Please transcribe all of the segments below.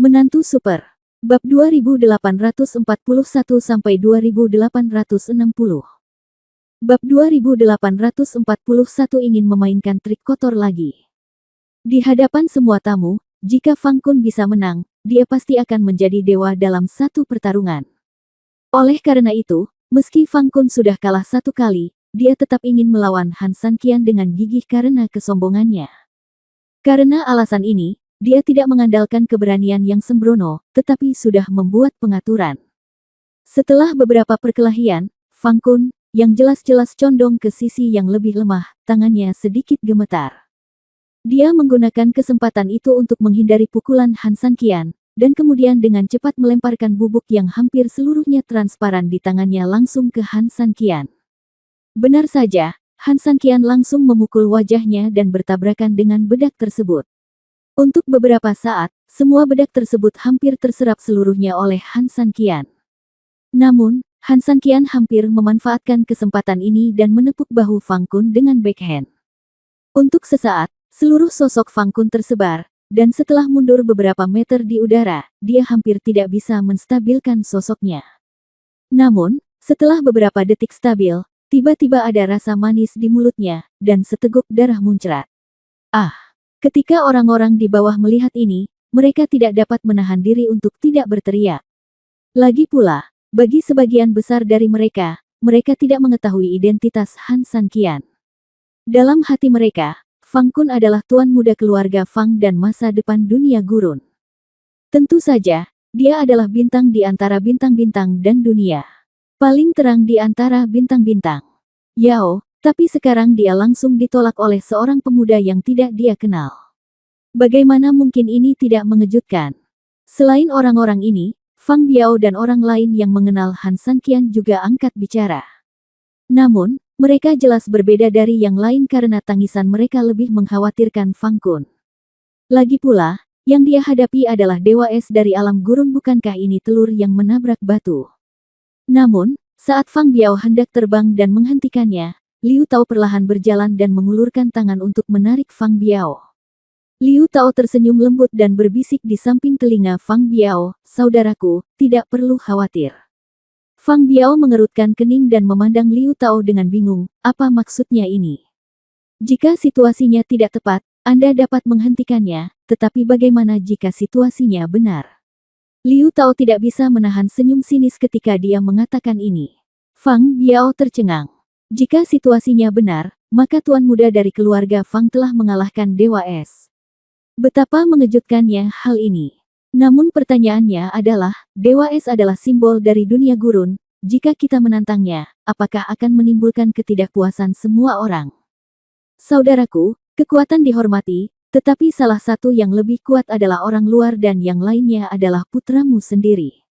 Menantu Super. Bab 2841-2860. Bab 2841 ingin memainkan trik kotor lagi. Di hadapan semua tamu, jika Fang Kun bisa menang, dia pasti akan menjadi dewa dalam satu pertarungan. Oleh karena itu, meski Fang Kun sudah kalah satu kali, dia tetap ingin melawan Han San Qian dengan gigih karena kesombongannya. Karena alasan ini, dia tidak mengandalkan keberanian yang sembrono, tetapi sudah membuat pengaturan. Setelah beberapa perkelahian, Fang Kun, yang jelas-jelas condong ke sisi yang lebih lemah, tangannya sedikit gemetar. Dia menggunakan kesempatan itu untuk menghindari pukulan Han San Qian, dan kemudian dengan cepat melemparkan bubuk yang hampir seluruhnya transparan di tangannya langsung ke Han San Qian. Benar saja, Han San Qian langsung memukul wajahnya dan bertabrakan dengan bedak tersebut. Untuk beberapa saat, semua bedak tersebut hampir terserap seluruhnya oleh Han San Qian. Namun, Han San Qian hampir memanfaatkan kesempatan ini dan menepuk bahu Fang Kun dengan backhand. Untuk sesaat, seluruh sosok Fang Kun tersebar, dan setelah mundur beberapa meter di udara, dia hampir tidak bisa menstabilkan sosoknya. Namun, setelah beberapa detik stabil, tiba-tiba ada rasa manis di mulutnya, dan seteguk darah muncrat. Ah! Ketika orang-orang di bawah melihat ini, mereka tidak dapat menahan diri untuk tidak berteriak. Lagi pula, bagi sebagian besar dari mereka, mereka tidak mengetahui identitas Han San Qian. Dalam hati mereka, Fang Kun adalah tuan muda keluarga Fang dan masa depan dunia gurun. Tentu saja, dia adalah bintang di antara bintang-bintang dan dunia. Paling terang di antara bintang-bintang. Yao, tapi sekarang dia langsung ditolak oleh seorang pemuda yang tidak dia kenal. Bagaimana mungkin ini tidak mengejutkan? Selain orang-orang ini, Fang Biao dan orang lain yang mengenal Han San Qian juga angkat bicara. Namun, mereka jelas berbeda dari yang lain karena tangisan mereka lebih mengkhawatirkan Fang Kun. Lagi pula, yang dia hadapi adalah dewa es dari alam gurun, bukankah ini telur yang menabrak batu? Namun, saat Fang Biao hendak terbang dan menghentikannya, Liu Tao perlahan berjalan dan mengulurkan tangan untuk menarik Fang Biao. Liu Tao tersenyum lembut dan berbisik di samping telinga Fang Biao, "Saudaraku, tidak perlu khawatir." Fang Biao mengerutkan kening dan memandang Liu Tao dengan bingung, apa maksudnya ini? Jika situasinya tidak tepat, Anda dapat menghentikannya, tetapi bagaimana jika situasinya benar? Liu Tao tidak bisa menahan senyum sinis ketika dia mengatakan ini. Fang Biao tercengang. Jika situasinya benar, maka tuan muda dari keluarga Fang telah mengalahkan Dewa Es. Betapa mengejutkannya hal ini. Namun pertanyaannya adalah, Dewa Es adalah simbol dari dunia gurun, jika kita menantangnya, apakah akan menimbulkan ketidakpuasan semua orang? Saudaraku, kekuatan dihormati, tetapi salah satu yang lebih kuat adalah orang luar dan yang lainnya adalah putramu sendiri.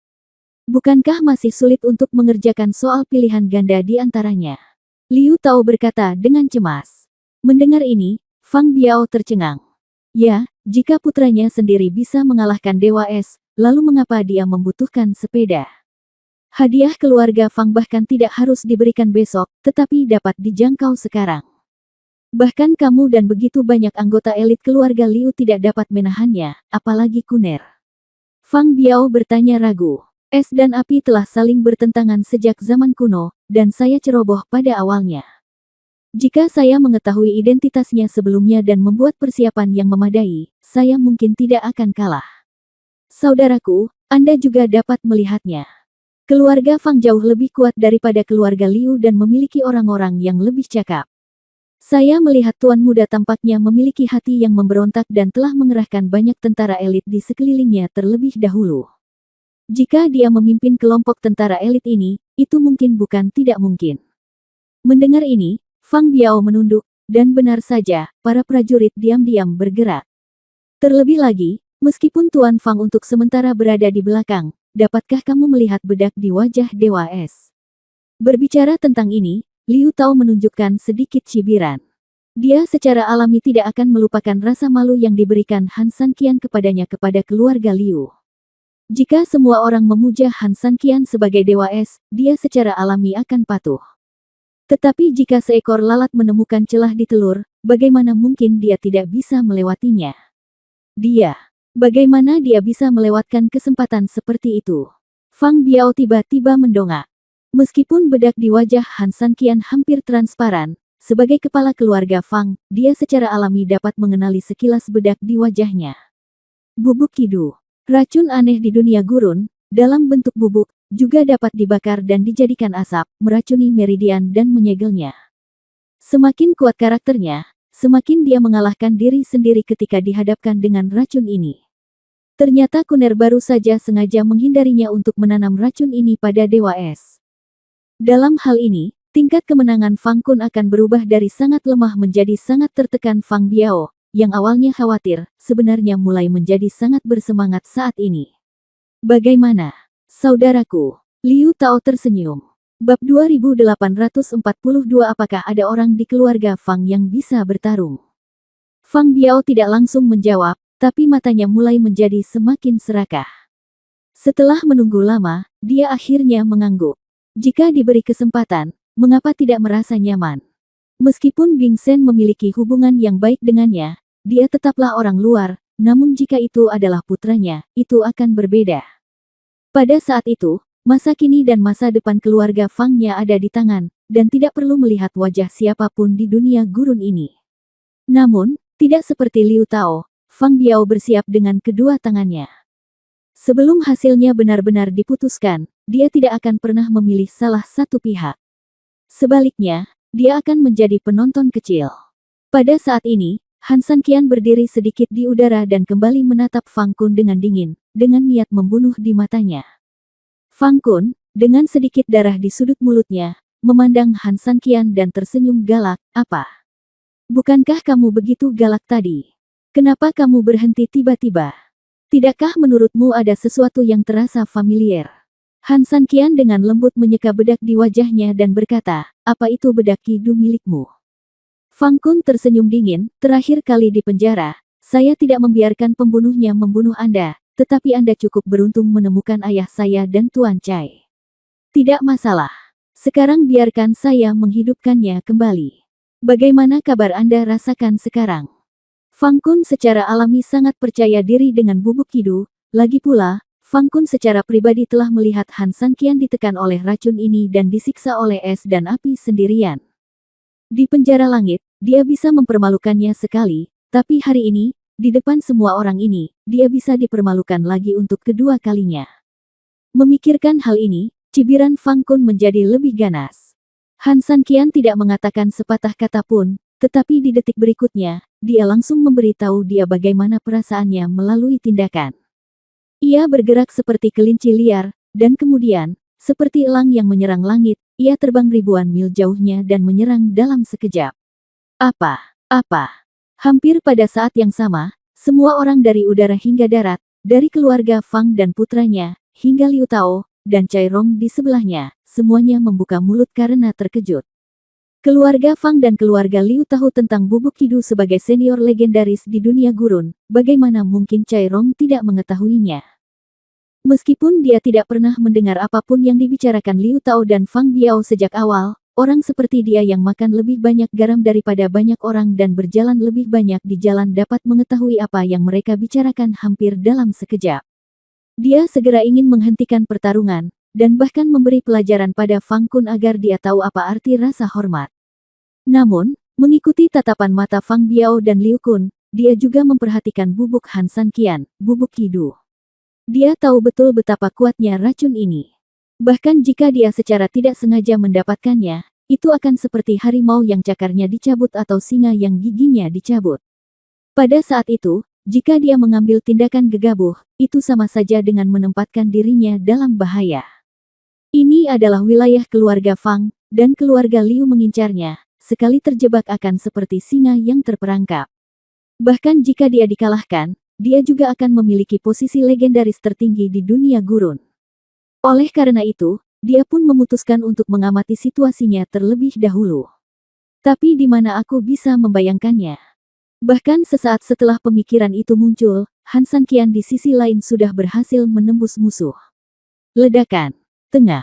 Bukankah masih sulit untuk mengerjakan soal pilihan ganda di antaranya? Liu Tao berkata dengan cemas. Mendengar ini, Fang Biao tercengang. Ya, jika putranya sendiri bisa mengalahkan Dewa Es, lalu mengapa dia membutuhkan sepeda? Hadiah keluarga Fang bahkan tidak harus diberikan besok, tetapi dapat dijangkau sekarang. Bahkan kamu dan begitu banyak anggota elit keluarga Liu tidak dapat menahannya, apalagi Kuner. Fang Biao bertanya ragu. Es dan api telah saling bertentangan sejak zaman kuno, dan saya ceroboh pada awalnya. Jika saya mengetahui identitasnya sebelumnya dan membuat persiapan yang memadai, saya mungkin tidak akan kalah. Saudaraku, Anda juga dapat melihatnya. Keluarga Fang jauh lebih kuat daripada keluarga Liu dan memiliki orang-orang yang lebih cakap. Saya melihat tuan muda tampaknya memiliki hati yang memberontak dan telah mengerahkan banyak tentara elit di sekelilingnya terlebih dahulu. Jika dia memimpin kelompok tentara elit ini, itu mungkin bukan tidak mungkin. Mendengar ini, Fang Biao menunduk, dan benar saja, para prajurit diam-diam bergerak. Terlebih lagi, meskipun Tuan Fang untuk sementara berada di belakang, dapatkah kamu melihat bedak di wajah Dewa Es? Berbicara tentang ini, Liu Tao menunjukkan sedikit cibiran. Dia secara alami tidak akan melupakan rasa malu yang diberikan Han San Qian kepadanya kepada keluarga Liu. Jika semua orang memuja Han San Qian sebagai Dewa Es, dia secara alami akan patuh. Tetapi jika seekor lalat menemukan celah di telur, bagaimana mungkin dia tidak bisa melewatinya? Dia Bagaimana dia bisa melewatkan kesempatan seperti itu? Fang Biao tiba-tiba mendongak. Meskipun bedak di wajah Han Sanqian hampir transparan, sebagai kepala keluarga Fang, dia secara alami dapat mengenali sekilas bedak di wajahnya. Bubuk Kidu, racun aneh di dunia gurun, dalam bentuk bubuk, juga dapat dibakar dan dijadikan asap, meracuni meridian dan menyegelnya. Semakin kuat karakternya, semakin dia mengalahkan diri sendiri ketika dihadapkan dengan racun ini. Ternyata Kuner baru saja sengaja menghindarinya untuk menanam racun ini pada Dewa Es. Dalam hal ini, tingkat kemenangan Fang Kun akan berubah dari sangat lemah menjadi sangat tertekan. Fang Biao, yang awalnya khawatir, sebenarnya mulai menjadi sangat bersemangat saat ini. Bagaimana, saudaraku? Liu Tao tersenyum. Bab 2842. Apakah ada orang di keluarga Fang yang bisa bertarung? Fang Biao tidak langsung menjawab, tapi matanya mulai menjadi semakin serakah. Setelah menunggu lama, dia akhirnya mengangguk. Jika diberi kesempatan, mengapa tidak merasa nyaman? Meskipun Bing Sen memiliki hubungan yang baik dengannya, dia tetaplah orang luar, namun jika itu adalah putranya, itu akan berbeda. Pada saat itu, masa kini dan masa depan keluarga Fang-nya ada di tangan, dan tidak perlu melihat wajah siapapun di dunia gurun ini. Namun, tidak seperti Liu Tao, Fang Biao bersiap dengan kedua tangannya. Sebelum hasilnya benar-benar diputuskan, dia tidak akan pernah memilih salah satu pihak. Sebaliknya, dia akan menjadi penonton kecil. Pada saat ini, Han Sanqian berdiri sedikit di udara dan kembali menatap Fang Kun dengan dingin, dengan niat membunuh di matanya. Fang Kun, dengan sedikit darah di sudut mulutnya, memandang Han Sanqian dan tersenyum galak. Apa? Bukankah kamu begitu galak tadi? Kenapa kamu berhenti tiba-tiba? Tidakkah menurutmu ada sesuatu yang terasa familiar? Han Sanqian dengan lembut menyeka bedak di wajahnya dan berkata, apa itu bedak Kidu milikmu? Fang Kun tersenyum dingin, terakhir kali di penjara, saya tidak membiarkan pembunuhnya membunuh Anda, tetapi Anda cukup beruntung menemukan ayah saya dan Tuan Chai. Tidak masalah. Sekarang biarkan saya menghidupkannya kembali. Bagaimana kabar Anda rasakan sekarang? Fang Kun secara alami sangat percaya diri dengan bubuk Kidu, lagi pula, Fang Kun secara pribadi telah melihat Han Sanqian ditekan oleh racun ini dan disiksa oleh es dan api sendirian. Di penjara langit, dia bisa mempermalukannya sekali, tapi hari ini, di depan semua orang ini, dia bisa dipermalukan lagi untuk kedua kalinya. Memikirkan hal ini, cibiran Fang Kun menjadi lebih ganas. Han Sanqian tidak mengatakan sepatah kata pun, tetapi di detik berikutnya, dia langsung memberitahu dia bagaimana perasaannya melalui tindakan. Ia bergerak seperti kelinci liar, dan kemudian, seperti elang yang menyerang langit, ia terbang ribuan mil jauhnya dan menyerang dalam sekejap. Apa? Hampir pada saat yang sama, semua orang dari udara hingga darat, dari keluarga Fang dan putranya, hingga Liu Tao, dan Cai Rong di sebelahnya, semuanya membuka mulut karena terkejut. Keluarga Fang dan keluarga Liu tahu tentang bubuk Kidu sebagai senior legendaris di dunia gurun, bagaimana mungkin Cai Rong tidak mengetahuinya? Meskipun dia tidak pernah mendengar apapun yang dibicarakan Liu Tao dan Fang Biao sejak awal, orang seperti dia yang makan lebih banyak garam daripada banyak orang dan berjalan lebih banyak di jalan dapat mengetahui apa yang mereka bicarakan hampir dalam sekejap. Dia segera ingin menghentikan pertarungan, dan bahkan memberi pelajaran pada Fang Kun agar dia tahu apa arti rasa hormat. Namun, mengikuti tatapan mata Fang Biao dan Liu Kun, dia juga memperhatikan bubuk Han Sanqian, bubuk Kidu. Dia tahu betul betapa kuatnya racun ini. Bahkan jika dia secara tidak sengaja mendapatkannya, itu akan seperti harimau yang cakarnya dicabut atau singa yang giginya dicabut. Pada saat itu, jika dia mengambil tindakan gegabah, itu sama saja dengan menempatkan dirinya dalam bahaya. Ini adalah wilayah keluarga Fang, dan keluarga Liu mengincarnya, sekali terjebak akan seperti singa yang terperangkap. Bahkan jika dia dikalahkan, dia juga akan memiliki posisi legendaris tertinggi di dunia gurun. Oleh karena itu, dia pun memutuskan untuk mengamati situasinya terlebih dahulu. Tapi di mana aku bisa membayangkannya? Bahkan sesaat setelah pemikiran itu muncul, Han Sanqian di sisi lain sudah berhasil menembus musuh. Ledakan. Tengah.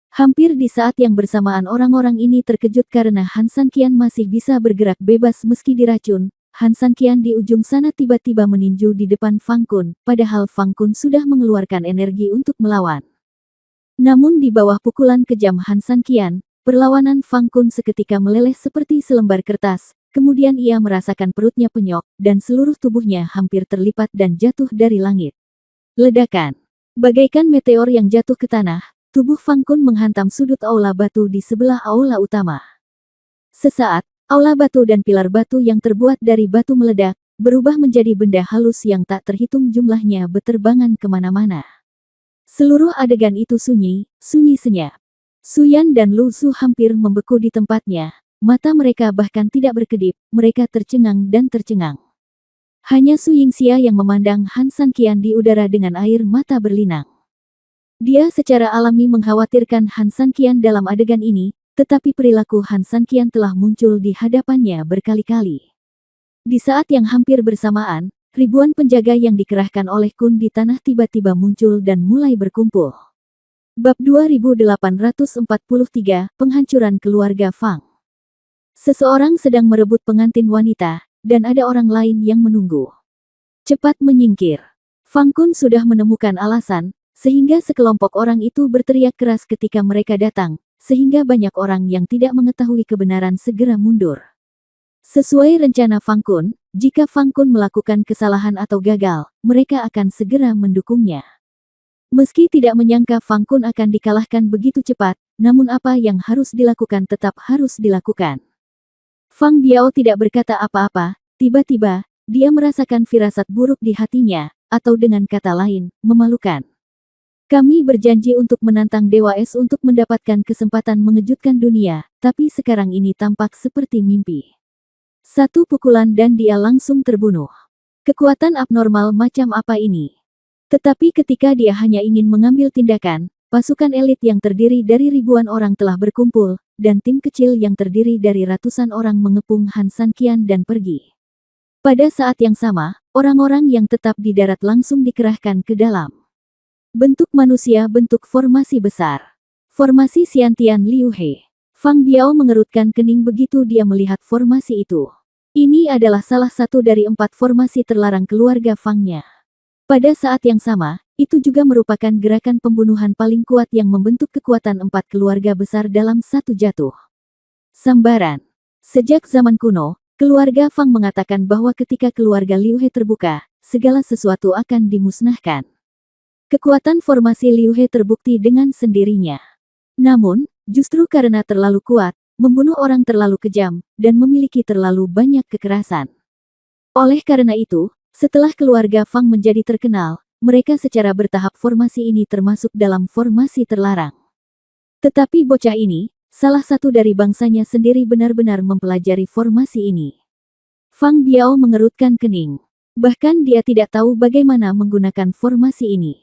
Hampir di saat yang bersamaan orang-orang ini terkejut karena Han Sanqian masih bisa bergerak bebas meski diracun, Han Sanqian di ujung sana tiba-tiba meninju di depan Fang Kun, padahal Fang Kun sudah mengeluarkan energi untuk melawan. Namun di bawah pukulan kejam Han Sanqian, perlawanan Fang Kun seketika meleleh seperti selembar kertas, kemudian ia merasakan perutnya penyok, dan seluruh tubuhnya hampir terlipat dan jatuh dari langit. Ledakan. Bagaikan meteor yang jatuh ke tanah, tubuh Fang Kun menghantam sudut aula batu di sebelah aula utama. Sesaat, aula batu dan pilar batu yang terbuat dari batu meledak, berubah menjadi benda halus yang tak terhitung jumlahnya beterbangan kemana-mana. Seluruh adegan itu sunyi senyap. Su Yan dan Lu Su hampir membeku di tempatnya, mata mereka bahkan tidak berkedip, mereka tercengang dan tercengang. Hanya Su Yingxia yang memandang Han Sanqian di udara dengan air mata berlinang. Dia secara alami mengkhawatirkan Han Sanqian dalam adegan ini, tetapi perilaku Han Sanqian telah muncul di hadapannya berkali-kali. Di saat yang hampir bersamaan, ribuan penjaga yang dikerahkan oleh Kun di tanah tiba-tiba muncul dan mulai berkumpul. Bab 2843, Penghancuran Keluarga Fang. Seseorang sedang merebut pengantin wanita, dan ada orang lain yang menunggu. Cepat menyingkir. Fang Kun sudah menemukan alasan, sehingga sekelompok orang itu berteriak keras ketika mereka datang, sehingga banyak orang yang tidak mengetahui kebenaran segera mundur. Sesuai rencana Fang Kun, jika Fang Kun melakukan kesalahan atau gagal, mereka akan segera mendukungnya. Meski tidak menyangka Fang Kun akan dikalahkan begitu cepat, namun apa yang harus dilakukan tetap harus dilakukan. Fang Biao tidak berkata apa-apa, tiba-tiba, dia merasakan firasat buruk di hatinya, atau dengan kata lain, memalukan. Kami berjanji untuk menantang Dewa Es untuk mendapatkan kesempatan mengejutkan dunia, tapi sekarang ini tampak seperti mimpi. Satu pukulan dan dia langsung terbunuh. Kekuatan abnormal macam apa ini? Tetapi ketika dia hanya ingin mengambil tindakan, pasukan elit yang terdiri dari ribuan orang telah berkumpul, dan tim kecil yang terdiri dari ratusan orang mengepung Han Sanqian dan pergi. Pada saat yang sama, orang-orang yang tetap di darat langsung dikerahkan ke dalam. Bentuk manusia bentuk formasi besar. Formasi Xiantian Liu He. Fang Biao mengerutkan kening begitu dia melihat formasi itu. Ini adalah salah satu dari 4 formasi terlarang keluarga Fangnya. Pada saat yang sama, itu juga merupakan gerakan pembunuhan paling kuat yang membentuk kekuatan 4 keluarga besar dalam satu jatuh. Sambaran. Sejak zaman kuno, keluarga Fang mengatakan bahwa ketika keluarga Liu He terbuka, segala sesuatu akan dimusnahkan. Kekuatan formasi Liu He terbukti dengan sendirinya. Namun, justru karena terlalu kuat, membunuh orang terlalu kejam, dan memiliki terlalu banyak kekerasan. Oleh karena itu, setelah keluarga Fang menjadi terkenal, mereka secara bertahap formasi ini termasuk dalam formasi terlarang. Tetapi bocah ini, salah satu dari bangsanya sendiri benar-benar mempelajari formasi ini. Fang Biao mengerutkan kening. Bahkan dia tidak tahu bagaimana menggunakan formasi ini.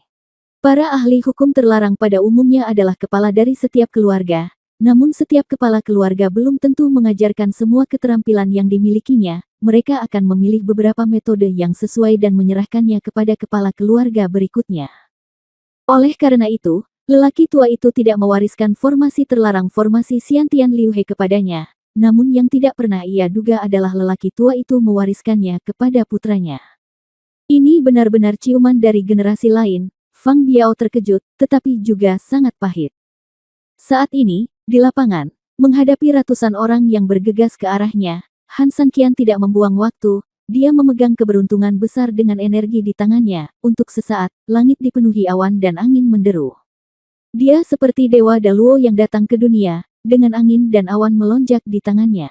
Para ahli hukum terlarang pada umumnya adalah kepala dari setiap keluarga, namun setiap kepala keluarga belum tentu mengajarkan semua keterampilan yang dimilikinya, mereka akan memilih beberapa metode yang sesuai dan menyerahkannya kepada kepala keluarga berikutnya. Oleh karena itu, lelaki tua itu tidak mewariskan formasi terlarang formasi Xiantian Liu He kepadanya, namun yang tidak pernah ia duga adalah lelaki tua itu mewariskannya kepada putranya. Ini benar-benar ciuman dari generasi lain. Fang Biao terkejut, tetapi juga sangat pahit. Saat ini, di lapangan, menghadapi ratusan orang yang bergegas ke arahnya, Han Sanqian tidak membuang waktu, dia memegang keberuntungan besar dengan energi di tangannya, untuk sesaat, langit dipenuhi awan dan angin menderu. Dia seperti Dewa Daluo yang datang ke dunia, dengan angin dan awan melonjak di tangannya.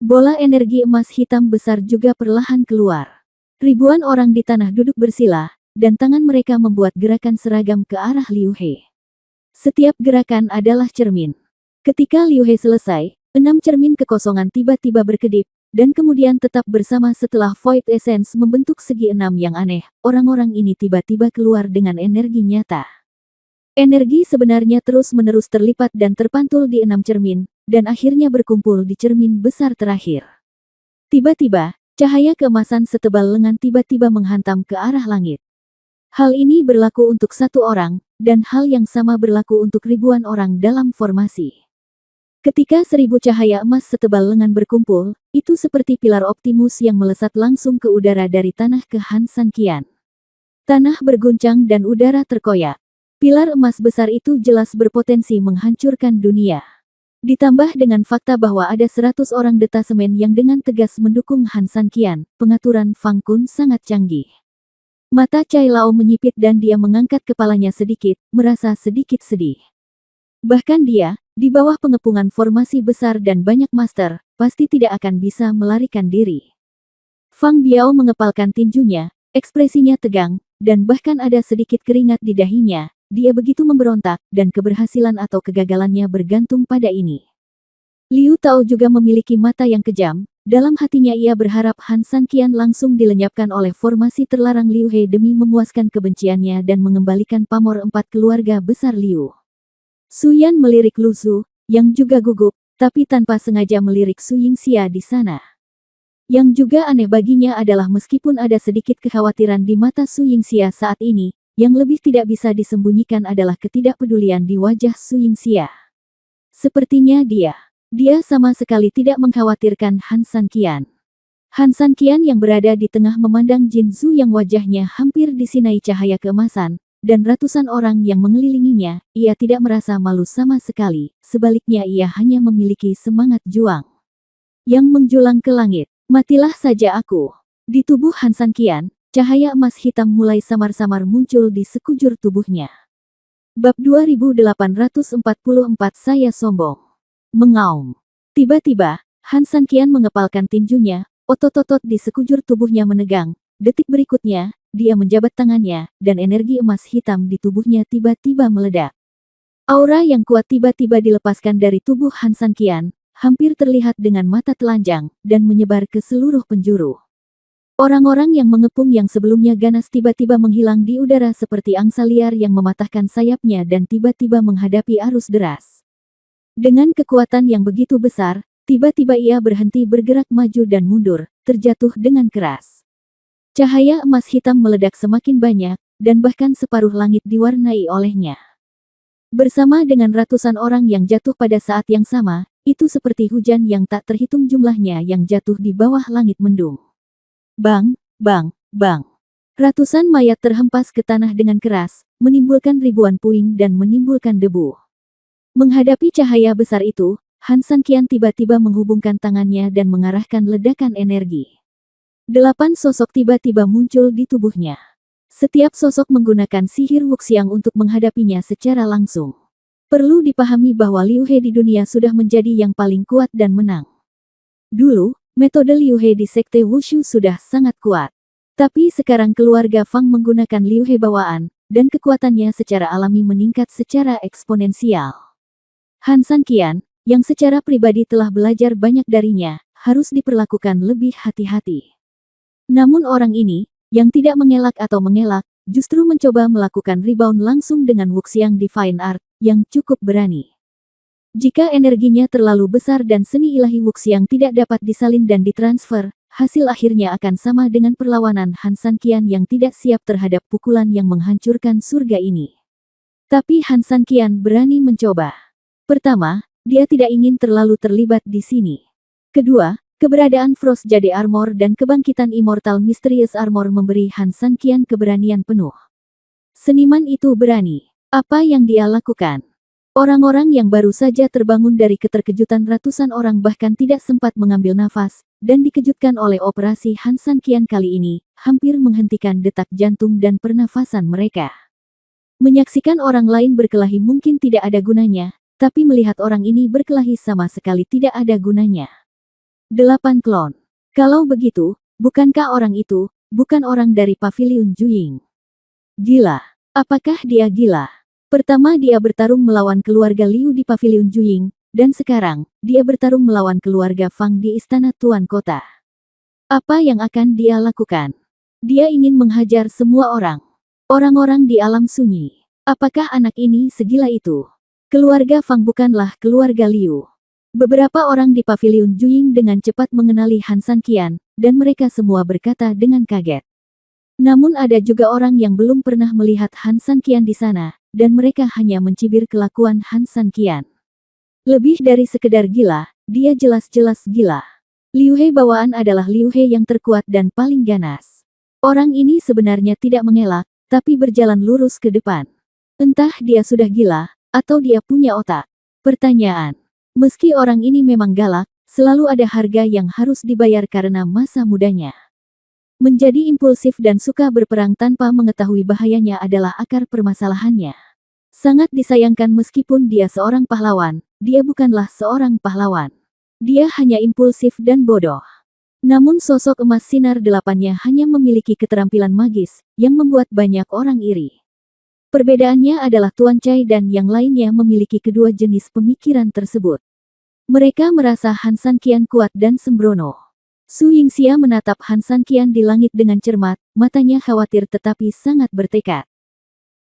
Bola energi emas hitam besar juga perlahan keluar. Ribuan orang di tanah duduk bersila, dan tangan mereka membuat gerakan seragam ke arah Liu He. Setiap gerakan adalah cermin. Ketika Liu He selesai, 6 cermin kekosongan tiba-tiba berkedip, dan kemudian tetap bersama setelah Void Essence membentuk segi 6 yang aneh, orang-orang ini tiba-tiba keluar dengan energi nyata. Energi sebenarnya terus-menerus terlipat dan terpantul di 6 cermin, dan akhirnya berkumpul di cermin besar terakhir. Tiba-tiba, cahaya keemasan setebal lengan tiba-tiba menghantam ke arah langit. Hal ini berlaku untuk satu orang, dan hal yang sama berlaku untuk ribuan orang dalam formasi. Ketika 1000 cahaya emas setebal lengan berkumpul, itu seperti pilar Optimus yang melesat langsung ke udara dari tanah ke Han San Qian. Tanah berguncang dan udara terkoyak. Pilar emas besar itu jelas berpotensi menghancurkan dunia. Ditambah dengan fakta bahwa ada 100 orang detasemen yang dengan tegas mendukung Han San Qian, pengaturan Fang Kun sangat canggih. Mata Cai Lao menyipit dan dia mengangkat kepalanya sedikit, merasa sedikit sedih. Bahkan dia, di bawah pengepungan formasi besar dan banyak master, pasti tidak akan bisa melarikan diri. Fang Biao mengepalkan tinjunya, ekspresinya tegang, dan bahkan ada sedikit keringat di dahinya. Dia begitu memberontak, dan keberhasilan atau kegagalannya bergantung pada ini. Liu Tao juga memiliki mata yang kejam, dalam hatinya ia berharap Han San Qian langsung dilenyapkan oleh formasi terlarang Liu He demi memuaskan kebenciannya dan mengembalikan pamor 4 keluarga besar Liu. Su Yan melirik Lu Su, yang juga gugup, tapi tanpa sengaja melirik Su Yingxia di sana. Yang juga aneh baginya adalah meskipun ada sedikit kekhawatiran di mata Su Yingxia saat ini, yang lebih tidak bisa disembunyikan adalah ketidakpedulian di wajah Su Yingxia. Sepertinya dia sama sekali tidak mengkhawatirkan Han San Qian. Han San Qian yang berada di tengah memandang Jin Zhu yang wajahnya hampir disinai cahaya keemasan, dan ratusan orang yang mengelilinginya, ia tidak merasa malu sama sekali, sebaliknya ia hanya memiliki semangat juang yang menjulang ke langit. Matilah saja aku. Di tubuh Han San Qian, cahaya emas hitam mulai samar-samar muncul di sekujur tubuhnya. Bab 2844 Saya sombong. Mengaum. Tiba-tiba, Han San Qian mengepalkan tinjunya, otot-otot di sekujur tubuhnya menegang. Detik berikutnya, dia menjabat tangannya, dan energi emas hitam di tubuhnya tiba-tiba meledak. Aura yang kuat tiba-tiba dilepaskan dari tubuh Han San Qian, hampir terlihat dengan mata telanjang, dan menyebar ke seluruh penjuru. Orang-orang yang mengepung yang sebelumnya ganas tiba-tiba menghilang di udara seperti angsa liar yang mematahkan sayapnya dan tiba-tiba menghadapi arus deras. Dengan kekuatan yang begitu besar, tiba-tiba ia berhenti bergerak maju dan mundur, terjatuh dengan keras. Cahaya emas hitam meledak semakin banyak, dan bahkan separuh langit diwarnai olehnya. Bersama dengan ratusan orang yang jatuh pada saat yang sama, itu seperti hujan yang tak terhitung jumlahnya yang jatuh di bawah langit mendung. Bang, bang, bang. Ratusan mayat terhempas ke tanah dengan keras, menimbulkan ribuan puing dan menimbulkan debu. Menghadapi cahaya besar itu, Han San Qian tiba-tiba menghubungkan tangannya dan mengarahkan ledakan energi. 8 sosok tiba-tiba muncul di tubuhnya. Setiap sosok menggunakan sihir Wuxiang untuk menghadapinya secara langsung. Perlu dipahami bahwa Liu He di dunia sudah menjadi yang paling kuat dan menang. Dulu, metode Liu He di Sekte Wushu sudah sangat kuat. Tapi sekarang keluarga Fang menggunakan Liu He bawaan, dan kekuatannya secara alami meningkat secara eksponensial. Han San Qian, yang secara pribadi telah belajar banyak darinya, harus diperlakukan lebih hati-hati. Namun orang ini, yang tidak mengelak atau mengelak, justru mencoba melakukan rebound langsung dengan Wuxiang Divine Art, yang cukup berani. Jika energinya terlalu besar dan seni ilahi Wuxiang tidak dapat disalin dan ditransfer, hasil akhirnya akan sama dengan perlawanan Han San Qian yang tidak siap terhadap pukulan yang menghancurkan surga ini. Tapi Han San Qian berani mencoba. Pertama, dia tidak ingin terlalu terlibat di sini. Kedua, keberadaan Frost Jade Armor dan kebangkitan Immortal Mysterious Armor memberi Han San Qian keberanian penuh. Seniman itu berani. Apa yang dia lakukan? Orang-orang yang baru saja terbangun dari keterkejutan ratusan orang bahkan tidak sempat mengambil nafas, dan dikejutkan oleh operasi Han San Qian kali ini, hampir menghentikan detak jantung dan pernafasan mereka. Menyaksikan orang lain berkelahi mungkin tidak ada gunanya, tapi melihat orang ini berkelahi sama sekali tidak ada gunanya. 8 klon. Kalau begitu, bukankah orang itu, bukan orang dari Paviliun Juying? Gila. Apakah dia gila? Pertama dia bertarung melawan keluarga Liu di Paviliun Juying, dan sekarang, dia bertarung melawan keluarga Fang di Istana Tuan Kota. Apa yang akan dia lakukan? Dia ingin menghajar semua orang. Orang-orang di alam sunyi. Apakah anak ini segila itu? Keluarga Fang bukanlah keluarga Liu. Beberapa orang di Paviliun Juying dengan cepat mengenali Han San Qian, dan mereka semua berkata dengan kaget. Namun ada juga orang yang belum pernah melihat Han San Qian di sana, dan mereka hanya mencibir kelakuan Han San Qian. Lebih dari sekedar gila, dia jelas-jelas gila. Liu He bawaan adalah Liu He yang terkuat dan paling ganas. Orang ini sebenarnya tidak mengelak, tapi berjalan lurus ke depan. Entah dia sudah gila, atau dia punya otak. Pertanyaan. Meski orang ini memang galak, selalu ada harga yang harus dibayar karena masa mudanya. Menjadi impulsif dan suka berperang tanpa mengetahui bahayanya adalah akar permasalahannya. Sangat disayangkan meskipun dia seorang pahlawan, dia bukanlah seorang pahlawan. Dia hanya impulsif dan bodoh. Namun sosok emas sinar delapannya hanya memiliki keterampilan magis, yang membuat banyak orang iri. Perbedaannya adalah Tuan Cai dan yang lainnya memiliki kedua jenis pemikiran tersebut. Mereka merasa Han San Qian kuat dan sembrono. Su Yingxia menatap Han San Qian di langit dengan cermat, matanya khawatir tetapi sangat bertekad.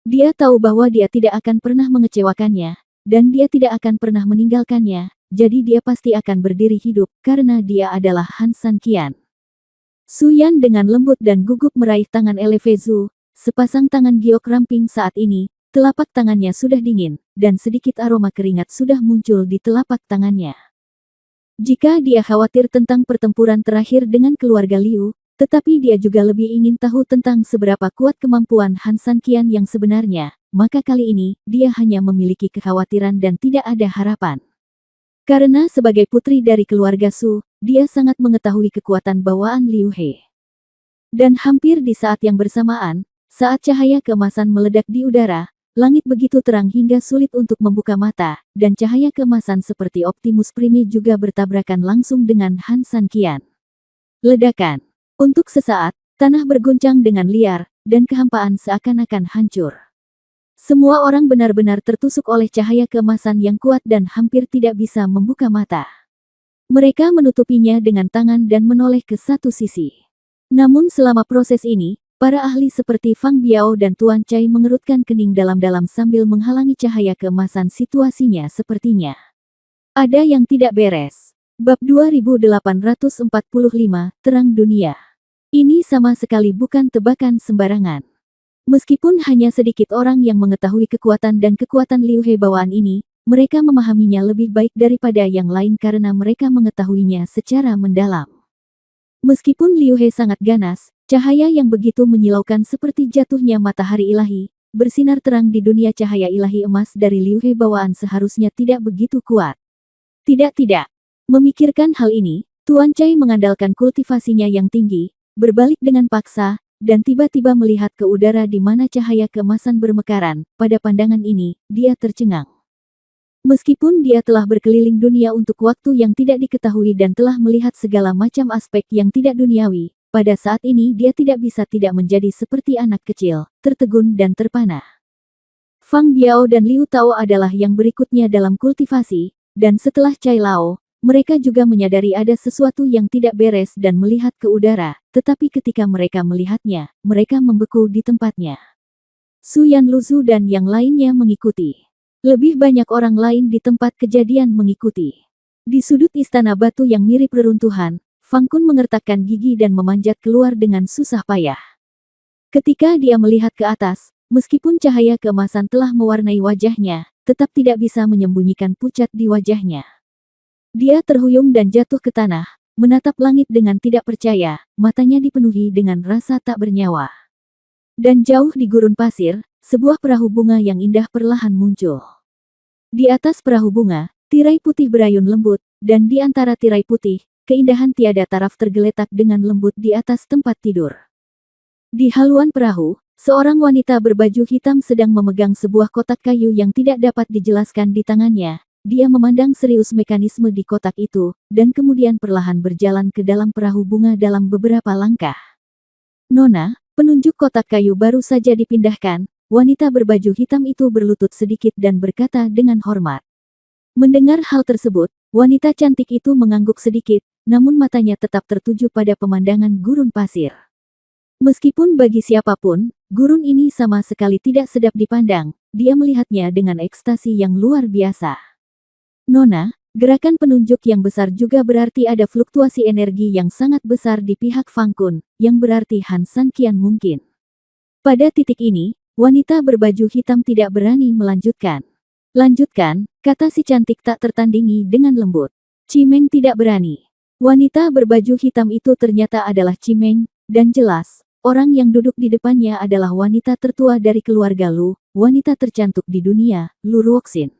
Dia tahu bahwa dia tidak akan pernah mengecewakannya, dan dia tidak akan pernah meninggalkannya, jadi dia pasti akan berdiri hidup, karena dia adalah Han San Qian. Su Yan dengan lembut dan gugup meraih tangan Elevezu, sepasang tangan giok ramping saat ini, telapak tangannya sudah dingin, dan sedikit aroma keringat sudah muncul di telapak tangannya. Jika dia khawatir tentang pertempuran terakhir dengan keluarga Liu, tetapi dia juga lebih ingin tahu tentang seberapa kuat kemampuan Han San Qian yang sebenarnya, maka kali ini, dia hanya memiliki kekhawatiran dan tidak ada harapan. Karena sebagai putri dari keluarga Su, dia sangat mengetahui kekuatan bawaan Liu He. Dan hampir di saat yang bersamaan, saat cahaya keemasan meledak di udara, langit begitu terang hingga sulit untuk membuka mata, dan cahaya keemasan seperti Optimus Prime juga bertabrakan langsung dengan Han San Qian. Ledakan. Untuk sesaat, tanah berguncang dengan liar, dan kehampaan seakan-akan hancur. Semua orang benar-benar tertusuk oleh cahaya keemasan yang kuat dan hampir tidak bisa membuka mata. Mereka menutupinya dengan tangan dan menoleh ke satu sisi. Namun selama proses ini, para ahli seperti Fang Biao dan Tuan Cai mengerutkan kening dalam-dalam sambil menghalangi cahaya keemasan. Situasinya sepertinya ada yang tidak beres. Bab 2845, Terang Dunia. Ini sama sekali bukan tebakan sembarangan. Meskipun hanya sedikit orang yang mengetahui kekuatan dan kekuatan Liu He bawaan ini, mereka memahaminya lebih baik daripada yang lain karena mereka mengetahuinya secara mendalam. Meskipun Liu He sangat ganas, cahaya yang begitu menyilaukan seperti jatuhnya matahari ilahi, bersinar terang di dunia cahaya ilahi emas dari Liu He bawaan seharusnya tidak begitu kuat. Tidak. Memikirkan hal ini, Tuan Cai mengandalkan kultivasinya yang tinggi, berbalik dengan paksa, dan tiba-tiba melihat ke udara di mana cahaya keemasan bermekaran. Pada pandangan ini, dia tercengang. Meskipun dia telah berkeliling dunia untuk waktu yang tidak diketahui dan telah melihat segala macam aspek yang tidak duniawi, pada saat ini dia tidak bisa tidak menjadi seperti anak kecil, tertegun dan terpana. Fang Biao dan Liu Tao adalah yang berikutnya dalam kultivasi, dan setelah Cai Lao, mereka juga menyadari ada sesuatu yang tidak beres dan melihat ke udara, tetapi ketika mereka melihatnya, mereka membeku di tempatnya. Su Yan Luzu dan yang lainnya mengikuti. Lebih banyak orang lain di tempat kejadian mengikuti. Di sudut istana batu yang mirip reruntuhan, Fang Kun mengertakkan gigi dan memanjat keluar dengan susah payah. Ketika dia melihat ke atas, meskipun cahaya keemasan telah mewarnai wajahnya, tetap tidak bisa menyembunyikan pucat di wajahnya. Dia terhuyung dan jatuh ke tanah, menatap langit dengan tidak percaya, matanya dipenuhi dengan rasa tak bernyawa. Dan jauh di gurun pasir, sebuah perahu bunga yang indah perlahan muncul. Di atas perahu bunga, tirai putih berayun lembut, dan di antara tirai putih, keindahan tiada taraf tergeletak dengan lembut di atas tempat tidur. Di haluan perahu, seorang wanita berbaju hitam sedang memegang sebuah kotak kayu yang tidak dapat dijelaskan di tangannya. Dia memandang serius mekanisme di kotak itu, dan kemudian perlahan berjalan ke dalam perahu bunga dalam beberapa langkah. Nona, penunjuk kotak kayu baru saja dipindahkan. Wanita berbaju hitam itu berlutut sedikit dan berkata dengan hormat. Mendengar hal tersebut, wanita cantik itu mengangguk sedikit, namun matanya tetap tertuju pada pemandangan gurun pasir. Meskipun bagi siapapun, gurun ini sama sekali tidak sedap dipandang, dia melihatnya dengan ekstasi yang luar biasa. Nona, gerakan penunjuk yang besar juga berarti ada fluktuasi energi yang sangat besar di pihak Fang Kun, yang berarti Han San Qian mungkin. Pada titik ini, wanita berbaju hitam tidak berani melanjutkan. Lanjutkan, kata si cantik tak tertandingi dengan lembut. Cimeng tidak berani. Wanita berbaju hitam itu ternyata adalah Cimeng, dan jelas, orang yang duduk di depannya adalah wanita tertua dari keluarga Lu, wanita tercantik di dunia, Lu Ruoxin.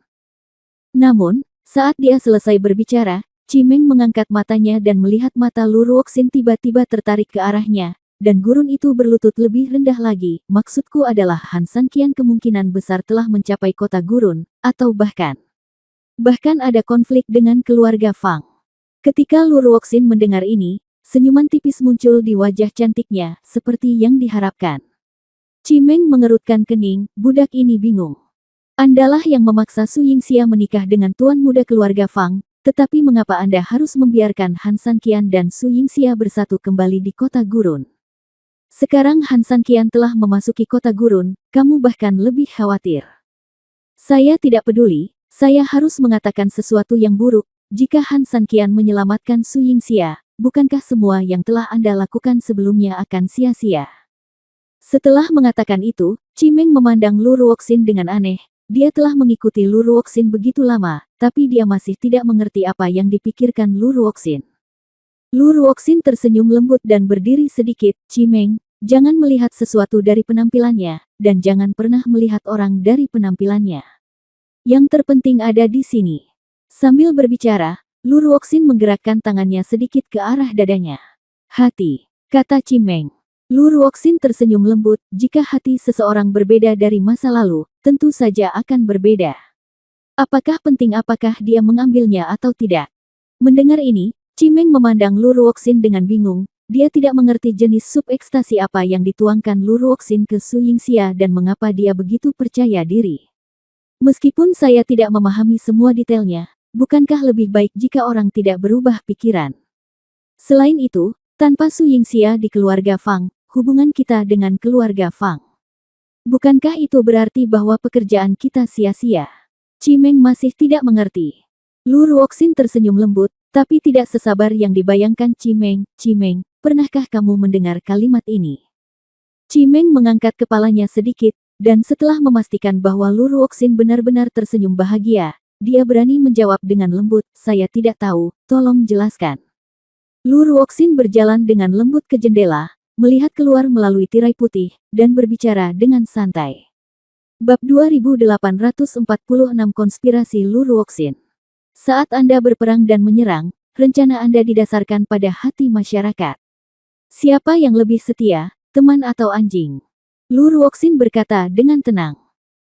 Namun, saat dia selesai berbicara, Cimeng mengangkat matanya dan melihat mata Lu Ruoxin tiba-tiba tertarik ke arahnya, dan gurun itu berlutut lebih rendah lagi. Maksudku adalah Han Sanqian kemungkinan besar telah mencapai kota gurun, atau bahkan ada konflik dengan keluarga Fang. Ketika Lu Ruoxin mendengar ini, senyuman tipis muncul di wajah cantiknya, seperti yang diharapkan. Cimeng mengerutkan kening, budak ini bingung. Andalah yang memaksa Su Yingxia menikah dengan tuan muda keluarga Fang, tetapi mengapa Anda harus membiarkan Han Sanqian dan Su Yingxia bersatu kembali di kota gurun? Sekarang Han Sanqian telah memasuki kota gurun, kamu bahkan lebih khawatir. Saya tidak peduli, saya harus mengatakan sesuatu yang buruk. Jika Han Sanqian menyelamatkan Su Yingxia, bukankah semua yang telah Anda lakukan sebelumnya akan sia-sia? Setelah mengatakan itu, Cimeng memandang Lu Ruoxin dengan aneh. Dia telah mengikuti Lu Ruoxin begitu lama, tapi dia masih tidak mengerti apa yang dipikirkan Lu Ruoxin. Lu Ruoxin tersenyum lembut dan berdiri sedikit. Cimeng, jangan melihat sesuatu dari penampilannya, dan jangan pernah melihat orang dari penampilannya. Yang terpenting ada di sini. Sambil berbicara, Lu Ruoxin menggerakkan tangannya sedikit ke arah dadanya. Hati, kata Cimeng. Lu Ruoxin tersenyum lembut, jika hati seseorang berbeda dari masa lalu, tentu saja akan berbeda. Apakah penting apakah dia mengambilnya atau tidak? Mendengar ini, Cimeng memandang Lu Ruoxin dengan bingung, dia tidak mengerti jenis sub ekstasi apa yang dituangkan Lu Ruoxin ke Su Yingxia dan mengapa dia begitu percaya diri. Meskipun saya tidak memahami semua detailnya, bukankah lebih baik jika orang tidak berubah pikiran? Selain itu, tanpa Su Yingxia di keluarga Fang, hubungan kita dengan keluarga Fang. Bukankah itu berarti bahwa pekerjaan kita sia-sia? Cimeng masih tidak mengerti. Lu Ruoxin tersenyum lembut, tapi tidak sesabar yang dibayangkan Cimeng. Cimeng, pernahkah kamu mendengar kalimat ini? Cimeng mengangkat kepalanya sedikit, dan setelah memastikan bahwa Lu Ruoxin benar-benar tersenyum bahagia, dia berani menjawab dengan lembut, saya tidak tahu, tolong jelaskan. Lu Ruoxin berjalan dengan lembut ke jendela, melihat keluar melalui tirai putih, dan berbicara dengan santai. Bab 2846 Konspirasi Lu Ruoxin. Saat Anda berperang dan menyerang, rencana Anda didasarkan pada hati masyarakat. Siapa yang lebih setia, teman atau anjing? Lu Ruoxin berkata dengan tenang.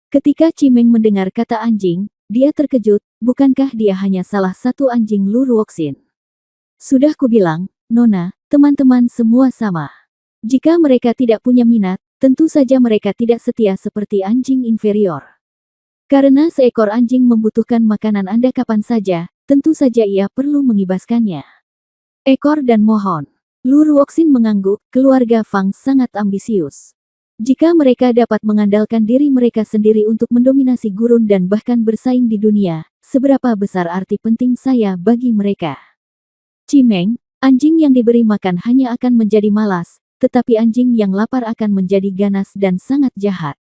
Ketika Cimeng mendengar kata anjing, dia terkejut, bukankah dia hanya salah satu anjing Lu Ruoxin? Sudah kubilang, Nona, teman-teman semua sama. Jika mereka tidak punya minat, tentu saja mereka tidak setia seperti anjing inferior. Karena seekor anjing membutuhkan makanan Anda kapan saja, tentu saja ia perlu mengibaskannya. Ekor dan mohon. Lu Ruoxin mengangguk, keluarga Fang sangat ambisius. Jika mereka dapat mengandalkan diri mereka sendiri untuk mendominasi gurun dan bahkan bersaing di dunia, seberapa besar arti penting saya bagi mereka? Cimeng, anjing yang diberi makan hanya akan menjadi malas, tetapi anjing yang lapar akan menjadi ganas dan sangat jahat.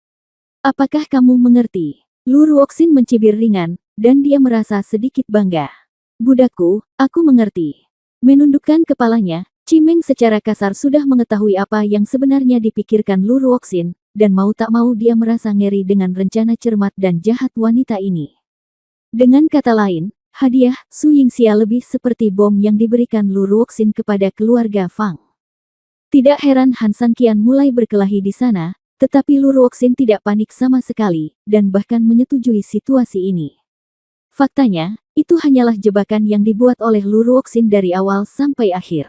Apakah kamu mengerti? Lu Ruoxin mencibir ringan, dan dia merasa sedikit bangga. Budakku, aku mengerti. Menundukkan kepalanya, Cimeng secara kasar sudah mengetahui apa yang sebenarnya dipikirkan Lu Ruoxin, dan mau tak mau dia merasa ngeri dengan rencana cermat dan jahat wanita ini. Dengan kata lain, hadiah Su Yingxia lebih seperti bom yang diberikan Lu Ruoxin kepada keluarga Fang. Tidak heran Han Sanqian mulai berkelahi di sana, tetapi Lu Ruoxin tidak panik sama sekali, dan bahkan menyetujui situasi ini. Faktanya, itu hanyalah jebakan yang dibuat oleh Lu Ruoxin dari awal sampai akhir.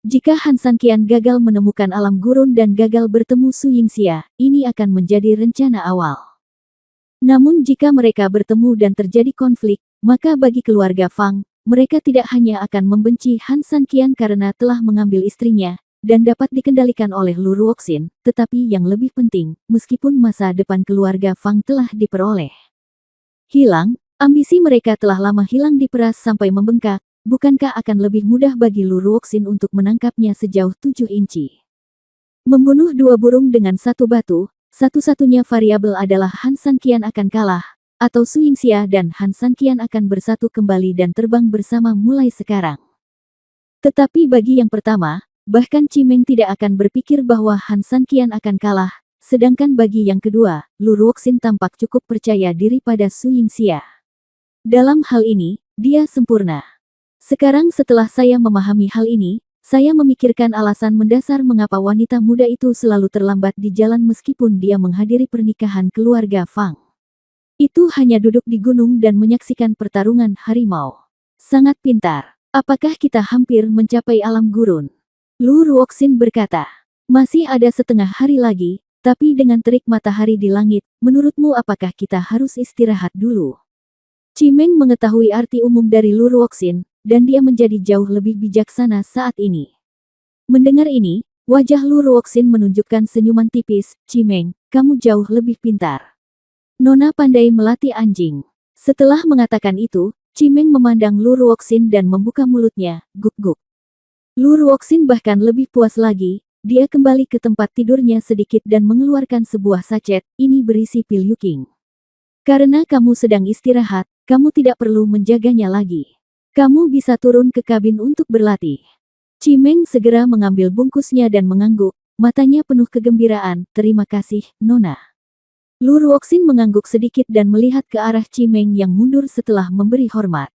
Jika Han Sanqian gagal menemukan alam gurun dan gagal bertemu Su Yingxia, ini akan menjadi rencana awal. Namun jika mereka bertemu dan terjadi konflik, maka bagi keluarga Fang, mereka tidak hanya akan membenci Han Sanqian karena telah mengambil istrinya, dan dapat dikendalikan oleh Lu Ruoxin, tetapi yang lebih penting, meskipun masa depan keluarga Fang telah diperoleh hilang, ambisi mereka telah lama hilang diperas sampai membengkak, bukankah akan lebih mudah bagi Lu Ruoxin untuk menangkapnya sejauh 7 inci? Membunuh 2 burung dengan 1 batu, satu-satunya variabel adalah Han Sanqian akan kalah, atau Su Yingxia dan Han Sanqian akan bersatu kembali dan terbang bersama mulai sekarang. Tetapi bagi yang pertama, bahkan Chimeng tidak akan berpikir bahwa Han Sanqian akan kalah, sedangkan bagi yang kedua, Lu Ruoxin tampak cukup percaya diri pada Su Yingxia. Dalam hal ini, dia sempurna. Sekarang setelah saya memahami hal ini, saya memikirkan alasan mendasar mengapa wanita muda itu selalu terlambat di jalan meskipun dia menghadiri pernikahan keluarga Fang. Itu hanya duduk di gunung dan menyaksikan pertarungan harimau. Sangat pintar. Apakah kita hampir mencapai alam gurun? Lu Ruoxin berkata. Masih ada setengah hari lagi, tapi dengan terik matahari di langit, menurutmu apakah kita harus istirahat dulu? Chimeng mengetahui arti umum dari Lu Ruoxin, dan dia menjadi jauh lebih bijaksana saat ini. Mendengar ini, wajah Lu Ruoxin menunjukkan senyuman tipis. Chimeng, kamu jauh lebih pintar. Nona pandai melatih anjing. Setelah mengatakan itu, Chimeng memandang Lu Ruoxin dan membuka mulutnya, guk-guk. Lu Ruoxin bahkan lebih puas lagi, dia kembali ke tempat tidurnya sedikit dan mengeluarkan sebuah sachet, ini berisi pil Yuking. Karena kamu sedang istirahat, kamu tidak perlu menjaganya lagi. Kamu bisa turun ke kabin untuk berlatih. Chimeng segera mengambil bungkusnya dan mengangguk, matanya penuh kegembiraan, terima kasih, Nona. Lu Ruoxin mengangguk sedikit dan melihat ke arah Chimeng yang mundur setelah memberi hormat.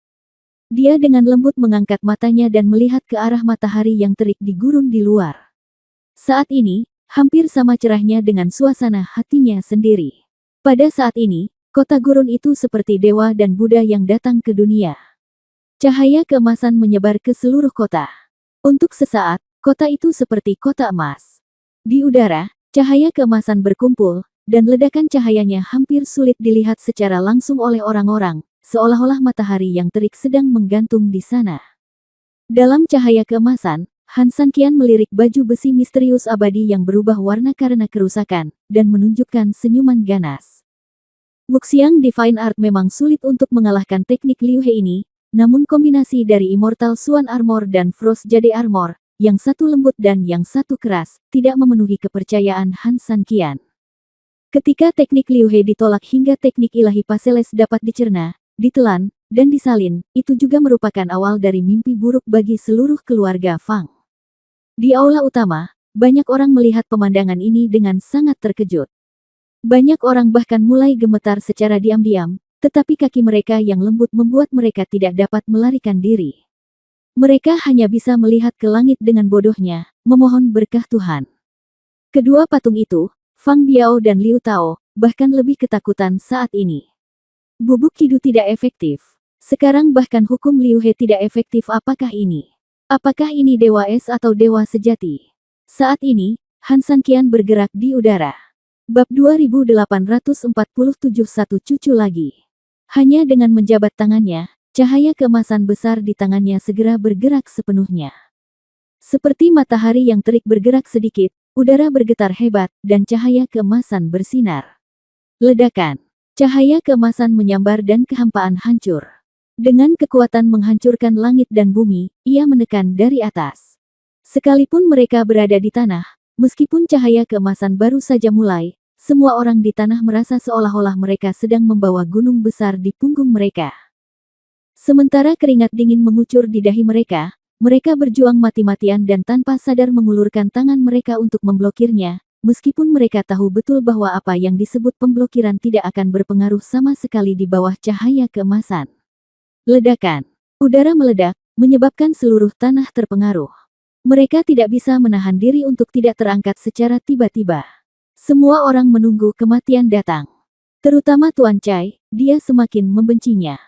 Dia dengan lembut mengangkat matanya dan melihat ke arah matahari yang terik di gurun di luar. Saat ini, hampir sama cerahnya dengan suasana hatinya sendiri. Pada saat ini, kota gurun itu seperti dewa dan Buddha yang datang ke dunia. Cahaya keemasan menyebar ke seluruh kota. Untuk sesaat, kota itu seperti kota emas. Di udara, cahaya keemasan berkumpul, dan ledakan cahayanya hampir sulit dilihat secara langsung oleh orang-orang, seolah-olah matahari yang terik sedang menggantung di sana. Dalam cahaya keemasan, Han Sanqian melirik baju besi misterius abadi yang berubah warna karena kerusakan, dan menunjukkan senyuman ganas. Wuxiang Divine Art memang sulit untuk mengalahkan teknik Liu He ini, namun kombinasi dari Immortal Swan Armor dan Frost Jade Armor, yang satu lembut dan yang satu keras, tidak memenuhi kepercayaan Han Sanqian. Ketika teknik Liu He ditolak hingga teknik ilahi Paseles dapat dicerna, ditelan, dan disalin, itu juga merupakan awal dari mimpi buruk bagi seluruh keluarga Fang. Di aula utama, banyak orang melihat pemandangan ini dengan sangat terkejut. Banyak orang bahkan mulai gemetar secara diam-diam, tetapi kaki mereka yang lembut membuat mereka tidak dapat melarikan diri. Mereka hanya bisa melihat ke langit dengan bodohnya, memohon berkah Tuhan. Kedua patung itu, Fang Biao dan Liu Tao, bahkan lebih ketakutan saat ini. Bubuk Kidu tidak efektif. Sekarang bahkan hukum Liu He tidak efektif. Apakah ini? Apakah ini Dewa Es atau Dewa Sejati? Saat ini, Han Sanqian bergerak di udara. Bab 2847 satu cucu lagi. Hanya dengan menjabat tangannya, cahaya keemasan besar di tangannya segera bergerak sepenuhnya. Seperti matahari yang terik bergerak sedikit, udara bergetar hebat, dan cahaya keemasan bersinar. Ledakan. Cahaya keemasan menyambar dan kehampaan hancur. Dengan kekuatan menghancurkan langit dan bumi, ia menekan dari atas. Sekalipun mereka berada di tanah, meskipun cahaya keemasan baru saja mulai, semua orang di tanah merasa seolah-olah mereka sedang membawa gunung besar di punggung mereka. Sementara keringat dingin mengucur di dahi mereka, mereka berjuang mati-matian dan tanpa sadar mengulurkan tangan mereka untuk memblokirnya, meskipun mereka tahu betul bahwa apa yang disebut pemblokiran tidak akan berpengaruh sama sekali di bawah cahaya keemasan. Ledakan. Udara meledak, menyebabkan seluruh tanah terpengaruh. Mereka tidak bisa menahan diri untuk tidak terangkat secara tiba-tiba. Semua orang menunggu kematian datang. Terutama Tuan Chai, dia semakin membencinya.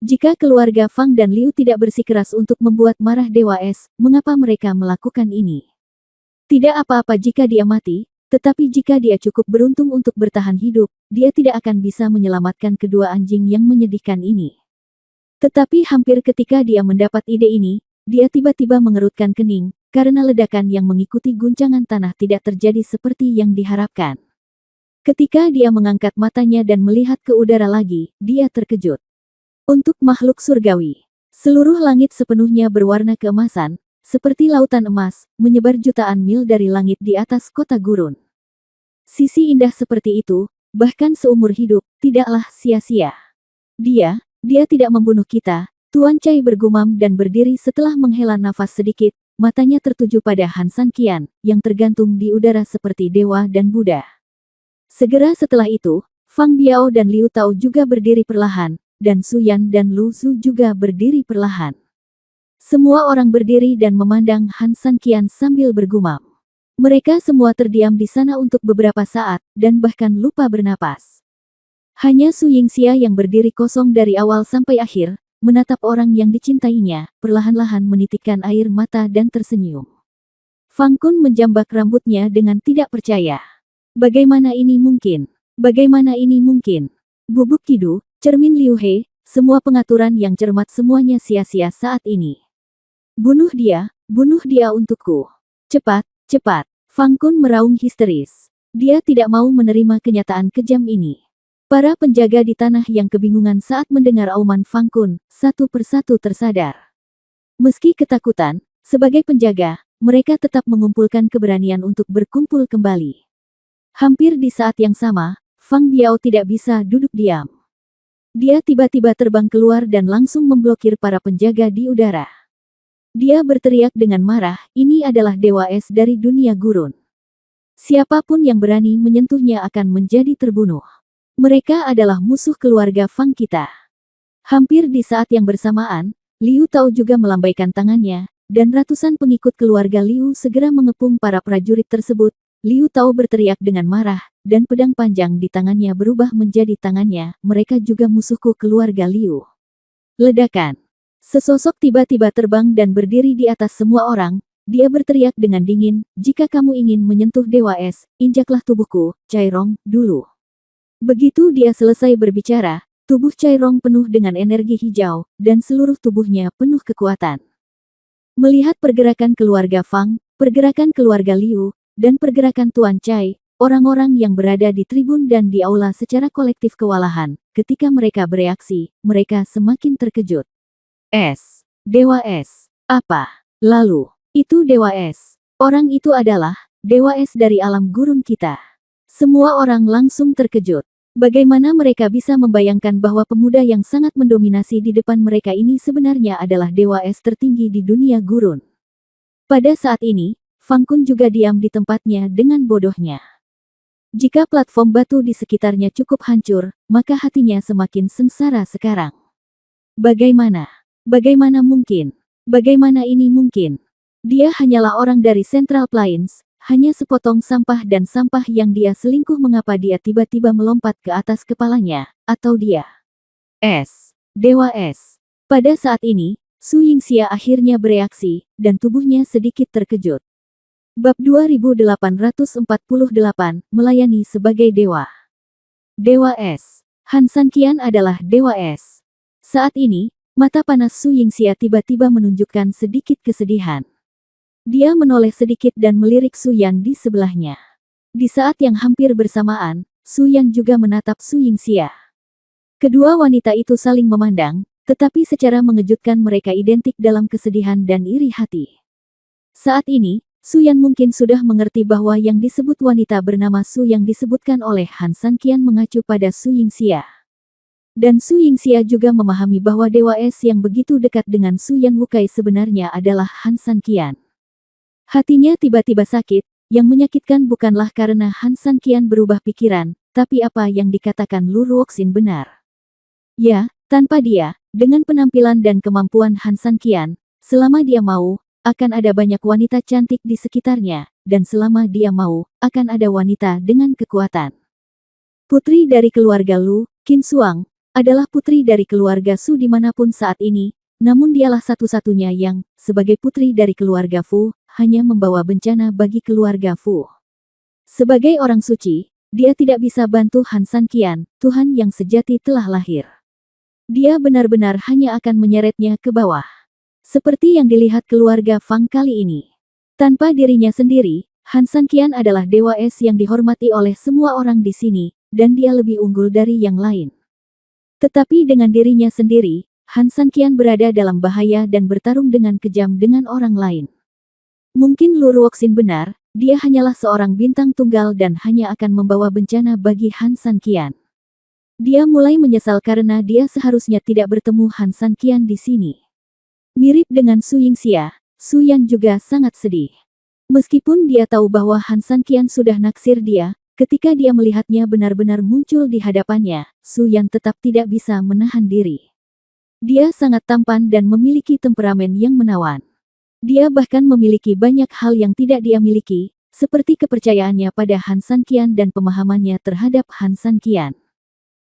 Jika keluarga Fang dan Liu tidak bersikeras untuk membuat marah Dewa Es, mengapa mereka melakukan ini? Tidak apa-apa jika dia mati, tetapi jika dia cukup beruntung untuk bertahan hidup, dia tidak akan bisa menyelamatkan kedua anjing yang menyedihkan ini. Tetapi hampir ketika dia mendapat ide ini, dia tiba-tiba mengerutkan kening, karena ledakan yang mengikuti guncangan tanah tidak terjadi seperti yang diharapkan. Ketika dia mengangkat matanya dan melihat ke udara lagi, dia terkejut. Untuk makhluk surgawi, seluruh langit sepenuhnya berwarna keemasan, seperti lautan emas, menyebar jutaan mil dari langit di atas kota gurun. Sisi indah seperti itu, bahkan seumur hidup, tidaklah sia-sia. Dia tidak membunuh kita, Tuan Chai bergumam dan berdiri setelah menghela nafas sedikit, matanya tertuju pada Han San Qian, yang tergantung di udara seperti dewa dan Buddha. Segera setelah itu, Fang Biao dan Liu Tao juga berdiri perlahan, dan Su Yan dan Lu Su juga berdiri perlahan. Semua orang berdiri dan memandang Han San Qian sambil bergumam. Mereka semua terdiam di sana untuk beberapa saat, dan bahkan lupa bernapas. Hanya Su Yingxia yang berdiri kosong dari awal sampai akhir, menatap orang yang dicintainya, perlahan-lahan menitikkan air mata dan tersenyum. Fang Kun menjambak rambutnya dengan tidak percaya. Bagaimana ini mungkin? Bagaimana ini mungkin? Bubuk Kidu, cermin Liu He, semua pengaturan yang cermat semuanya sia-sia saat ini. Bunuh dia untukku. Cepat, cepat. Fang Kun meraung histeris. Dia tidak mau menerima kenyataan kejam ini. Para penjaga di tanah yang kebingungan saat mendengar auman Fang Kun, satu persatu tersadar. Meski ketakutan, sebagai penjaga, mereka tetap mengumpulkan keberanian untuk berkumpul kembali. Hampir di saat yang sama, Fang Biao tidak bisa duduk diam. Dia tiba-tiba terbang keluar dan langsung memblokir para penjaga di udara. Dia berteriak dengan marah, ini adalah dewa es dari dunia gurun. Siapapun yang berani menyentuhnya akan menjadi terbunuh. Mereka adalah musuh keluarga Fang kita. Hampir di saat yang bersamaan, Liu Tao juga melambaikan tangannya, dan ratusan pengikut keluarga Liu segera mengepung para prajurit tersebut. Liu Tao berteriak dengan marah, dan pedang panjang di tangannya berubah menjadi tangannya, mereka juga musuhku keluarga Liu. Ledakan. Sesosok tiba-tiba terbang dan berdiri di atas semua orang, dia berteriak dengan dingin, jika kamu ingin menyentuh dewa es, injaklah tubuhku, Cai Rong, dulu. Begitu dia selesai berbicara, tubuh Cai Rong penuh dengan energi hijau, dan seluruh tubuhnya penuh kekuatan. Melihat pergerakan keluarga Fang, pergerakan keluarga Liu, dan pergerakan Tuan Chai, orang-orang yang berada di tribun dan di aula secara kolektif kewalahan. Ketika mereka bereaksi, mereka semakin terkejut. Es. Dewa es. Apa? Lalu, itu dewa es. Orang itu adalah dewa es dari alam gurun kita. Semua orang langsung terkejut. Bagaimana mereka bisa membayangkan bahwa pemuda yang sangat mendominasi di depan mereka ini sebenarnya adalah dewa es tertinggi di dunia gurun. Pada saat ini, Fang Kun juga diam di tempatnya dengan bodohnya. Jika platform batu di sekitarnya cukup hancur, maka hatinya semakin sengsara sekarang. Bagaimana? Bagaimana mungkin? Bagaimana ini mungkin? Dia hanyalah orang dari Central Plains, hanya sepotong sampah dan sampah yang dia selingkuh. Mengapa dia tiba-tiba melompat ke atas kepalanya, atau dia? Es. Dewa es. Pada saat ini, Su Yingxia akhirnya bereaksi, dan tubuhnya sedikit terkejut. Bab 2848, Melayani sebagai Dewa. Dewa es. Han San Qian adalah Dewa es. Saat ini, mata panas Su Yingxia tiba-tiba menunjukkan sedikit kesedihan. Dia menoleh sedikit dan melirik Su Yan di sebelahnya. Di saat yang hampir bersamaan, Su Yan juga menatap Su Yingxia. Kedua wanita itu saling memandang, tetapi secara mengejutkan mereka identik dalam kesedihan dan iri hati. Saat ini, Su Yan mungkin sudah mengerti bahwa yang disebut wanita bernama Su yang disebutkan oleh Han San Qian mengacu pada Su Yingxia. Dan Su Yingxia juga memahami bahwa dewa es yang begitu dekat dengan Su Yan Wukai sebenarnya adalah Han San Qian. Hatinya tiba-tiba sakit, yang menyakitkan bukanlah karena Han San Qian berubah pikiran, tapi apa yang dikatakan Lu Ruoxin benar. Ya, tanpa dia, dengan penampilan dan kemampuan Han San Qian, selama dia mau, akan ada banyak wanita cantik di sekitarnya, dan selama dia mau, akan ada wanita dengan kekuatan. Putri dari keluarga Lu, Qin Suang, adalah putri dari keluarga Su dimanapun saat ini, namun dialah satu-satunya yang, sebagai putri dari keluarga Fu, hanya membawa bencana bagi keluarga Fu. Sebagai orang suci, dia tidak bisa bantu Han San Qian, Tuhan yang sejati telah lahir. Dia benar-benar hanya akan menyeretnya ke bawah. Seperti yang dilihat keluarga Fang kali ini. Tanpa dirinya sendiri, Han San Qian adalah dewa es yang dihormati oleh semua orang di sini, dan dia lebih unggul dari yang lain. Tetapi dengan dirinya sendiri, Han San Qian berada dalam bahaya dan bertarung dengan kejam dengan orang lain. Mungkin Lu Ruoxin benar, dia hanyalah seorang bintang tunggal dan hanya akan membawa bencana bagi Han San Qian. Dia mulai menyesal karena dia seharusnya tidak bertemu Han San Qian di sini. Mirip dengan Su Yingxia, Su Yan juga sangat sedih. Meskipun dia tahu bahwa Han San Qian sudah naksir dia, ketika dia melihatnya benar-benar muncul di hadapannya, Su Yan tetap tidak bisa menahan diri. Dia sangat tampan dan memiliki temperamen yang menawan. Dia bahkan memiliki banyak hal yang tidak dia miliki, seperti kepercayaannya pada Han San Qian dan pemahamannya terhadap Han San Qian.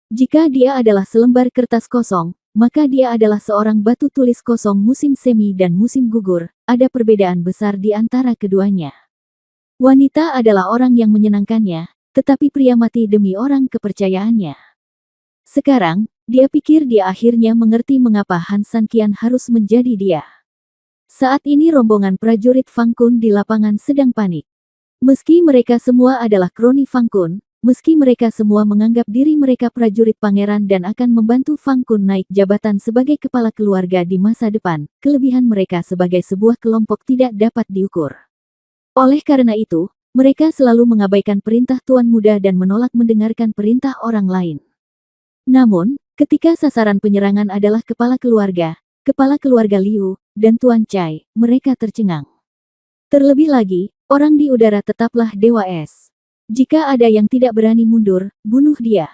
Jika dia adalah selembar kertas kosong, maka dia adalah seorang batu tulis kosong musim semi dan musim gugur. Ada perbedaan besar di antara keduanya. Wanita adalah orang yang menyenangkannya, tetapi pria mati demi orang kepercayaannya. Sekarang, dia pikir dia akhirnya mengerti mengapa Han San Qian harus menjadi dia. Saat ini rombongan prajurit Fang Kun di lapangan sedang panik. Meski mereka semua adalah kroni Fang Kun, meski mereka semua menganggap diri mereka prajurit pangeran dan akan membantu Fang Kun naik jabatan sebagai kepala keluarga di masa depan, kelebihan mereka sebagai sebuah kelompok tidak dapat diukur. Oleh karena itu, mereka selalu mengabaikan perintah Tuan Muda dan menolak mendengarkan perintah orang lain. Namun, ketika sasaran penyerangan adalah kepala keluarga Liu, dan Tuan Chai, mereka tercengang. Terlebih lagi, orang di udara tetaplah Dewa Es. Jika ada yang tidak berani mundur, bunuh dia.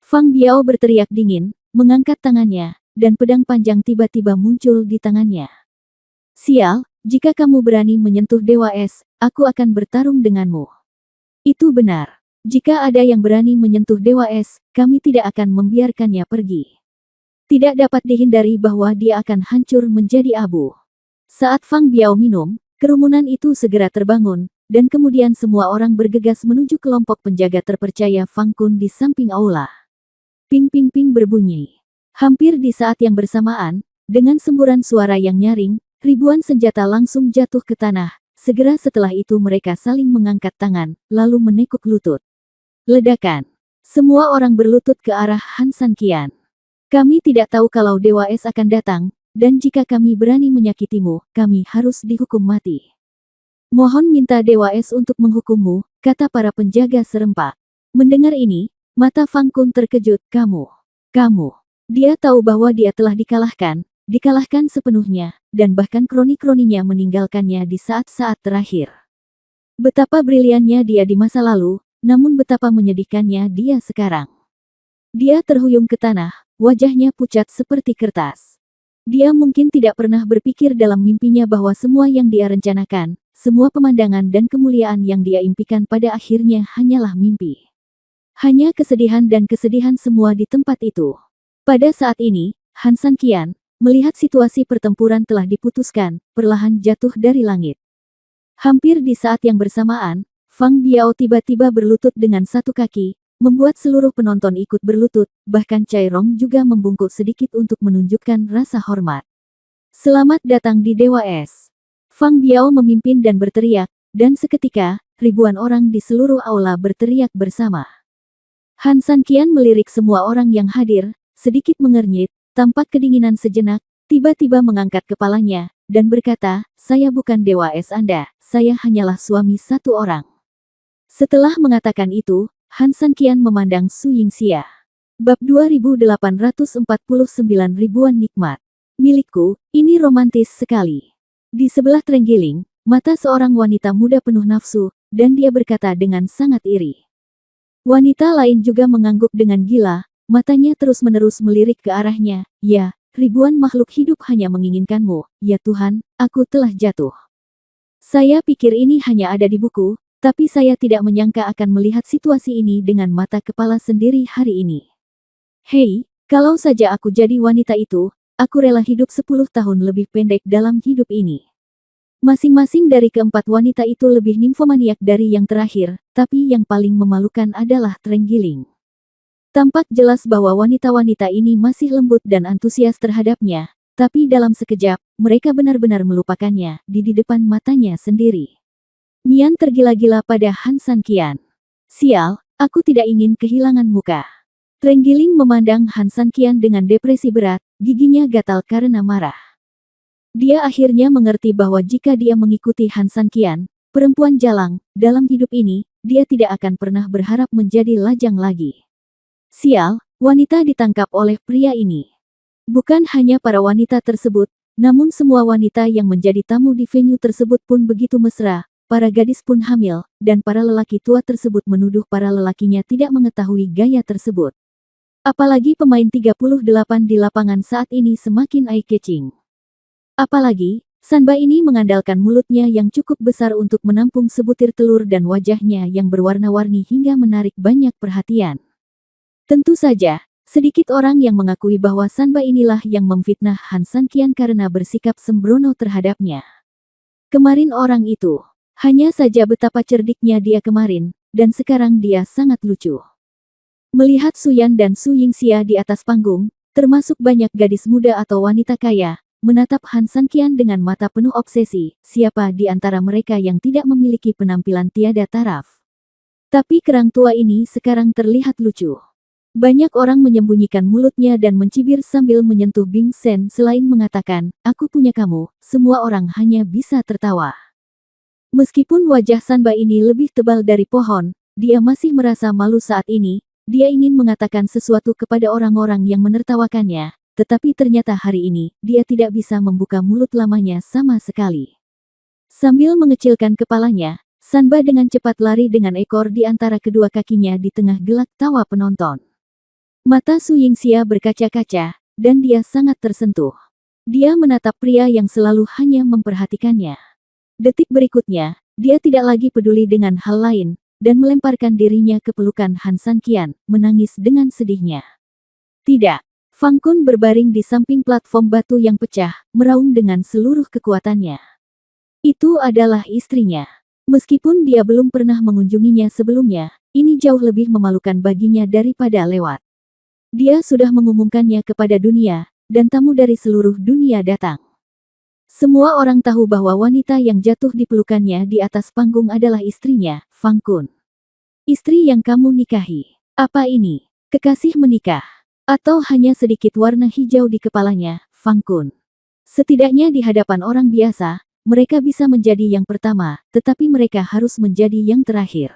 Fang Biao berteriak dingin, mengangkat tangannya, dan pedang panjang tiba-tiba muncul di tangannya. Sial, jika kamu berani menyentuh Dewa Es, aku akan bertarung denganmu. Itu benar. Jika ada yang berani menyentuh Dewa Es, kami tidak akan membiarkannya pergi. Tidak dapat dihindari bahwa dia akan hancur menjadi abu. Saat Fang Biao minum, kerumunan itu segera terbangun, dan kemudian semua orang bergegas menuju kelompok penjaga terpercaya Fang Kun di samping aula. Ping ping ping berbunyi. Hampir di saat yang bersamaan, dengan semburan suara yang nyaring, ribuan senjata langsung jatuh ke tanah. Segera setelah itu mereka saling mengangkat tangan, lalu menekuk lutut. Ledakan. Semua orang berlutut ke arah Han San Qian. Kami tidak tahu kalau Dewa Es akan datang, dan jika kami berani menyakitimu, kami harus dihukum mati. Mohon minta Dewa Es untuk menghukummu, kata para penjaga serempak. Mendengar ini, mata Fang Kun terkejut. Kamu. Dia tahu bahwa dia telah dikalahkan sepenuhnya, dan bahkan kroni-kroninya meninggalkannya di saat-saat terakhir. Betapa briliannya dia di masa lalu, namun betapa menyedihkannya dia sekarang. Dia terhuyung ke tanah, wajahnya pucat seperti kertas. Dia mungkin tidak pernah berpikir dalam mimpinya bahwa semua yang dia rencanakan, semua pemandangan dan kemuliaan yang dia impikan pada akhirnya hanyalah mimpi. Hanya kesedihan dan kesedihan semua di tempat itu. Pada saat ini, Han San Qian, melihat situasi pertempuran telah diputuskan, perlahan jatuh dari langit. Hampir di saat yang bersamaan, Fang Biao tiba-tiba berlutut dengan satu kaki, membuat seluruh penonton ikut berlutut, bahkan Cai Rong juga membungkuk sedikit untuk menunjukkan rasa hormat. Selamat datang di Dewa Es. Fang Biao memimpin dan berteriak, dan seketika, ribuan orang di seluruh aula berteriak bersama. Han San Qian melirik semua orang yang hadir, sedikit mengernyit, tampak kedinginan sejenak, tiba-tiba mengangkat kepalanya, dan berkata, saya bukan Dewa Es Anda, saya hanyalah suami satu orang. Setelah mengatakan itu, Han San Qian memandang Su Yingxia. Bab 2849 ribuan nikmat. Milikku, ini romantis sekali. Di sebelah terenggiling, mata seorang wanita muda penuh nafsu, dan dia berkata dengan sangat iri. Wanita lain juga mengangguk dengan gila, matanya terus-menerus melirik ke arahnya. Ya, ribuan makhluk hidup hanya menginginkanmu, ya Tuhan, aku telah jatuh. Saya pikir ini hanya ada di buku, tapi saya tidak menyangka akan melihat situasi ini dengan mata kepala sendiri hari ini. Hei, kalau saja aku jadi wanita itu, aku rela hidup 10 tahun lebih pendek dalam hidup ini. Masing-masing dari keempat wanita itu lebih nimfomaniak dari yang terakhir, tapi yang paling memalukan adalah terenggiling. Tampak jelas bahwa wanita-wanita ini masih lembut dan antusias terhadapnya, tapi dalam sekejap, mereka benar-benar melupakannya di depan matanya sendiri. Mian tergila-gila pada Han San Qian. Sial, aku tidak ingin kehilangan muka. Terenggiling memandang Han San Qian dengan depresi berat, giginya gatal karena marah. Dia akhirnya mengerti bahwa jika dia mengikuti Han San Qian, perempuan jalang, dalam hidup ini, dia tidak akan pernah berharap menjadi lajang lagi. Sial, wanita ditangkap oleh pria ini. Bukan hanya para wanita tersebut, namun semua wanita yang menjadi tamu di venue tersebut pun begitu mesra, para gadis pun hamil, dan para lelaki tua tersebut menuduh para lelakinya tidak mengetahui gaya tersebut. Apalagi pemain 38 di lapangan saat ini semakin eye-catching. Apalagi, Sanba ini mengandalkan mulutnya yang cukup besar untuk menampung sebutir telur dan wajahnya yang berwarna-warni hingga menarik banyak perhatian. Tentu saja, sedikit orang yang mengakui bahwa Sanba inilah yang memfitnah Han Sanqian karena bersikap sembrono terhadapnya. Kemarin orang itu, hanya saja betapa cerdiknya dia kemarin, dan sekarang dia sangat lucu. Melihat Su Yan dan Su Yingxia di atas panggung, termasuk banyak gadis muda atau wanita kaya, menatap Han Sanqian dengan mata penuh obsesi, siapa di antara mereka yang tidak memiliki penampilan tiada taraf. Tapi kerang tua ini sekarang terlihat lucu. Banyak orang menyembunyikan mulutnya dan mencibir sambil menyentuh Bing Sen selain mengatakan, aku punya kamu, semua orang hanya bisa tertawa. Meskipun wajah Sanba ini lebih tebal dari pohon, dia masih merasa malu saat ini, dia ingin mengatakan sesuatu kepada orang-orang yang menertawakannya. Tetapi ternyata hari ini, dia tidak bisa membuka mulut lamanya sama sekali. Sambil mengecilkan kepalanya, Sanba dengan cepat lari dengan ekor di antara kedua kakinya di tengah gelak tawa penonton. Mata Su Yingxia berkaca-kaca, dan dia sangat tersentuh. Dia menatap pria yang selalu hanya memperhatikannya. Detik berikutnya, dia tidak lagi peduli dengan hal lain, dan melemparkan dirinya ke pelukan Han Sanqian, menangis dengan sedihnya. Tidak. Fang Kun berbaring di samping platform batu yang pecah, meraung dengan seluruh kekuatannya. Itu adalah istrinya. Meskipun dia belum pernah mengunjunginya sebelumnya, ini jauh lebih memalukan baginya daripada lewat. Dia sudah mengumumkannya kepada dunia, dan tamu dari seluruh dunia datang. Semua orang tahu bahwa wanita yang jatuh di pelukannya di atas panggung adalah istrinya, Fang Kun. Istri yang kamu nikahi. Apa ini? Kekasih menikah? Atau hanya sedikit warna hijau di kepalanya, Fang Kun. Setidaknya di hadapan orang biasa, mereka bisa menjadi yang pertama, tetapi mereka harus menjadi yang terakhir.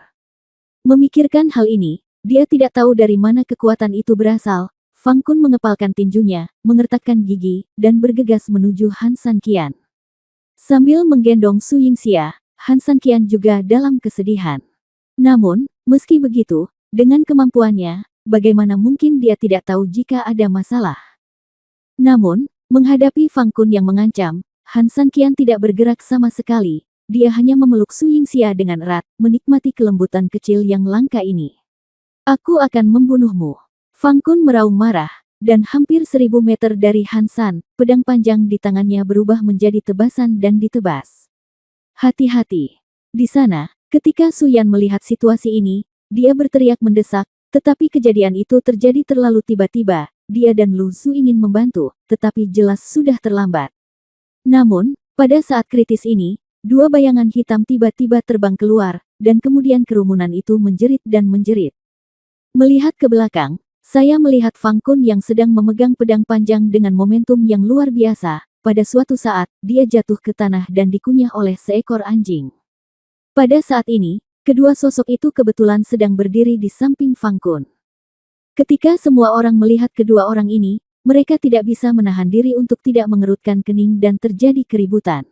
Memikirkan hal ini, dia tidak tahu dari mana kekuatan itu berasal. Fang Kun mengepalkan tinjunya, mengertakkan gigi, dan bergegas menuju Han Sanqian. Sambil menggendong Su Yingxia, Han Sanqian juga dalam kesedihan. Namun, meski begitu, dengan kemampuannya, bagaimana mungkin dia tidak tahu jika ada masalah? Namun, menghadapi Fang Kun yang mengancam, Han Sanqian tidak bergerak sama sekali. Dia hanya memeluk Su Yingxia dengan erat, menikmati kelembutan kecil yang langka ini. Aku akan membunuhmu. Fang Kun meraung marah, dan hampir 1000 meter dari Han San, pedang panjang di tangannya berubah menjadi tebasan dan ditebas. Hati-hati. Di sana, ketika Su Yan melihat situasi ini, dia berteriak mendesak. Tetapi kejadian itu terjadi terlalu tiba-tiba, dia dan Lu Su ingin membantu, tetapi jelas sudah terlambat. Namun, pada saat kritis ini, dua bayangan hitam tiba-tiba terbang keluar, dan kemudian kerumunan itu menjerit dan menjerit. Melihat ke belakang, saya melihat Fang Kun yang sedang memegang pedang panjang dengan momentum yang luar biasa. Pada suatu saat, dia jatuh ke tanah dan dikunyah oleh seekor anjing. Pada saat ini, kedua sosok itu kebetulan sedang berdiri di samping Fang Kun. Ketika semua orang melihat kedua orang ini, mereka tidak bisa menahan diri untuk tidak mengerutkan kening dan terjadi keributan.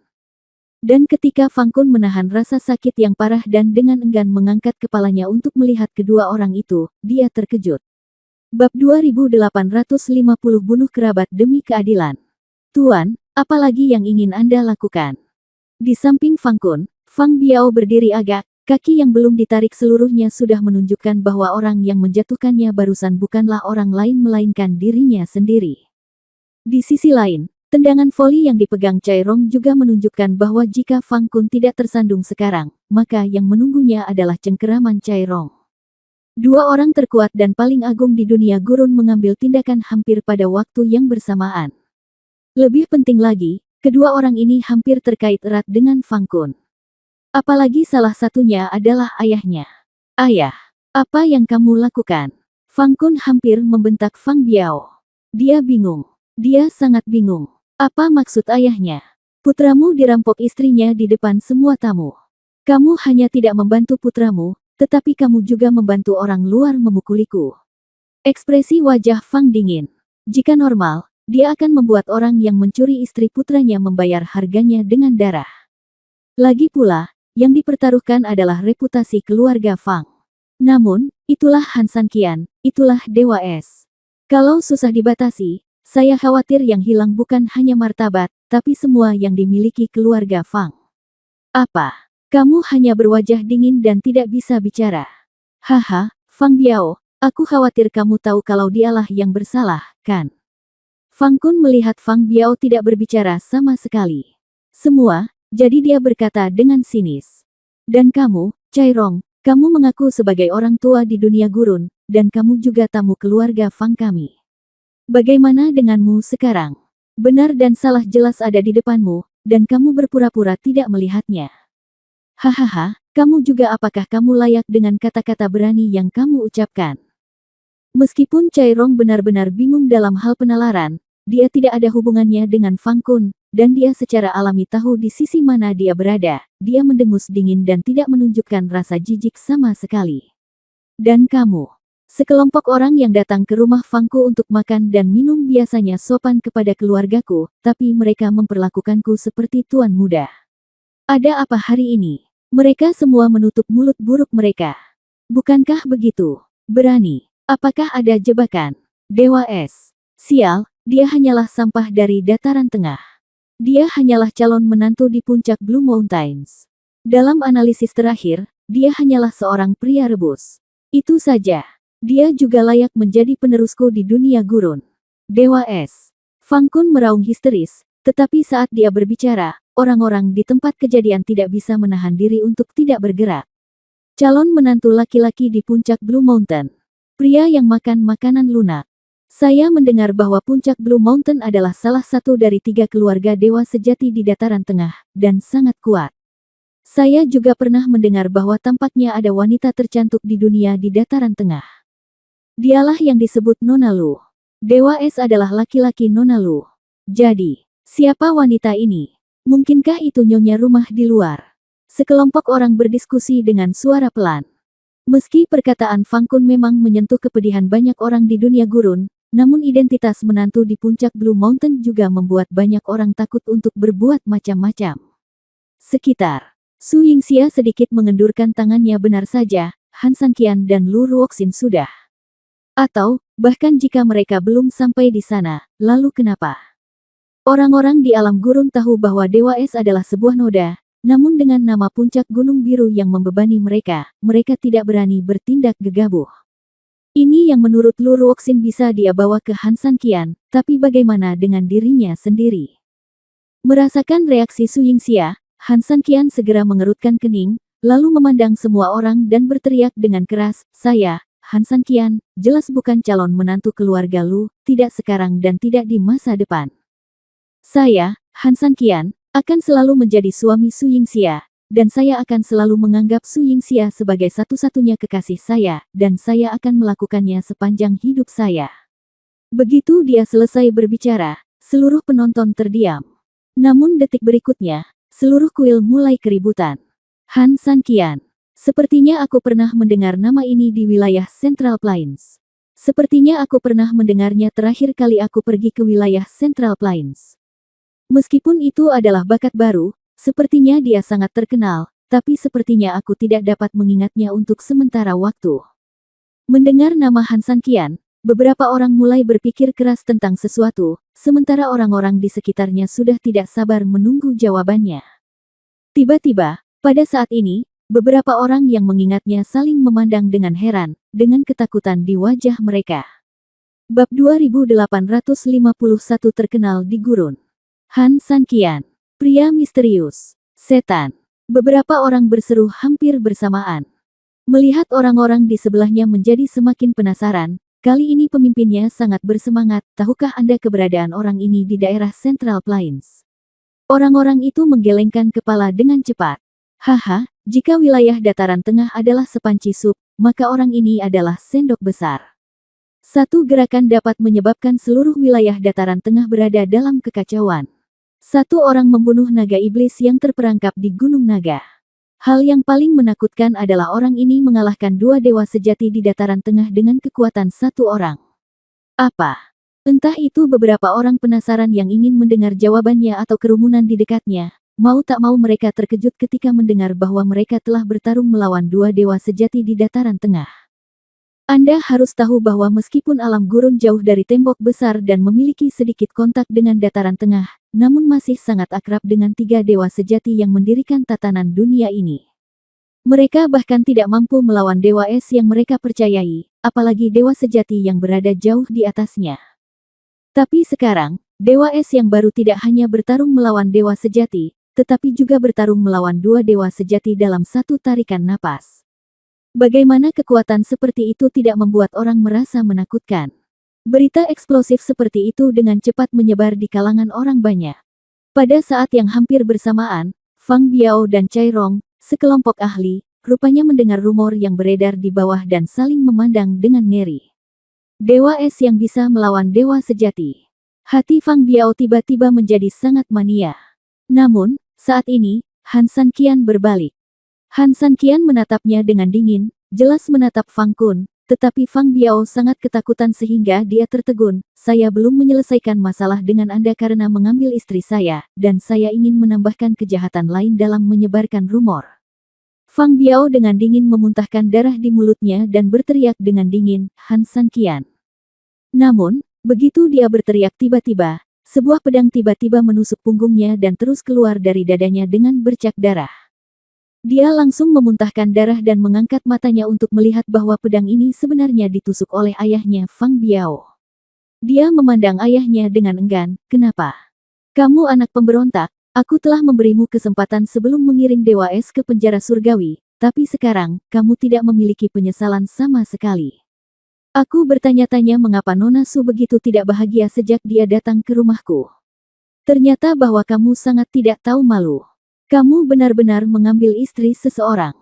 Dan ketika Fang Kun menahan rasa sakit yang parah dan dengan enggan mengangkat kepalanya untuk melihat kedua orang itu, dia terkejut. Bab 2850 bunuh kerabat demi keadilan. Tuan, apalagi yang ingin Anda lakukan? Di samping Fang Kun, Fang Biao berdiri agak. Kaki yang belum ditarik seluruhnya sudah menunjukkan bahwa orang yang menjatuhkannya barusan bukanlah orang lain melainkan dirinya sendiri. Di sisi lain, tendangan voli yang dipegang Cai Rong juga menunjukkan bahwa jika Fang Kun tidak tersandung sekarang, maka yang menunggunya adalah cengkeraman Cai Rong. Dua orang terkuat dan paling agung di dunia gurun mengambil tindakan hampir pada waktu yang bersamaan. Lebih penting lagi, kedua orang ini hampir terkait erat dengan Fang Kun. Apalagi salah satunya adalah ayahnya. Ayah, apa yang kamu lakukan? Fang Kun hampir membentak Fang Biao. Dia bingung. Dia sangat bingung. Apa maksud ayahnya? Putramu dirampok istrinya di depan semua tamu. Kamu hanya tidak membantu putramu, tetapi kamu juga membantu orang luar memukuliku. Ekspresi wajah Fang dingin. Jika normal, dia akan membuat orang yang mencuri istri putranya membayar harganya dengan darah. Lagi pula, yang dipertaruhkan adalah reputasi keluarga Fang. Namun, itulah Han Sanqian, itulah Dewa Es. Kalau susah dibatasi, saya khawatir yang hilang bukan hanya martabat, tapi semua yang dimiliki keluarga Fang. Apa? Kamu hanya berwajah dingin dan tidak bisa bicara. Haha, Fang Biao, aku khawatir kamu tahu kalau dialah yang bersalah, kan? Fang Kun melihat Fang Biao tidak berbicara sama sekali. Semua, jadi dia berkata dengan sinis. Dan kamu, Cai Rong, kamu mengaku sebagai orang tua di dunia gurun, dan kamu juga tamu keluarga Fang kami. Bagaimana denganmu sekarang? Benar dan salah jelas ada di depanmu, dan kamu berpura-pura tidak melihatnya. Hahaha, kamu juga apakah kamu layak dengan kata-kata berani yang kamu ucapkan? Meskipun Cai Rong benar-benar bingung dalam hal penalaran, dia tidak ada hubungannya dengan Fang Kun, dan dia secara alami tahu di sisi mana dia berada. Dia mendengus dingin dan tidak menunjukkan rasa jijik sama sekali. Dan kamu, sekelompok orang yang datang ke rumah Fangku untuk makan dan minum biasanya sopan kepada keluargaku, tapi mereka memperlakukanku seperti tuan muda. Ada apa hari ini? Mereka semua menutup mulut buruk mereka. Bukankah begitu? Berani. Apakah ada jebakan? Dewa Es. Sial, dia hanyalah sampah dari dataran tengah. Dia hanyalah calon menantu di puncak Blue Mountains. Dalam analisis terakhir, dia hanyalah seorang pria rebus. Itu saja. Dia juga layak menjadi penerusku di dunia gurun. Dewa Es. Fang Kun meraung histeris, tetapi saat dia berbicara, orang-orang di tempat kejadian tidak bisa menahan diri untuk tidak bergerak. Calon menantu laki-laki di puncak Blue Mountain. Pria yang makan makanan lunak. Saya mendengar bahwa puncak Blue Mountain adalah salah satu dari 3 keluarga dewa sejati di dataran tengah, dan sangat kuat. Saya juga pernah mendengar bahwa tampaknya ada wanita tercantik di dunia di dataran tengah. Dialah yang disebut Nona Lu. Dewa Es adalah laki-laki Nona Lu. Jadi, siapa wanita ini? Mungkinkah itu nyonya rumah di luar? Sekelompok orang berdiskusi dengan suara pelan. Meski perkataan Fang Kun memang menyentuh kepedihan banyak orang di dunia gurun, namun identitas menantu di puncak Blue Mountain juga membuat banyak orang takut untuk berbuat macam-macam. Sekitar. Su Yingxia sedikit mengendurkan tangannya. Benar saja, Han Sanqian dan Lu Ruoxin sudah. Atau, bahkan jika mereka belum sampai di sana, lalu kenapa? Orang-orang di alam gurun tahu bahwa Dewa Es adalah sebuah noda. Namun dengan nama puncak gunung biru yang membebani mereka, mereka tidak berani bertindak gegabah. Ini yang menurut Lu Ruoxin bisa dia bawa ke Han Sanqian, tapi bagaimana dengan dirinya sendiri? Merasakan reaksi Su Yingxia, Han Sanqian segera mengerutkan kening, lalu memandang semua orang dan berteriak dengan keras, "Saya, Han Sanqian, jelas bukan calon menantu keluarga Lu, tidak sekarang dan tidak di masa depan. Saya, Han Sanqian, akan selalu menjadi suami Su Yingxia, dan saya akan selalu menganggap Su Yingxia sebagai satu-satunya kekasih saya, dan saya akan melakukannya sepanjang hidup saya." Begitu dia selesai berbicara, seluruh penonton terdiam. Namun detik berikutnya, seluruh kuil mulai keributan. Han Sanqian. Sepertinya aku pernah mendengar nama ini di wilayah Central Plains. Sepertinya aku pernah mendengarnya terakhir kali aku pergi ke wilayah Central Plains. Meskipun itu adalah bakat baru, sepertinya dia sangat terkenal, tapi sepertinya aku tidak dapat mengingatnya untuk sementara waktu. Mendengar nama Han Sanqian, beberapa orang mulai berpikir keras tentang sesuatu, sementara orang-orang di sekitarnya sudah tidak sabar menunggu jawabannya. Tiba-tiba, pada saat ini, beberapa orang yang mengingatnya saling memandang dengan heran, dengan ketakutan di wajah mereka. Bab 2851 terkenal di gurun. Han Sanqian. Pria misterius. Setan. Beberapa orang berseru hampir bersamaan. Melihat orang-orang di sebelahnya menjadi semakin penasaran, kali ini pemimpinnya sangat bersemangat. Tahukah Anda keberadaan orang ini di daerah Central Plains? Orang-orang itu menggelengkan kepala dengan cepat. Haha, jika wilayah dataran tengah adalah sepanci sup, maka orang ini adalah sendok besar. Satu gerakan dapat menyebabkan seluruh wilayah dataran tengah berada dalam kekacauan. Satu orang membunuh naga iblis yang terperangkap di Gunung Naga. Hal yang paling menakutkan adalah orang ini mengalahkan dua dewa sejati di dataran tengah dengan kekuatan satu orang. Apa? Entah itu beberapa orang penasaran yang ingin mendengar jawabannya atau kerumunan di dekatnya. Mau tak mau mereka terkejut ketika mendengar bahwa mereka telah bertarung melawan dua dewa sejati di dataran tengah. Anda harus tahu bahwa meskipun alam gurun jauh dari tembok besar dan memiliki sedikit kontak dengan dataran tengah, namun masih sangat akrab dengan tiga dewa sejati yang mendirikan tatanan dunia ini. Mereka bahkan tidak mampu melawan dewa es yang mereka percayai, apalagi dewa sejati yang berada jauh di atasnya. Tapi sekarang, dewa es yang baru tidak hanya bertarung melawan dewa sejati, tetapi juga bertarung melawan dua dewa sejati dalam satu tarikan napas. Bagaimana kekuatan seperti itu tidak membuat orang merasa menakutkan? Berita eksplosif seperti itu dengan cepat menyebar di kalangan orang banyak. Pada saat yang hampir bersamaan, Fang Biao dan Cai Rong, sekelompok ahli, rupanya mendengar rumor yang beredar di bawah dan saling memandang dengan ngeri. Dewa es yang bisa melawan dewa sejati. Hati Fang Biao tiba-tiba menjadi sangat mania. Namun, saat ini, Han San Qian berbalik. Han San Qian menatapnya dengan dingin, jelas menatap Fang Kun, tetapi Fang Biao sangat ketakutan sehingga dia tertegun. Saya belum menyelesaikan masalah dengan Anda karena mengambil istri saya, dan saya ingin menambahkan kejahatan lain dalam menyebarkan rumor. Fang Biao dengan dingin memuntahkan darah di mulutnya dan berteriak dengan dingin, Han San Qian. Namun, begitu dia berteriak tiba-tiba, sebuah pedang tiba-tiba menusuk punggungnya dan terus keluar dari dadanya dengan bercak darah. Dia langsung memuntahkan darah dan mengangkat matanya untuk melihat bahwa pedang ini sebenarnya ditusuk oleh ayahnya Fang Biao. Dia memandang ayahnya dengan enggan. Kenapa? Kamu anak pemberontak, aku telah memberimu kesempatan sebelum mengiring Dewa Es ke penjara surgawi, tapi sekarang, kamu tidak memiliki penyesalan sama sekali. Aku bertanya-tanya mengapa Nona Su begitu tidak bahagia sejak dia datang ke rumahku. Ternyata bahwa kamu sangat tidak tahu malu. Kamu benar-benar mengambil istri seseorang.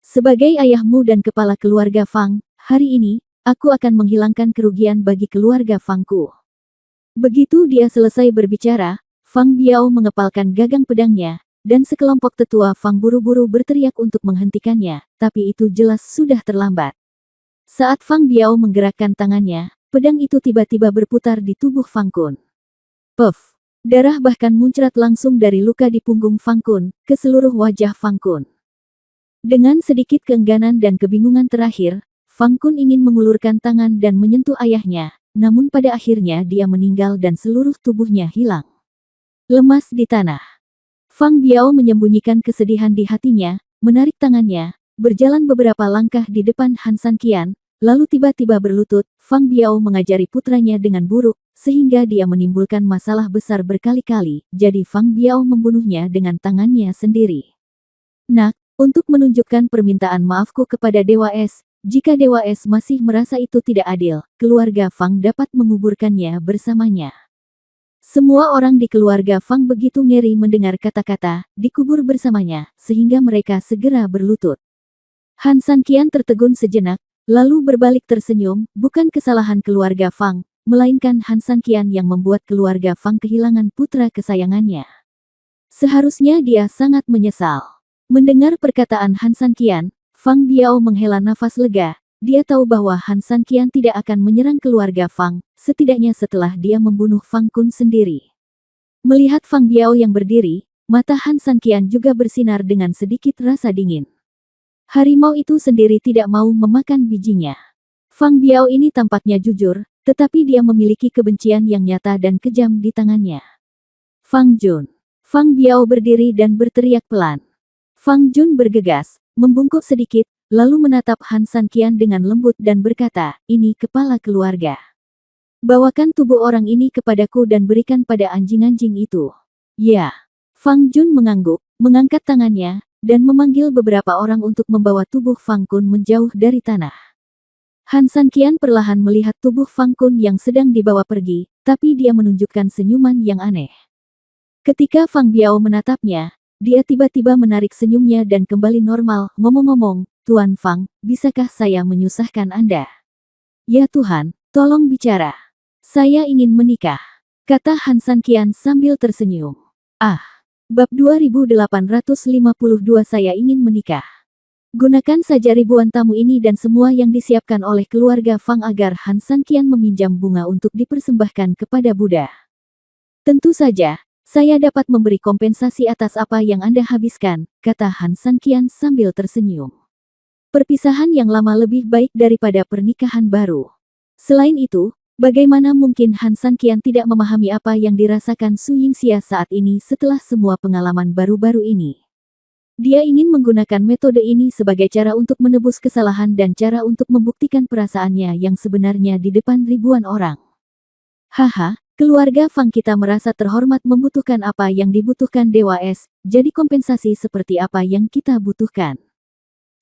Sebagai ayahmu dan kepala keluarga Fang, hari ini, aku akan menghilangkan kerugian bagi keluarga Fangku. Begitu dia selesai berbicara, Fang Biao mengepalkan gagang pedangnya, dan sekelompok tetua Fang buru-buru berteriak untuk menghentikannya, tapi itu jelas sudah terlambat. Saat Fang Biao menggerakkan tangannya, pedang itu tiba-tiba berputar di tubuh Fang Kun. Puff! Darah bahkan muncrat langsung dari luka di punggung Fang Kun, ke seluruh wajah Fang Kun. Dengan sedikit keengganan dan kebingungan terakhir, Fang Kun ingin mengulurkan tangan dan menyentuh ayahnya, namun pada akhirnya dia meninggal dan seluruh tubuhnya hilang. Lemas di tanah. Fang Biao menyembunyikan kesedihan di hatinya, menarik tangannya, berjalan beberapa langkah di depan Han San Qian, lalu tiba-tiba berlutut. Fang Biao mengajari putranya dengan buruk, sehingga dia menimbulkan masalah besar berkali-kali, jadi Fang Biao membunuhnya dengan tangannya sendiri. Nak, untuk menunjukkan permintaan maafku kepada Dewa Es, jika Dewa Es masih merasa itu tidak adil, keluarga Fang dapat menguburkannya bersamanya. Semua orang di keluarga Fang begitu ngeri mendengar kata-kata, dikubur bersamanya, sehingga mereka segera berlutut. Han San Qian tertegun sejenak, lalu berbalik tersenyum. Bukan kesalahan keluarga Fang, melainkan Han San Qian yang membuat keluarga Fang kehilangan putra kesayangannya. Seharusnya dia sangat menyesal. Mendengar perkataan Han San Qian, Fang Biao menghela nafas lega. Dia tahu bahwa Han San Qian tidak akan menyerang keluarga Fang, setidaknya setelah dia membunuh Fang Kun sendiri. Melihat Fang Biao yang berdiri, mata Han San Qian juga bersinar dengan sedikit rasa dingin. Harimau itu sendiri tidak mau memakan bijinya. Fang Biao ini tampaknya jujur, tetapi dia memiliki kebencian yang nyata dan kejam di tangannya. Fang Jun. Fang Biao berdiri dan berteriak pelan. Fang Jun bergegas, membungkuk sedikit, lalu menatap Han San Qian dengan lembut dan berkata, ini kepala keluarga. Bawakan tubuh orang ini kepadaku dan berikan pada anjing-anjing itu. Ya. Fang Jun mengangguk, mengangkat tangannya, dan memanggil beberapa orang untuk membawa tubuh Fang Kun menjauh dari tanah. Han San Qian perlahan melihat tubuh Fang Kun yang sedang dibawa pergi, tapi dia menunjukkan senyuman yang aneh. Ketika Fang Biao menatapnya, dia tiba-tiba menarik senyumnya dan kembali normal. Ngomong-ngomong, Tuan Fang, bisakah saya menyusahkan Anda? Ya Tuhan, tolong bicara. Saya ingin menikah, kata Han San Qian sambil tersenyum. Ah, Bab 2852 Saya ingin menikah. Gunakan saja ribuan tamu ini dan semua yang disiapkan oleh keluarga Fang agar Han Sanqian meminjam bunga untuk dipersembahkan kepada Buddha. Tentu saja, saya dapat memberi kompensasi atas apa yang Anda habiskan, kata Han Sanqian sambil tersenyum. Perpisahan yang lama lebih baik daripada pernikahan baru. Selain itu, bagaimana mungkin Han Sanqian tidak memahami apa yang dirasakan Su Yingxia saat ini setelah semua pengalaman baru-baru ini? Dia ingin menggunakan metode ini sebagai cara untuk menebus kesalahan dan cara untuk membuktikan perasaannya yang sebenarnya di depan ribuan orang. Haha, keluarga Fang kita merasa terhormat membutuhkan apa yang dibutuhkan Dewa Es, jadi kompensasi seperti apa yang kita butuhkan.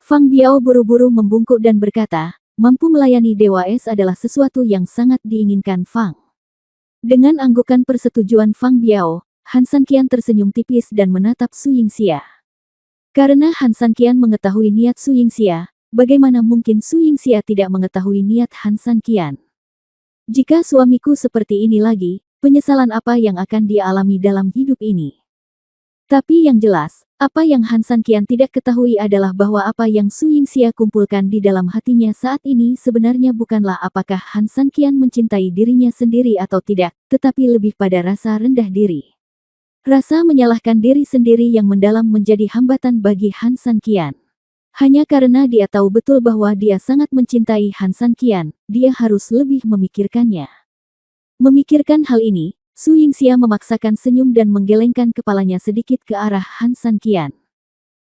Fang Biao buru-buru membungkuk dan berkata, mampu melayani Dewa Es adalah sesuatu yang sangat diinginkan Fang. Dengan anggukan persetujuan Fang Biao, Han Sanqian tersenyum tipis dan menatap Su Yingxia. Karena Han Sanqian mengetahui niat Su Yingxia, bagaimana mungkin Su Yingxia tidak mengetahui niat Han Sanqian? Jika suamiku seperti ini lagi, penyesalan apa yang akan dia alami dalam hidup ini? Tapi yang jelas, apa yang Han Sanqian tidak ketahui adalah bahwa apa yang Su Yingxia kumpulkan di dalam hatinya saat ini sebenarnya bukanlah apakah Han Sanqian mencintai dirinya sendiri atau tidak, tetapi lebih pada rasa rendah diri. Rasa menyalahkan diri sendiri yang mendalam menjadi hambatan bagi Han Sanqian. Hanya karena dia tahu betul bahwa dia sangat mencintai Han Sanqian, dia harus lebih memikirkannya. Memikirkan hal ini, Su Yingxia memaksakan senyum dan menggelengkan kepalanya sedikit ke arah Han Sanqian.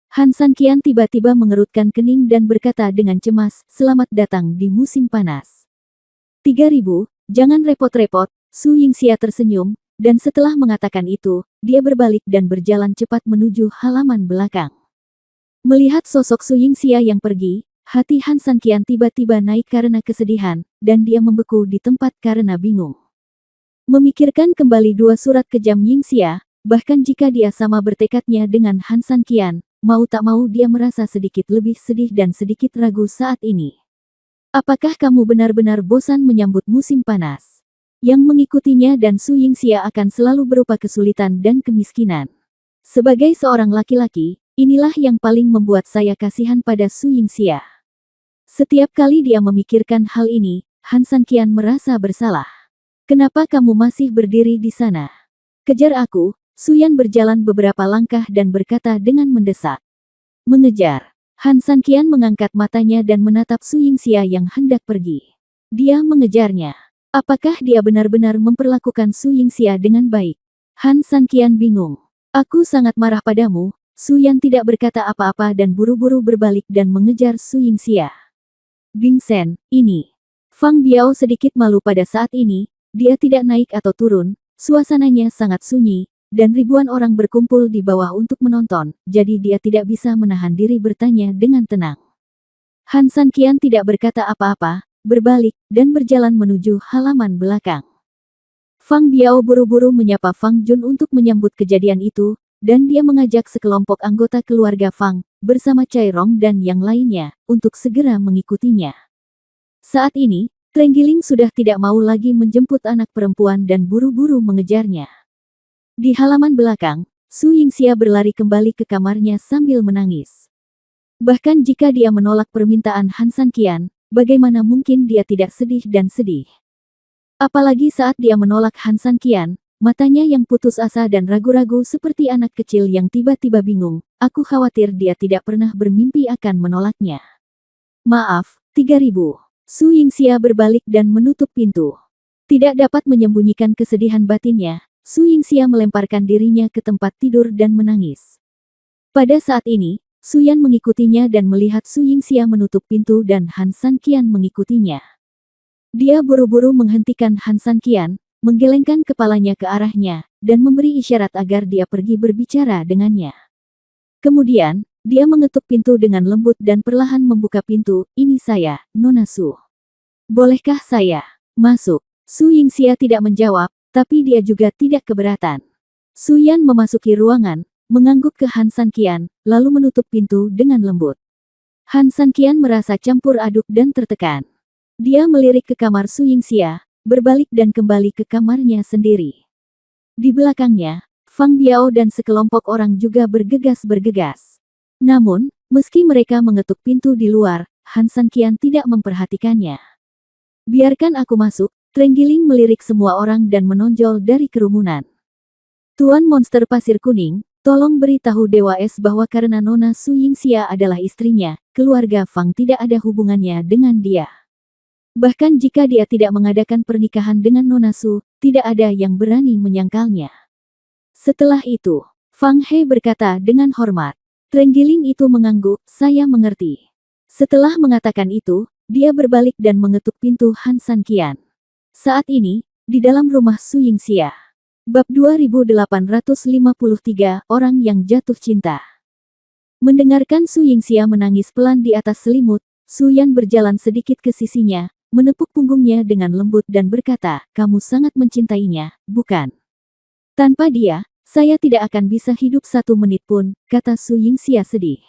Han Sanqian tiba-tiba mengerutkan kening dan berkata dengan cemas, selamat datang di musim panas. 3000, jangan repot-repot, Su Yingxia tersenyum, dan setelah mengatakan itu, dia berbalik dan berjalan cepat menuju halaman belakang. Melihat sosok Su Yingxia yang pergi, hati Han Sanqian tiba-tiba naik karena kesedihan, dan dia membeku di tempat karena bingung. Memikirkan kembali dua surat kejam Yingxia, bahkan jika dia sama bertekadnya dengan Han Sanqian, mau tak mau dia merasa sedikit lebih sedih dan sedikit ragu saat ini. Apakah kamu benar-benar bosan menyambut musim panas? Yang mengikutinya dan Su Yingxia akan selalu berupa kesulitan dan kemiskinan. Sebagai seorang laki-laki, inilah yang paling membuat saya kasihan pada Su Yingxia. Setiap kali dia memikirkan hal ini, Han Sanqian merasa bersalah. Kenapa kamu masih berdiri di sana? Kejar aku, Su Yan berjalan beberapa langkah dan berkata dengan mendesak. Mengejar. Han Sanqian mengangkat matanya dan menatap Su Yingxia yang hendak pergi. Dia mengejarnya. Apakah dia benar-benar memperlakukan Su Yingxia dengan baik? Han Sanqian bingung. Aku sangat marah padamu. Su Yan tidak berkata apa-apa dan buru-buru berbalik dan mengejar Su Yingxia. Bing Sen, ini. Fang Biao sedikit malu pada saat ini. Dia tidak naik atau turun, suasananya sangat sunyi, dan ribuan orang berkumpul di bawah untuk menonton, jadi dia tidak bisa menahan diri bertanya dengan tenang. Han Sanqian tidak berkata apa-apa, berbalik, dan berjalan menuju halaman belakang. Fang Biao buru-buru menyapa Fang Jun untuk menyambut kejadian itu, dan dia mengajak sekelompok anggota keluarga Fang, bersama Cai Rong dan yang lainnya, untuk segera mengikutinya. Saat ini, Trenggiling sudah tidak mau lagi menjemput anak perempuan dan buru-buru mengejarnya. Di halaman belakang, Su Yingxia berlari kembali ke kamarnya sambil menangis. Bahkan jika dia menolak permintaan Han Sanqian, bagaimana mungkin dia tidak sedih dan sedih? Apalagi saat dia menolak Han Sanqian, matanya yang putus asa dan ragu-ragu seperti anak kecil yang tiba-tiba bingung, aku khawatir dia tidak pernah bermimpi akan menolaknya. Maaf, 3000. Su Yingxia berbalik dan menutup pintu. Tidak dapat menyembunyikan kesedihan batinnya, Su Yingxia melemparkan dirinya ke tempat tidur dan menangis. Pada saat ini, Su Yan mengikutinya dan melihat Su Yingxia menutup pintu dan Han Sanqian mengikutinya. Dia buru-buru menghentikan Han Sanqian, menggelengkan kepalanya ke arahnya, dan memberi isyarat agar dia pergi berbicara dengannya. Kemudian, dia mengetuk pintu dengan lembut dan perlahan membuka pintu, ini saya, Nona Su. Bolehkah saya masuk? Su Yingxia tidak menjawab, tapi dia juga tidak keberatan. Su Yan memasuki ruangan, mengangguk ke Han Sanqian, lalu menutup pintu dengan lembut. Han Sanqian merasa campur aduk dan tertekan. Dia melirik ke kamar Su Yingxia, berbalik dan kembali ke kamarnya sendiri. Di belakangnya, Fang Biao dan sekelompok orang juga bergegas-bergegas. Namun, meski mereka mengetuk pintu di luar, Han Sanqian tidak memperhatikannya. Biarkan aku masuk, Trenggiling melirik semua orang dan menonjol dari kerumunan. Tuan monster pasir kuning, tolong beritahu Dewa Es bahwa karena Nona Su Yingxia adalah istrinya, keluarga Fang tidak ada hubungannya dengan dia. Bahkan jika dia tidak mengadakan pernikahan dengan Nona Su, tidak ada yang berani menyangkalnya. Setelah itu, Fang He berkata dengan hormat. Trenggiling itu mengangguk, saya mengerti. Setelah mengatakan itu, dia berbalik dan mengetuk pintu Han Sanqian. Saat ini, di dalam rumah Su Yingxia. Bab 2853, Orang yang Jatuh Cinta. Mendengarkan Su Yingxia menangis pelan di atas selimut, Su Yan berjalan sedikit ke sisinya, menepuk punggungnya dengan lembut dan berkata, kamu sangat mencintainya, bukan? Tanpa dia, saya tidak akan bisa hidup 1 menit pun, kata Su Yingxia sedih.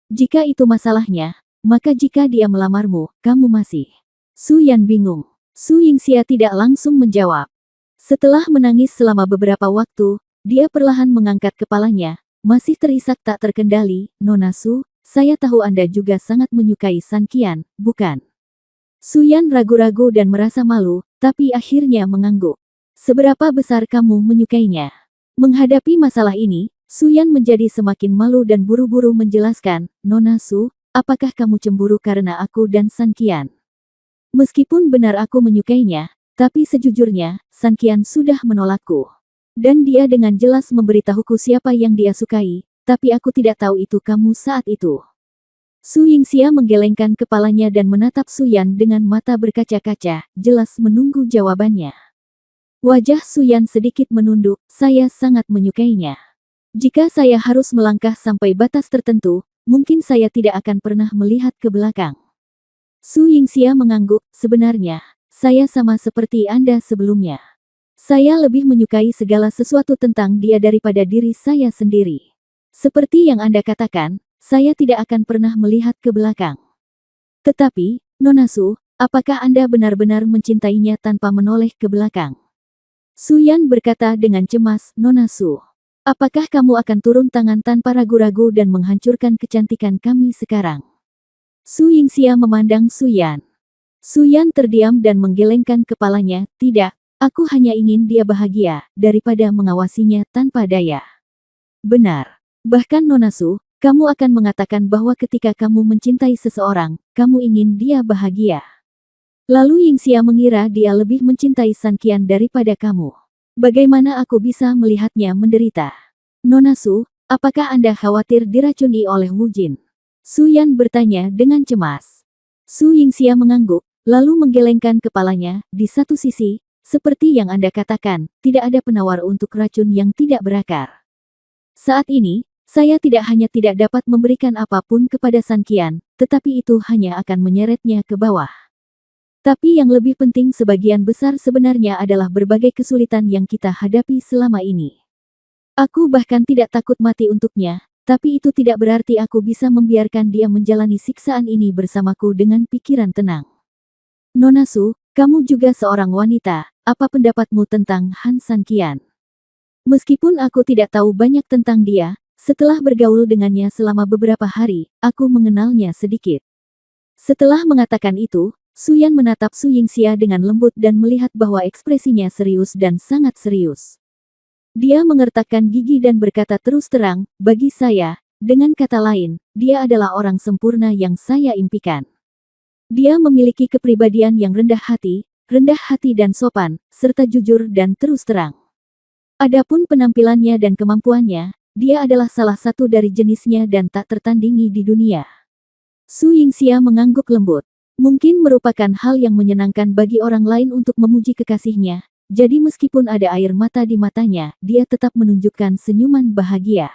Jika itu masalahnya, maka jika dia melamarmu, kamu masih. Su Yan bingung. Su Yingxia tidak langsung menjawab. Setelah menangis selama beberapa waktu, dia perlahan mengangkat kepalanya, masih terisak tak terkendali, Nona Su, saya tahu Anda juga sangat menyukai Sanqian, bukan? Su Yan ragu-ragu dan merasa malu, tapi akhirnya mengangguk. Seberapa besar kamu menyukainya? Menghadapi masalah ini, Su Yan menjadi semakin malu dan buru-buru menjelaskan, Nona Su, apakah kamu cemburu karena aku dan Sanqian? Meskipun benar aku menyukainya, tapi sejujurnya, Sanqian sudah menolakku. Dan dia dengan jelas memberitahuku siapa yang dia sukai, tapi aku tidak tahu itu kamu saat itu. Su Yingxia menggelengkan kepalanya dan menatap Su Yan dengan mata berkaca-kaca, jelas menunggu jawabannya. Wajah Su Yan sedikit menunduk, saya sangat menyukainya. Jika saya harus melangkah sampai batas tertentu, mungkin saya tidak akan pernah melihat ke belakang. Su Yingxia mengangguk, sebenarnya, saya sama seperti Anda sebelumnya. Saya lebih menyukai segala sesuatu tentang dia daripada diri saya sendiri. Seperti yang Anda katakan, saya tidak akan pernah melihat ke belakang. Tetapi, Nona Su, apakah Anda benar-benar mencintainya tanpa menoleh ke belakang? Su Yan berkata dengan cemas, Nona Su. Apakah kamu akan turun tangan tanpa ragu-ragu dan menghancurkan kecantikan kami sekarang? Su Yingxia memandang Su Yan. Su Yan terdiam dan menggelengkan kepalanya, tidak, aku hanya ingin dia bahagia, daripada mengawasinya tanpa daya. Benar. Bahkan Nona Su, kamu akan mengatakan bahwa ketika kamu mencintai seseorang, kamu ingin dia bahagia. Lalu Yingxia mengira dia lebih mencintai Sanqian daripada kamu. Bagaimana aku bisa melihatnya menderita? Nona Su, apakah Anda khawatir diracuni oleh Wu Jin? Su Yan bertanya dengan cemas. Su Yingxia mengangguk, lalu menggelengkan kepalanya, di satu sisi, seperti yang Anda katakan, tidak ada penawar untuk racun yang tidak berakar. Saat ini, saya tidak hanya tidak dapat memberikan apapun kepada Sanqian, tetapi itu hanya akan menyeretnya ke bawah. Tapi yang lebih penting sebagian besar sebenarnya adalah berbagai kesulitan yang kita hadapi selama ini. Aku bahkan tidak takut mati untuknya, tapi itu tidak berarti aku bisa membiarkan dia menjalani siksaan ini bersamaku dengan pikiran tenang. Nona Su, kamu juga seorang wanita, apa pendapatmu tentang Han Sanqian? Meskipun aku tidak tahu banyak tentang dia, setelah bergaul dengannya selama beberapa hari, aku mengenalnya sedikit. Setelah mengatakan itu, Su Yan menatap Su Yingxia dengan lembut dan melihat bahwa ekspresinya serius dan sangat serius. Dia mengertakkan gigi dan berkata terus terang, bagi saya, dengan kata lain, dia adalah orang sempurna yang saya impikan. Dia memiliki kepribadian yang rendah hati dan sopan, serta jujur dan terus terang. Adapun penampilannya dan kemampuannya, dia adalah salah satu dari jenisnya dan tak tertandingi di dunia. Su Yingxia mengangguk lembut. Mungkin merupakan hal yang menyenangkan bagi orang lain untuk memuji kekasihnya, jadi meskipun ada air mata di matanya, dia tetap menunjukkan senyuman bahagia.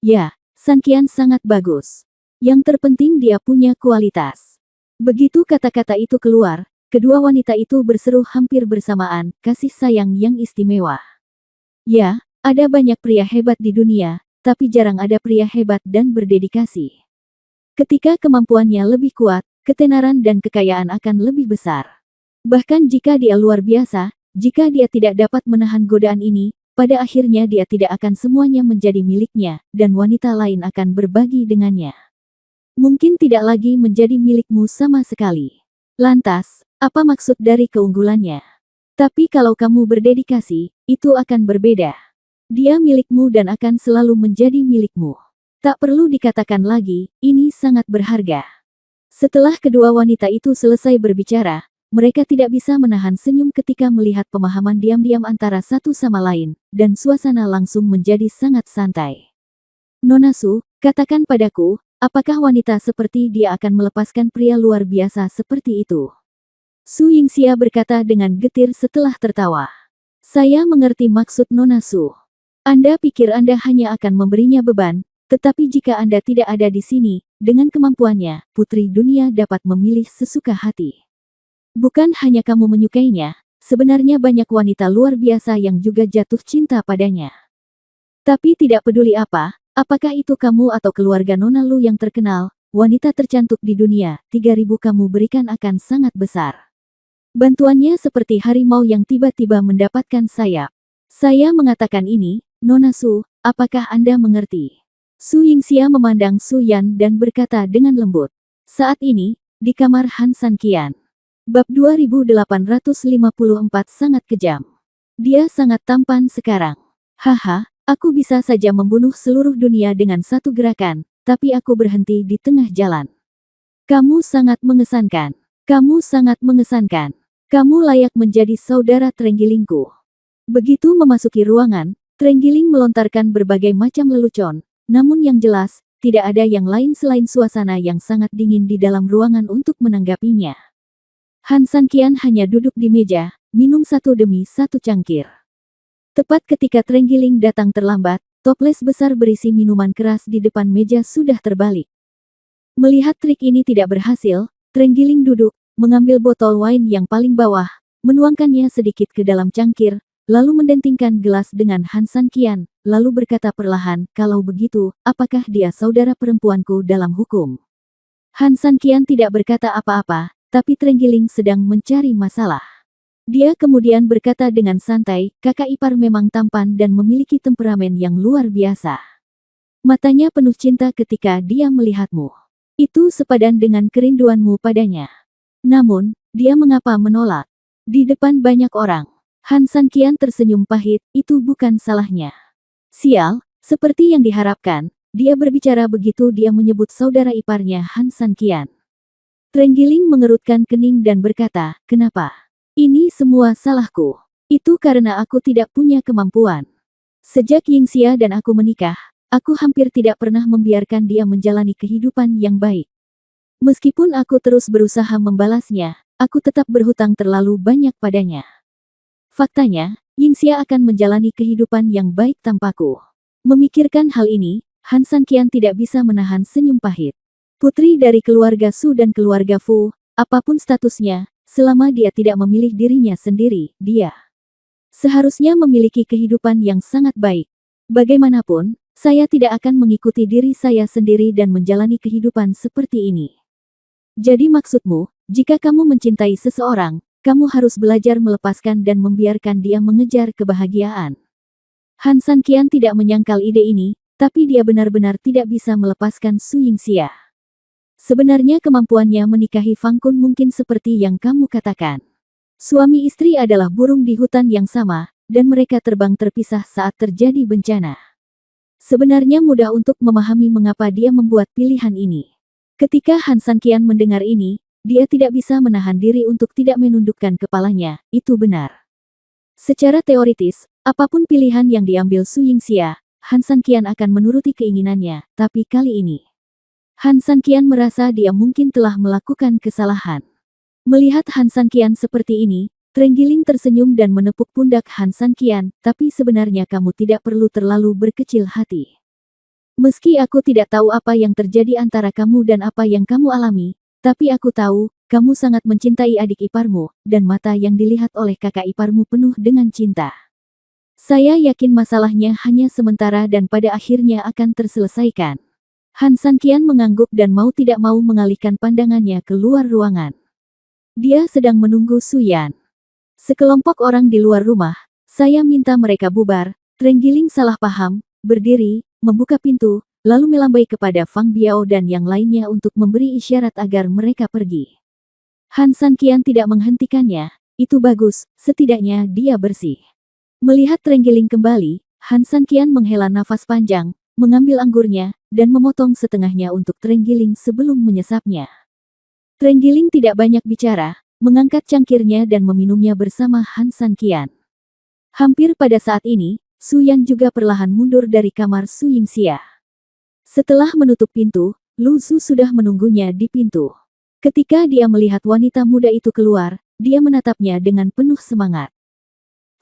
Ya, Sanqian sangat bagus. Yang terpenting dia punya kualitas. Begitu kata-kata itu keluar, kedua wanita itu berseru hampir bersamaan, kasih sayang yang istimewa. Ya, ada banyak pria hebat di dunia, tapi jarang ada pria hebat dan berdedikasi. Ketika kemampuannya lebih kuat, ketenaran dan kekayaan akan lebih besar. Bahkan jika dia luar biasa, jika dia tidak dapat menahan godaan ini, pada akhirnya dia tidak akan semuanya menjadi miliknya, dan wanita lain akan berbagi dengannya. Mungkin tidak lagi menjadi milikmu sama sekali. Lantas, apa maksud dari keunggulannya? Tapi kalau kamu berdedikasi, itu akan berbeda. Dia milikmu dan akan selalu menjadi milikmu. Tak perlu dikatakan lagi, ini sangat berharga. Setelah kedua wanita itu selesai berbicara, mereka tidak bisa menahan senyum ketika melihat pemahaman diam-diam antara satu sama lain, dan suasana langsung menjadi sangat santai. Nona Su, katakan padaku, apakah wanita seperti dia akan melepaskan pria luar biasa seperti itu? Su Yingxia berkata dengan getir setelah tertawa. Saya mengerti maksud Nona Su. Anda pikir Anda hanya akan memberinya beban, tetapi jika Anda tidak ada di sini, dengan kemampuannya, putri dunia dapat memilih sesuka hati. Bukan hanya kamu menyukainya, sebenarnya banyak wanita luar biasa yang juga jatuh cinta padanya. Tapi tidak peduli apakah itu kamu atau keluarga Nona Lu yang terkenal, wanita tercantik di dunia, 3.000 kamu berikan akan sangat besar. Bantuannya seperti harimau yang tiba-tiba mendapatkan sayap. Saya mengatakan ini, Nona Su, apakah Anda mengerti? Su Yingxia memandang Su Yan dan berkata dengan lembut. Saat ini, di kamar Han San Qian. Bab 2854 sangat kejam. Dia sangat tampan sekarang. Haha. Aku bisa saja membunuh seluruh dunia dengan satu gerakan, tapi aku berhenti di tengah jalan. Kamu sangat mengesankan. Kamu sangat mengesankan. Kamu layak menjadi saudara Trenggilingku. Begitu memasuki ruangan, Trenggiling melontarkan berbagai macam lelucon, namun yang jelas, tidak ada yang lain selain suasana yang sangat dingin di dalam ruangan untuk menanggapinya. Han San Qian hanya duduk di meja, minum satu demi satu cangkir. Tepat ketika Trenggiling datang terlambat, toples besar berisi minuman keras di depan meja sudah terbalik. Melihat trik ini tidak berhasil, Trenggiling duduk, mengambil botol wine yang paling bawah, menuangkannya sedikit ke dalam cangkir, lalu mendentingkan gelas dengan Han San Qian, lalu berkata perlahan, kalau begitu, apakah dia saudara perempuanku dalam hukum? Han San Qian tidak berkata apa-apa, tapi Trenggiling sedang mencari masalah. Dia kemudian berkata dengan santai, kakak ipar memang tampan dan memiliki temperamen yang luar biasa. Matanya penuh cinta ketika dia melihatmu. Itu sepadan dengan kerinduanmu padanya. Namun, dia mengapa menolak? Di depan banyak orang. Han San Qian tersenyum pahit, itu bukan salahnya. Sial, seperti yang diharapkan, dia berbicara begitu dia menyebut saudara iparnya Han San Qian. Trenggiling mengerutkan kening dan berkata, kenapa? Ini semua salahku. Itu karena aku tidak punya kemampuan. Sejak Yingxia dan aku menikah, aku hampir tidak pernah membiarkan dia menjalani kehidupan yang baik. Meskipun aku terus berusaha membalasnya, aku tetap berhutang terlalu banyak padanya. Faktanya, Yingxia akan menjalani kehidupan yang baik tanpaku. Memikirkan hal ini, Han San Qian tidak bisa menahan senyum pahit. Putri dari keluarga Su dan keluarga Fu, apapun statusnya, selama dia tidak memilih dirinya sendiri, dia seharusnya memiliki kehidupan yang sangat baik. Bagaimanapun, saya tidak akan mengikuti diri saya sendiri dan menjalani kehidupan seperti ini. Jadi maksudmu, jika kamu mencintai seseorang, kamu harus belajar melepaskan dan membiarkan dia mengejar kebahagiaan. Han San Qian tidak menyangkal ide ini, tapi dia benar-benar tidak bisa melepaskan Su Yingxia. Sebenarnya kemampuannya menikahi Fang Kun mungkin seperti yang kamu katakan. Suami istri adalah burung di hutan yang sama, dan mereka terbang terpisah saat terjadi bencana. Sebenarnya mudah untuk memahami mengapa dia membuat pilihan ini. Ketika Han San Qian mendengar ini, dia tidak bisa menahan diri untuk tidak menundukkan kepalanya, itu benar. Secara teoritis, apapun pilihan yang diambil Su Yingxia, Han San Qian akan menuruti keinginannya, tapi kali ini Han San Qian merasa dia mungkin telah melakukan kesalahan. Melihat Han San Qian seperti ini, Trenggiling tersenyum dan menepuk pundak Han San Qian, tapi sebenarnya kamu tidak perlu terlalu berkecil hati. Meski aku tidak tahu apa yang terjadi antara kamu dan apa yang kamu alami, tapi aku tahu, kamu sangat mencintai adik iparmu, dan mata yang dilihat oleh kakak iparmu penuh dengan cinta. Saya yakin masalahnya hanya sementara dan pada akhirnya akan terselesaikan. Han San Qian mengangguk dan mau tidak mau mengalihkan pandangannya ke luar ruangan. Dia sedang menunggu Su Yan. Sekelompok orang di luar rumah, saya minta mereka bubar, Trenggiling salah paham, berdiri, membuka pintu, lalu melambai kepada Fang Biao dan yang lainnya untuk memberi isyarat agar mereka pergi. Han San Qian tidak menghentikannya. Itu bagus, setidaknya dia bersih. Melihat Trenggiling kembali, Han San Qian menghela nafas panjang, mengambil anggurnya, dan memotong setengahnya untuk Trenggiling sebelum menyesapnya. Trenggiling tidak banyak bicara, mengangkat cangkirnya dan meminumnya bersama Han San Qian. Hampir pada saat ini, Su Yan juga perlahan mundur dari kamar Su Yingxia. Setelah menutup pintu, Lu Zu sudah menunggunya di pintu. Ketika dia melihat wanita muda itu keluar, dia menatapnya dengan penuh semangat.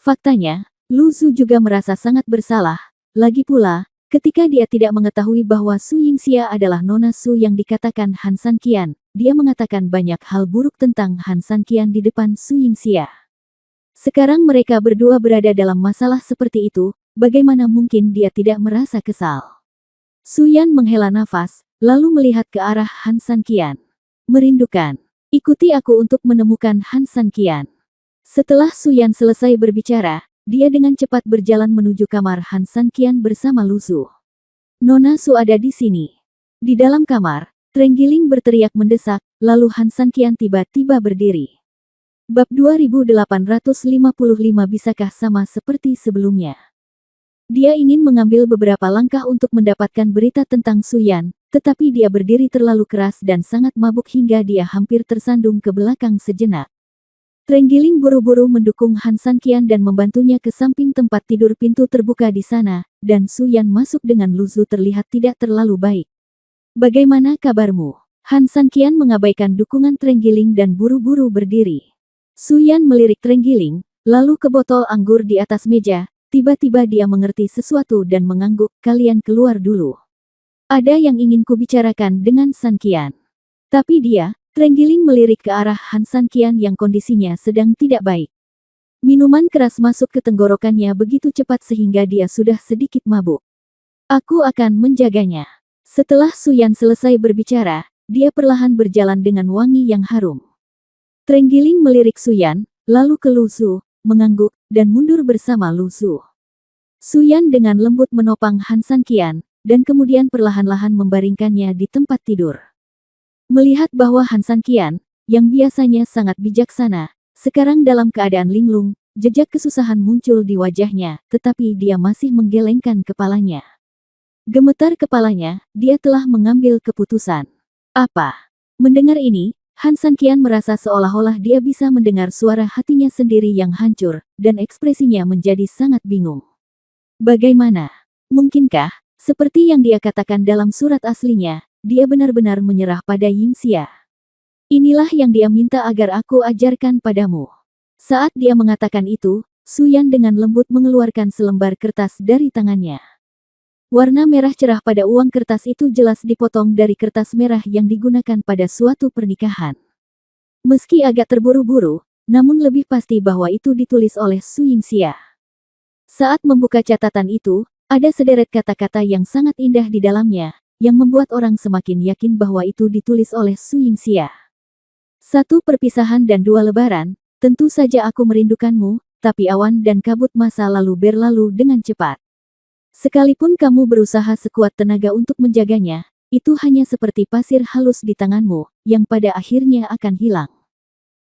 Faktanya, Lu Zu juga merasa sangat bersalah. Lagi pula, ketika dia tidak mengetahui bahwa Su Yingxia adalah Nona Su yang dikatakan Han San Qian, dia mengatakan banyak hal buruk tentang Han San Qian di depan Su Yingxia. Sekarang mereka berdua berada dalam masalah seperti itu, bagaimana mungkin dia tidak merasa kesal? Su Yan menghela nafas, lalu melihat ke arah Han San Qian. Merindukan. Ikuti aku untuk menemukan Han San Qian. Setelah Su Yan selesai berbicara, dia dengan cepat berjalan menuju kamar Han San Qian bersama Lu Zu. Nona Su ada di sini. Di dalam kamar, Trenggiling berteriak mendesak, lalu Han San Qian tiba-tiba berdiri. Bab 2855 bisakah sama seperti sebelumnya? Dia ingin mengambil beberapa langkah untuk mendapatkan berita tentang Su Yan, tetapi dia berdiri terlalu keras dan sangat mabuk hingga dia hampir tersandung ke belakang sejenak. Trenggiling buru-buru mendukung Han San Qian dan membantunya ke samping tempat tidur. Pintu terbuka di sana, dan Su Yan masuk dengan Lu Zu terlihat tidak terlalu baik. Bagaimana kabarmu? Han San Qian mengabaikan dukungan Trenggiling dan buru-buru berdiri. Su Yan melirik Trenggiling, lalu ke botol anggur di atas meja. Tiba-tiba dia mengerti sesuatu dan mengangguk, kalian keluar dulu. Ada yang ingin kubicarakan dengan San Qian. Tapi dia, Trenggiling melirik ke arah Han San Qian yang kondisinya sedang tidak baik. Minuman keras masuk ke tenggorokannya begitu cepat sehingga dia sudah sedikit mabuk. Aku akan menjaganya. Setelah Su Yan selesai berbicara, dia perlahan berjalan dengan wangi yang harum. Trenggiling melirik Su Yan, lalu ke Lu Zu, mengangguk, dan mundur bersama Lu Zu. Su Yan dengan lembut menopang Han San Qian, dan kemudian perlahan-lahan membaringkannya di tempat tidur. Melihat bahwa Han San Qian, yang biasanya sangat bijaksana, sekarang dalam keadaan linglung, jejak kesusahan muncul di wajahnya, tetapi dia masih menggelengkan kepalanya. Gemetar kepalanya, dia telah mengambil keputusan. Apa? Mendengar ini, Han San Qian merasa seolah-olah dia bisa mendengar suara hatinya sendiri yang hancur, dan ekspresinya menjadi sangat bingung. Bagaimana? Mungkinkah, seperti yang dia katakan dalam surat aslinya, dia benar-benar menyerah pada Yingxia? Inilah yang dia minta agar aku ajarkan padamu. Saat dia mengatakan itu, Su Yan dengan lembut mengeluarkan selembar kertas dari tangannya. Warna merah cerah pada uang kertas itu jelas dipotong dari kertas merah yang digunakan pada suatu pernikahan. Meski agak terburu-buru, namun lebih pasti bahwa itu ditulis oleh Su Yingxia. Saat membuka catatan itu, ada sederet kata-kata yang sangat indah di dalamnya, yang membuat orang semakin yakin bahwa itu ditulis oleh Su Yingxia. Satu perpisahan dan dua lebaran, tentu saja aku merindukanmu, tapi awan dan kabut masa lalu berlalu dengan cepat. Sekalipun kamu berusaha sekuat tenaga untuk menjaganya, itu hanya seperti pasir halus di tanganmu, yang pada akhirnya akan hilang.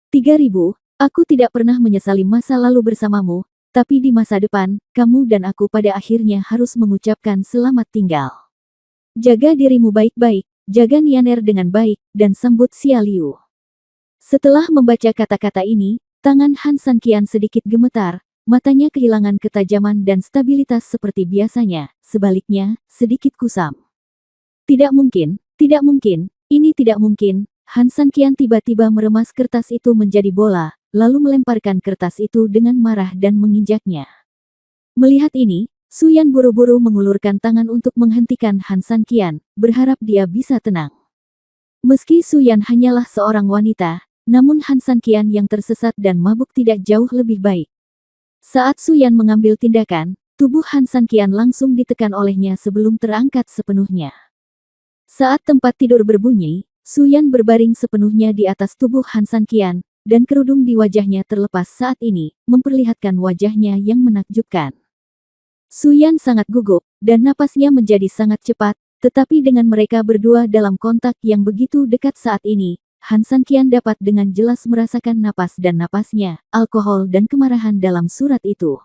3000, aku tidak pernah menyesali masa lalu bersamamu, tapi di masa depan, kamu dan aku pada akhirnya harus mengucapkan selamat tinggal. Jaga dirimu baik-baik, jaga Nianer dengan baik, dan sambut Xia Liu. Setelah membaca kata-kata ini, tangan Han San Qian sedikit gemetar. Matanya kehilangan ketajaman dan stabilitas seperti biasanya, sebaliknya, sedikit kusam. Tidak mungkin, ini tidak mungkin. Han San Qian tiba-tiba meremas kertas itu menjadi bola, lalu melemparkan kertas itu dengan marah dan menginjaknya. Melihat ini, Su Yan buru-buru mengulurkan tangan untuk menghentikan Han San Qian, berharap dia bisa tenang. Meski Su Yan hanyalah seorang wanita, namun Han San Qian yang tersesat dan mabuk tidak jauh lebih baik. Saat Su Yan mengambil tindakan, tubuh Han San Qian langsung ditekan olehnya sebelum terangkat sepenuhnya. Saat tempat tidur berbunyi, Su Yan berbaring sepenuhnya di atas tubuh Han San Qian, dan kerudung di wajahnya terlepas saat ini, memperlihatkan wajahnya yang menakjubkan. Su Yan sangat gugup, dan napasnya menjadi sangat cepat, tetapi dengan mereka berdua dalam kontak yang begitu dekat saat ini, Han Sanqian dapat dengan jelas merasakan napas dan napasnya, alkohol dan kemarahan dalam surat itu.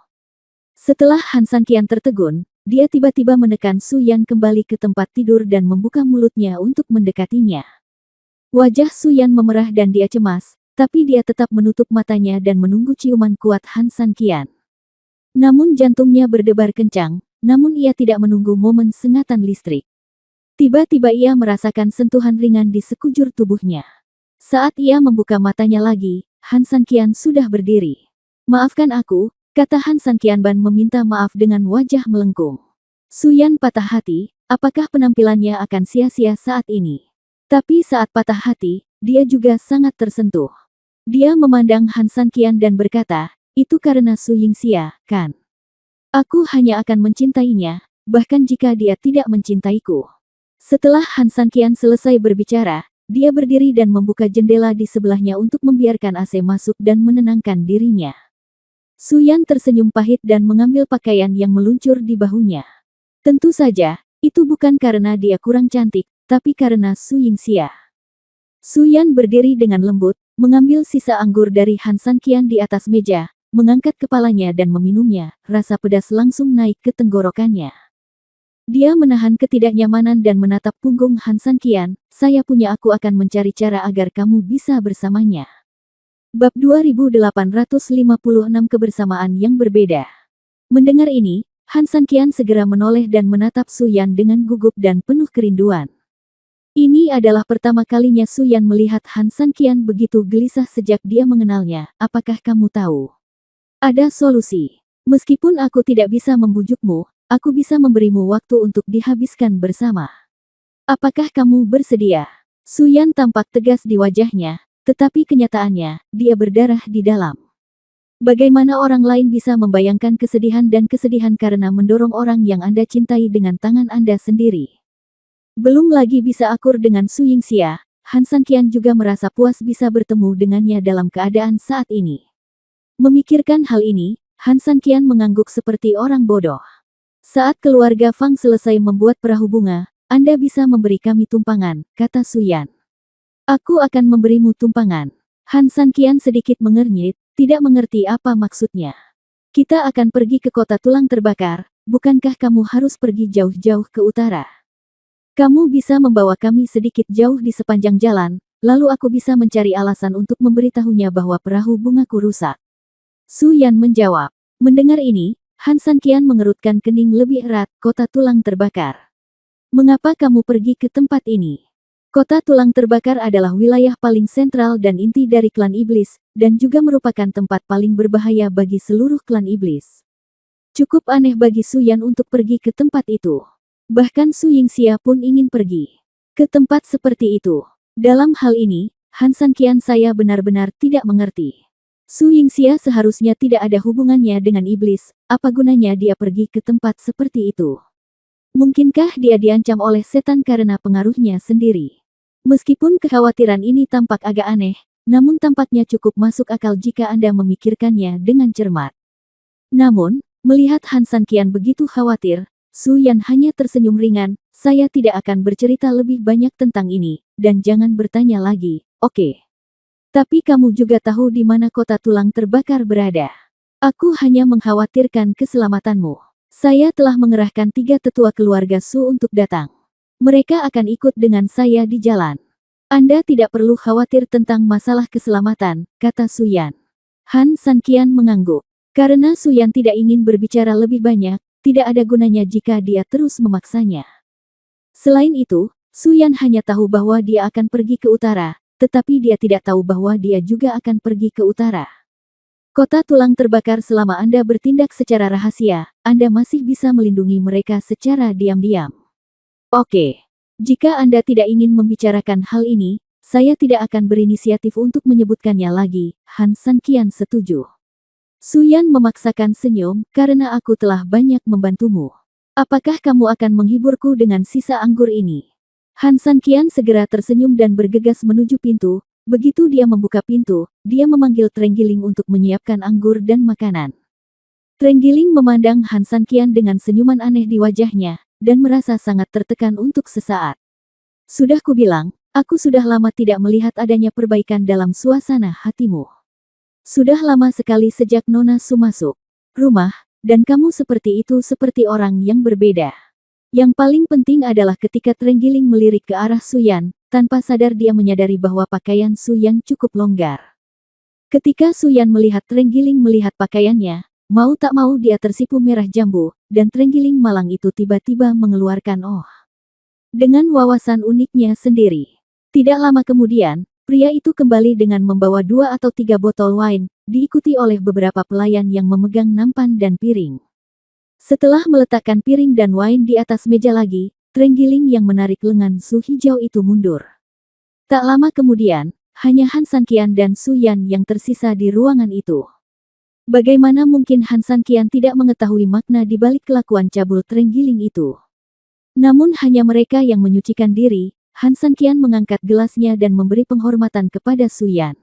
Setelah Han Sanqian tertegun, dia tiba-tiba menekan Su Yan kembali ke tempat tidur dan membuka mulutnya untuk mendekatinya. Wajah Su Yan memerah dan dia cemas, tapi dia tetap menutup matanya dan menunggu ciuman kuat Han Sanqian. Namun jantungnya berdebar kencang, namun ia tidak menunggu momen sengatan listrik. Tiba-tiba ia merasakan sentuhan ringan di sekujur tubuhnya. Saat ia membuka matanya lagi, Han Sanqian sudah berdiri. "Maafkan aku," kata Han Sanqian Ban meminta maaf dengan wajah melengkung. Su-Yan patah hati, apakah penampilannya akan sia-sia saat ini? Tapi saat patah hati, dia juga sangat tersentuh. Dia memandang Han Sanqian dan berkata, "Itu karena Su Yingxia, kan? Aku hanya akan mencintainya, bahkan jika dia tidak mencintaiku." Setelah Han Sanqian selesai berbicara, dia berdiri dan membuka jendela di sebelahnya untuk membiarkan AC masuk dan menenangkan dirinya. Su-Yan tersenyum pahit dan mengambil pakaian yang meluncur di bahunya. Tentu saja, itu bukan karena dia kurang cantik, tapi karena Su Yingxia. Su-Yan berdiri dengan lembut, mengambil sisa anggur dari Han Sanqian di atas meja, mengangkat kepalanya dan meminumnya, rasa pedas langsung naik ke tenggorokannya. Dia menahan ketidaknyamanan dan menatap punggung Han Sanqian, aku akan mencari cara agar kamu bisa bersamanya." Bab 2856 Kebersamaan yang berbeda. Mendengar ini, Han Sanqian segera menoleh dan menatap Su-Yan dengan gugup dan penuh kerinduan. Ini adalah pertama kalinya Su-Yan melihat Han Sanqian begitu gelisah sejak dia mengenalnya. "Apakah kamu tahu? Ada solusi. Meskipun aku tidak bisa membujukmu, aku bisa memberimu waktu untuk dihabiskan bersama. Apakah kamu bersedia?" Su-Yan tampak tegas di wajahnya, tetapi kenyataannya, dia berdarah di dalam. Bagaimana orang lain bisa membayangkan kesedihan dan kesedihan karena mendorong orang yang Anda cintai dengan tangan Anda sendiri? Belum lagi bisa akur dengan Su Yingxia, Han Sanqian juga merasa puas bisa bertemu dengannya dalam keadaan saat ini. Memikirkan hal ini, Han Sanqian mengangguk seperti orang bodoh. "Saat keluarga Fang selesai membuat perahu bunga, Anda bisa memberi kami tumpangan," kata Su-Yan. "Aku akan memberimu tumpangan." Han Sanqian sedikit mengernyit, tidak mengerti apa maksudnya. "Kita akan pergi ke kota tulang terbakar, bukankah kamu harus pergi jauh-jauh ke utara? Kamu bisa membawa kami sedikit jauh di sepanjang jalan, lalu aku bisa mencari alasan untuk memberitahunya bahwa perahu bungaku rusak." Su-Yan menjawab. Mendengar ini, Han Sanqian mengerutkan kening lebih erat. "Kota tulang terbakar. Mengapa kamu pergi ke tempat ini?" Kota tulang terbakar adalah wilayah paling sentral dan inti dari klan iblis, dan juga merupakan tempat paling berbahaya bagi seluruh klan iblis. Cukup aneh bagi Su-Yan untuk pergi ke tempat itu. Bahkan Su Yingxia pun ingin pergi ke tempat seperti itu. Dalam hal ini, Han Sanqian benar-benar tidak mengerti. Su Yingxia seharusnya tidak ada hubungannya dengan iblis, apa gunanya dia pergi ke tempat seperti itu? Mungkinkah dia diancam oleh setan karena pengaruhnya sendiri? Meskipun kekhawatiran ini tampak agak aneh, namun tampaknya cukup masuk akal jika Anda memikirkannya dengan cermat. Namun, melihat Han Sanqian begitu khawatir, Su-Yan hanya tersenyum ringan. "Saya tidak akan bercerita lebih banyak tentang ini, dan jangan bertanya lagi, oke? Tapi kamu juga tahu di mana kota tulang terbakar berada. Aku hanya mengkhawatirkan keselamatanmu. Saya telah mengerahkan 3 tetua keluarga Su untuk datang. Mereka akan ikut dengan saya di jalan. Anda tidak perlu khawatir tentang masalah keselamatan," kata Su-Yan. Han Sanqian mengangguk. Karena Su-Yan tidak ingin berbicara lebih banyak, tidak ada gunanya jika dia terus memaksanya. Selain itu, Su-Yan hanya tahu bahwa dia akan pergi ke utara, tetapi dia tidak tahu bahwa dia juga akan pergi ke utara. Kota tulang terbakar. Selama Anda bertindak secara rahasia, Anda masih bisa melindungi mereka secara diam-diam. Oke. Jika Anda tidak ingin membicarakan hal ini, saya tidak akan berinisiatif untuk menyebutkannya lagi. Han Sanqian setuju. Su-Yan memaksakan senyum, "Karena aku telah banyak membantumu. Apakah kamu akan menghiburku dengan sisa anggur ini?" Han Sanqian segera tersenyum dan bergegas menuju pintu. Begitu dia membuka pintu, dia memanggil Trenggiling untuk menyiapkan anggur dan makanan. Trenggiling memandang Han Sanqian dengan senyuman aneh di wajahnya, dan merasa sangat tertekan untuk sesaat. Sudah kubilang, aku sudah lama tidak melihat adanya perbaikan dalam suasana hatimu. Sudah lama sekali sejak Nona Su masuk rumah, dan kamu seperti itu seperti orang yang berbeda. Yang paling penting adalah ketika Trenggiling melirik ke arah Suyan, tanpa sadar dia menyadari bahwa pakaian Suyan cukup longgar. Ketika Suyan melihat Trenggiling melihat pakaiannya, mau tak mau dia tersipu merah jambu, dan Trenggiling malang itu tiba-tiba mengeluarkan oh. Dengan wawasan uniknya sendiri. Tidak lama kemudian, pria itu kembali dengan membawa 2 atau 3 botol wine, diikuti oleh beberapa pelayan yang memegang nampan dan piring. Setelah meletakkan piring dan wine di atas meja lagi, Trenggiling yang menarik lengan Su hijau itu mundur. Tak lama kemudian, hanya Han Sanqian dan Su Yan yang tersisa di ruangan itu. Bagaimana mungkin Han Sanqian tidak mengetahui makna di balik kelakuan cabul Trenggiling itu? Namun hanya mereka yang menyucikan diri. Han Sanqian mengangkat gelasnya dan memberi penghormatan kepada Su Yan.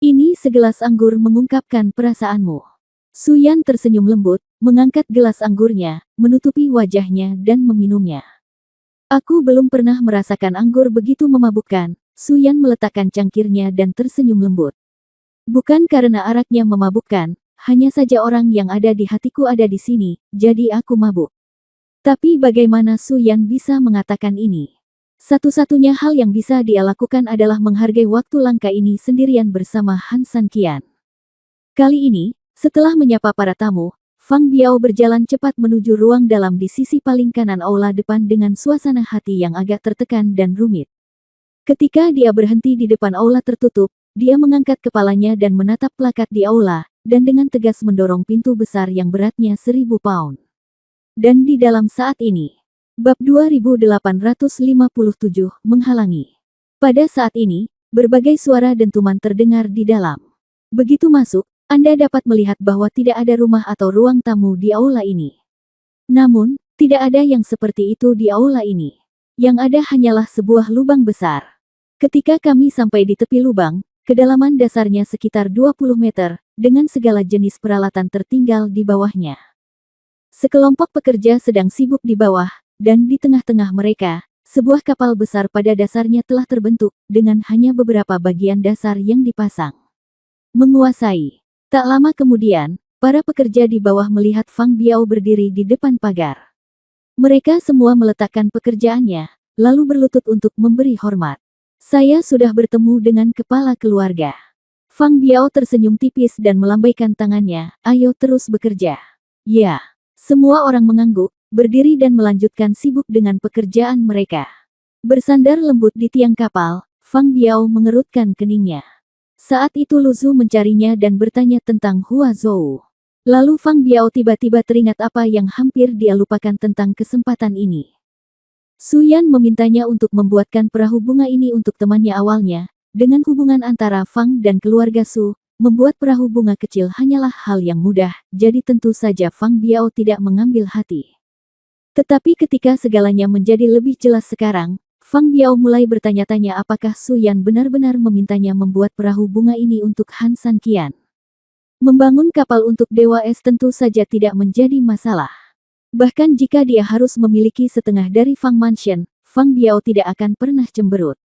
Ini segelas anggur mengungkapkan perasaanmu. Su Yan tersenyum lembut, mengangkat gelas anggurnya, menutupi wajahnya dan meminumnya. Aku belum pernah merasakan anggur begitu memabukkan. Su Yan meletakkan cangkirnya dan tersenyum lembut. Bukan karena araknya memabukkan, hanya saja orang yang ada di hatiku ada di sini, jadi aku mabuk. Tapi bagaimana Su Yan bisa mengatakan ini? Satu-satunya hal yang bisa dia lakukan adalah menghargai waktu langka ini sendirian bersama Han Sanqian. Kali ini, setelah menyapa para tamu, Fang Biao berjalan cepat menuju ruang dalam di sisi paling kanan aula depan dengan suasana hati yang agak tertekan dan rumit. Ketika dia berhenti di depan aula tertutup, dia mengangkat kepalanya dan menatap plakat di aula, dan dengan tegas mendorong pintu besar yang beratnya 1000 pound. Dan di dalam saat ini, bab 2857 menghalangi. Pada saat ini, berbagai suara dentuman terdengar di dalam. Begitu masuk, Anda dapat melihat bahwa tidak ada rumah atau ruang tamu di aula ini. Namun, tidak ada yang seperti itu di aula ini. Yang ada hanyalah sebuah lubang besar. Ketika kami sampai di tepi lubang, kedalaman dasarnya sekitar 20 meter, dengan segala jenis peralatan tertinggal di bawahnya. Sekelompok pekerja sedang sibuk di bawah, dan di tengah-tengah mereka, sebuah kapal besar pada dasarnya telah terbentuk, dengan hanya beberapa bagian dasar yang dipasang. Menguasai. Tak lama kemudian, para pekerja di bawah melihat Fang Biao berdiri di depan pagar. Mereka semua meletakkan pekerjaannya, lalu berlutut untuk memberi hormat. Saya sudah bertemu dengan kepala keluarga. Fang Biao tersenyum tipis dan melambaikan tangannya, ayo terus bekerja. Ya, semua orang mengangguk, berdiri dan melanjutkan sibuk dengan pekerjaan mereka. Bersandar lembut di tiang kapal, Fang Biao mengerutkan keningnya. Saat itu Lu Zhu mencarinya dan bertanya tentang Hua Zhou. Lalu Fang Biao tiba-tiba teringat apa yang hampir dia lupakan tentang kesempatan ini. Su Yan memintanya untuk membuatkan perahu bunga ini untuk temannya awalnya, dengan hubungan antara Fang dan keluarga Su, membuat perahu bunga kecil hanyalah hal yang mudah, jadi tentu saja Fang Biao tidak mengambil hati. Tetapi ketika segalanya menjadi lebih jelas sekarang, Fang Biao mulai bertanya-tanya apakah Su Yan benar-benar memintanya membuat perahu bunga ini untuk Han Sanqian. Membangun kapal untuk Dewa Es tentu saja tidak menjadi masalah. Bahkan jika dia harus memiliki setengah dari Fang Mansion, Fang Biao tidak akan pernah cemberut.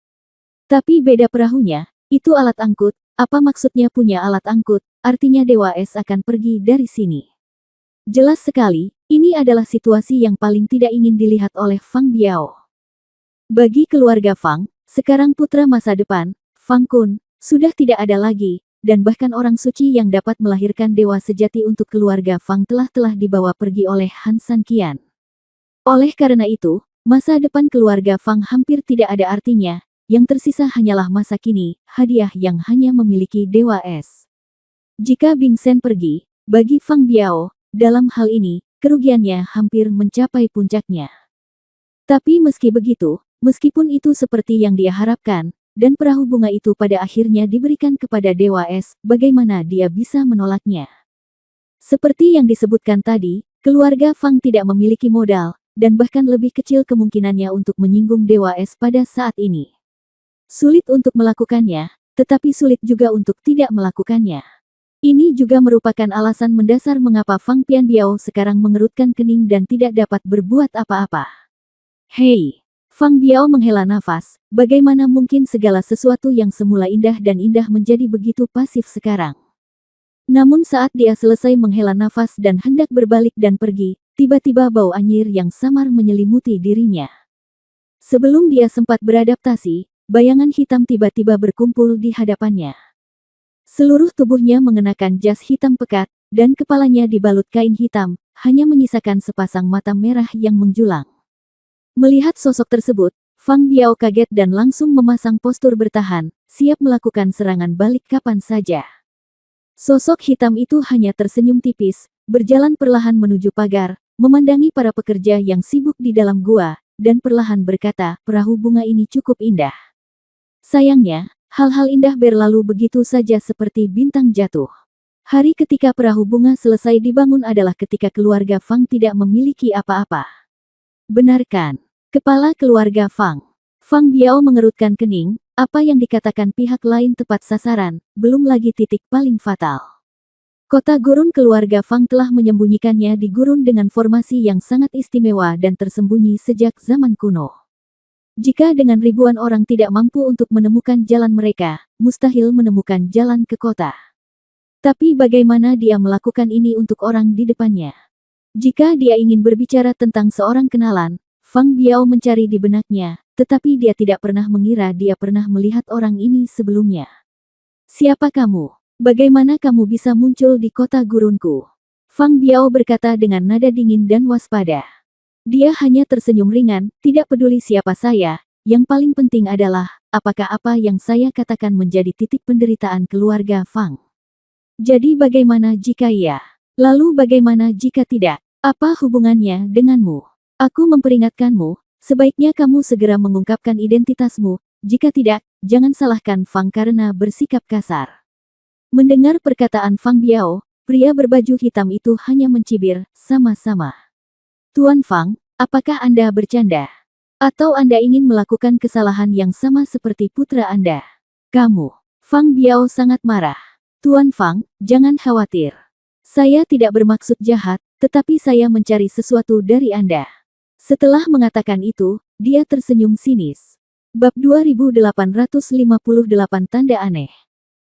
Tapi beda perahunya, itu alat angkut, apa maksudnya punya alat angkut, artinya Dewa Es akan pergi dari sini. Jelas sekali, ini adalah situasi yang paling tidak ingin dilihat oleh Fang Biao. Bagi keluarga Fang, sekarang putra masa depan, Fang Kun, sudah tidak ada lagi, dan bahkan orang suci yang dapat melahirkan dewa sejati untuk keluarga Fang telah dibawa pergi oleh Han Sanqian. Oleh karena itu, masa depan keluarga Fang hampir tidak ada artinya, yang tersisa hanyalah masa kini, hadiah yang hanya memiliki Dewa Es. Jika Bing Sen pergi, bagi Fang Biao, dalam hal ini, kerugiannya hampir mencapai puncaknya. Tapi meski begitu, meskipun itu seperti yang dia harapkan, dan perahu bunga itu pada akhirnya diberikan kepada Dewa Es, bagaimana dia bisa menolaknya? Seperti yang disebutkan tadi, keluarga Fang tidak memiliki modal, dan bahkan lebih kecil kemungkinannya untuk menyinggung Dewa Es pada saat ini. Sulit untuk melakukannya, tetapi sulit juga untuk tidak melakukannya. Ini juga merupakan alasan mendasar mengapa Fang Pianbiao sekarang mengerutkan kening dan tidak dapat berbuat apa-apa. Hei! Fang Biao menghela nafas, bagaimana mungkin segala sesuatu yang semula indah dan indah menjadi begitu pasif sekarang. Namun saat dia selesai menghela nafas dan hendak berbalik dan pergi, tiba-tiba bau anyir yang samar menyelimuti dirinya. Sebelum dia sempat beradaptasi, bayangan hitam tiba-tiba berkumpul di hadapannya. Seluruh tubuhnya mengenakan jas hitam pekat, dan kepalanya dibalut kain hitam, hanya menyisakan sepasang mata merah yang menjulang. Melihat sosok tersebut, Fang Biao kaget dan langsung memasang postur bertahan, siap melakukan serangan balik kapan saja. Sosok hitam itu hanya tersenyum tipis, berjalan perlahan menuju pagar, memandangi para pekerja yang sibuk di dalam gua, dan perlahan berkata, perahu bunga ini cukup indah. Sayangnya, hal-hal indah berlalu begitu saja seperti bintang jatuh. Hari ketika perahu bunga selesai dibangun adalah ketika keluarga Fang tidak memiliki apa-apa. Benarkan? Kepala keluarga Fang. Fang Biao mengerutkan kening, apa yang dikatakan pihak lain tepat sasaran, belum lagi titik paling fatal. Kota gurun keluarga Fang telah menyembunyikannya di gurun dengan formasi yang sangat istimewa dan tersembunyi sejak zaman kuno. Jika dengan ribuan orang tidak mampu untuk menemukan jalan mereka, mustahil menemukan jalan ke kota. Tapi bagaimana dia melakukan ini untuk orang di depannya? Jika dia ingin berbicara tentang seorang kenalan, Fang Biao mencari di benaknya, tetapi dia tidak pernah mengira dia pernah melihat orang ini sebelumnya. Siapa kamu? Bagaimana kamu bisa muncul di kota gurunku? Fang Biao berkata dengan nada dingin dan waspada. Dia hanya tersenyum ringan, tidak peduli siapa saya, yang paling penting adalah, apakah apa yang saya katakan menjadi titik penderitaan keluarga Fang. Jadi bagaimana jika iya? Lalu bagaimana jika tidak? Apa hubungannya denganmu? Aku memperingatkanmu, sebaiknya kamu segera mengungkapkan identitasmu, jika tidak, jangan salahkan Fang karena bersikap kasar. Mendengar perkataan Fang Biao, pria berbaju hitam itu hanya mencibir, sama-sama. Tuan Fang, apakah Anda bercanda? Atau Anda ingin melakukan kesalahan yang sama seperti putra Anda? Kamu. Fang Biao sangat marah. Tuan Fang, jangan khawatir. Saya tidak bermaksud jahat, tetapi saya mencari sesuatu dari Anda. Setelah mengatakan itu, dia tersenyum sinis. Bab 2858 Tanda Aneh.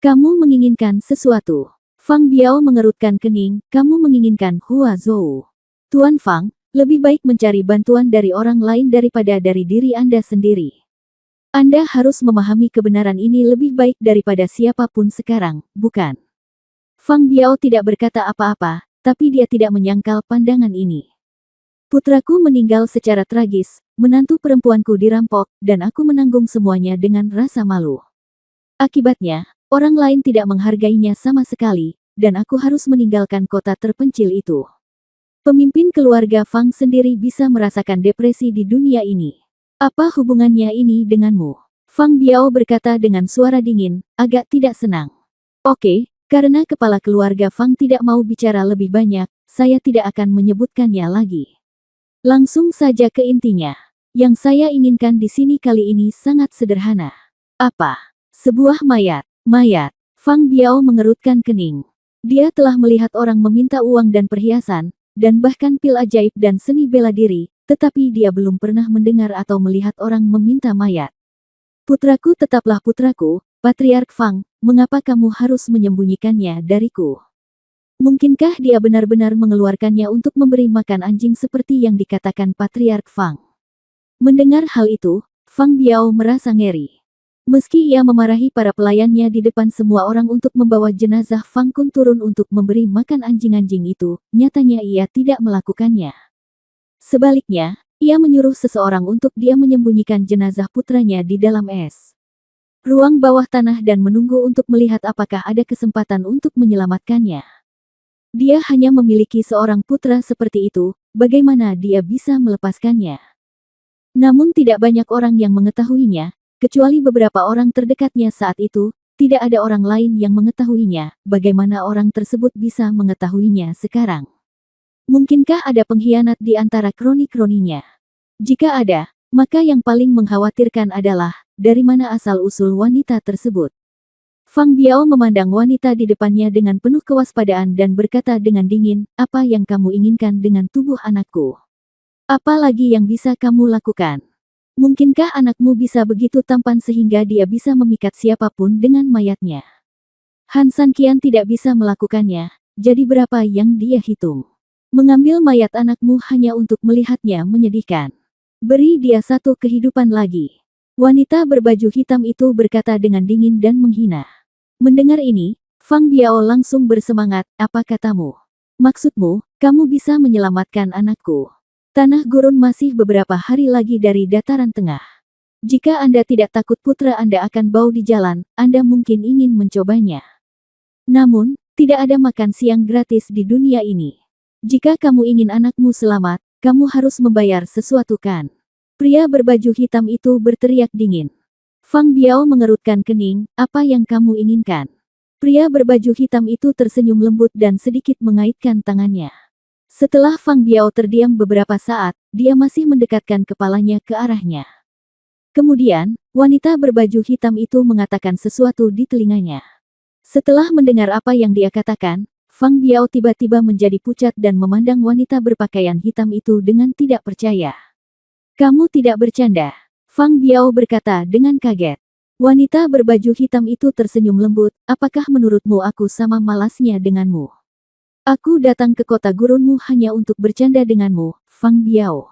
Kamu menginginkan sesuatu. Fang Biao mengerutkan kening, kamu menginginkan Hua Zhou. Tuan Fang, lebih baik mencari bantuan dari orang lain daripada dari diri Anda sendiri. Anda harus memahami kebenaran ini lebih baik daripada siapapun sekarang, bukan? Fang Biao tidak berkata apa-apa, tapi dia tidak menyangkal pandangan ini. Putraku meninggal secara tragis, menantu perempuanku dirampok, dan aku menanggung semuanya dengan rasa malu. Akibatnya, orang lain tidak menghargainya sama sekali, dan aku harus meninggalkan kota terpencil itu. Pemimpin keluarga Fang sendiri bisa merasakan depresi di dunia ini. Apa hubungannya ini denganmu? Fang Biao berkata dengan suara dingin, agak tidak senang. Oke, karena kepala keluarga Fang tidak mau bicara lebih banyak, saya tidak akan menyebutkannya lagi. Langsung saja ke intinya. Yang saya inginkan di sini kali ini sangat sederhana. Apa? Sebuah mayat. Mayat. Fang Biao mengerutkan kening. Dia telah melihat orang meminta uang dan perhiasan, dan bahkan pil ajaib dan seni bela diri, tetapi dia belum pernah mendengar atau melihat orang meminta mayat. Putraku tetaplah putraku, Patriark Fang, mengapa kamu harus menyembunyikannya dariku? Mungkinkah dia benar-benar mengeluarkannya untuk memberi makan anjing seperti yang dikatakan Patriark Fang? Mendengar hal itu, Fang Biao merasa ngeri. Meski ia memarahi para pelayannya di depan semua orang untuk membawa jenazah Fang Kun turun untuk memberi makan anjing-anjing itu, nyatanya ia tidak melakukannya. Sebaliknya, ia menyuruh seseorang untuk dia menyembunyikan jenazah putranya di dalam es. Ruang bawah tanah dan menunggu untuk melihat apakah ada kesempatan untuk menyelamatkannya. Dia hanya memiliki seorang putra seperti itu, bagaimana dia bisa melepaskannya? Namun tidak banyak orang yang mengetahuinya, kecuali beberapa orang terdekatnya saat itu, tidak ada orang lain yang mengetahuinya, bagaimana orang tersebut bisa mengetahuinya sekarang. Mungkinkah ada pengkhianat di antara kroni-kroninya? Jika ada, maka yang paling mengkhawatirkan adalah, dari mana asal-usul wanita tersebut? Fang Biao memandang wanita di depannya dengan penuh kewaspadaan dan berkata dengan dingin, "Apa yang kamu inginkan dengan tubuh anakku? Apa lagi yang bisa kamu lakukan? Mungkinkah anakmu bisa begitu tampan sehingga dia bisa memikat siapapun dengan mayatnya?" Han Sanqian tidak bisa melakukannya, jadi berapa yang dia hitung? Mengambil mayat anakmu hanya untuk melihatnya menyedihkan. Beri dia satu kehidupan lagi. Wanita berbaju hitam itu berkata dengan dingin dan menghina. Mendengar ini, Fang Biao langsung bersemangat, "Apa katamu? Maksudmu, kamu bisa menyelamatkan anakku? Tanah gurun masih beberapa hari lagi dari dataran tengah. Jika Anda tidak takut putra Anda akan bau di jalan, Anda mungkin ingin mencobanya. Namun, tidak ada makan siang gratis di dunia ini. Jika kamu ingin anakmu selamat, kamu harus membayar sesuatu kan?" Pria berbaju hitam itu berteriak dingin. Fang Biao mengerutkan kening, "Apa yang kamu inginkan?" Pria berbaju hitam itu tersenyum lembut dan sedikit mengaitkan tangannya. Setelah Fang Biao terdiam beberapa saat, dia masih mendekatkan kepalanya ke arahnya. Kemudian, wanita berbaju hitam itu mengatakan sesuatu di telinganya. Setelah mendengar apa yang dia katakan, Fang Biao tiba-tiba menjadi pucat dan memandang wanita berpakaian hitam itu dengan tidak percaya. "Kamu tidak bercanda?" Fang Biao berkata dengan kaget. Wanita berbaju hitam itu tersenyum lembut, "Apakah menurutmu aku sama malasnya denganmu? Aku datang ke kota gurunmu hanya untuk bercanda denganmu, Fang Biao."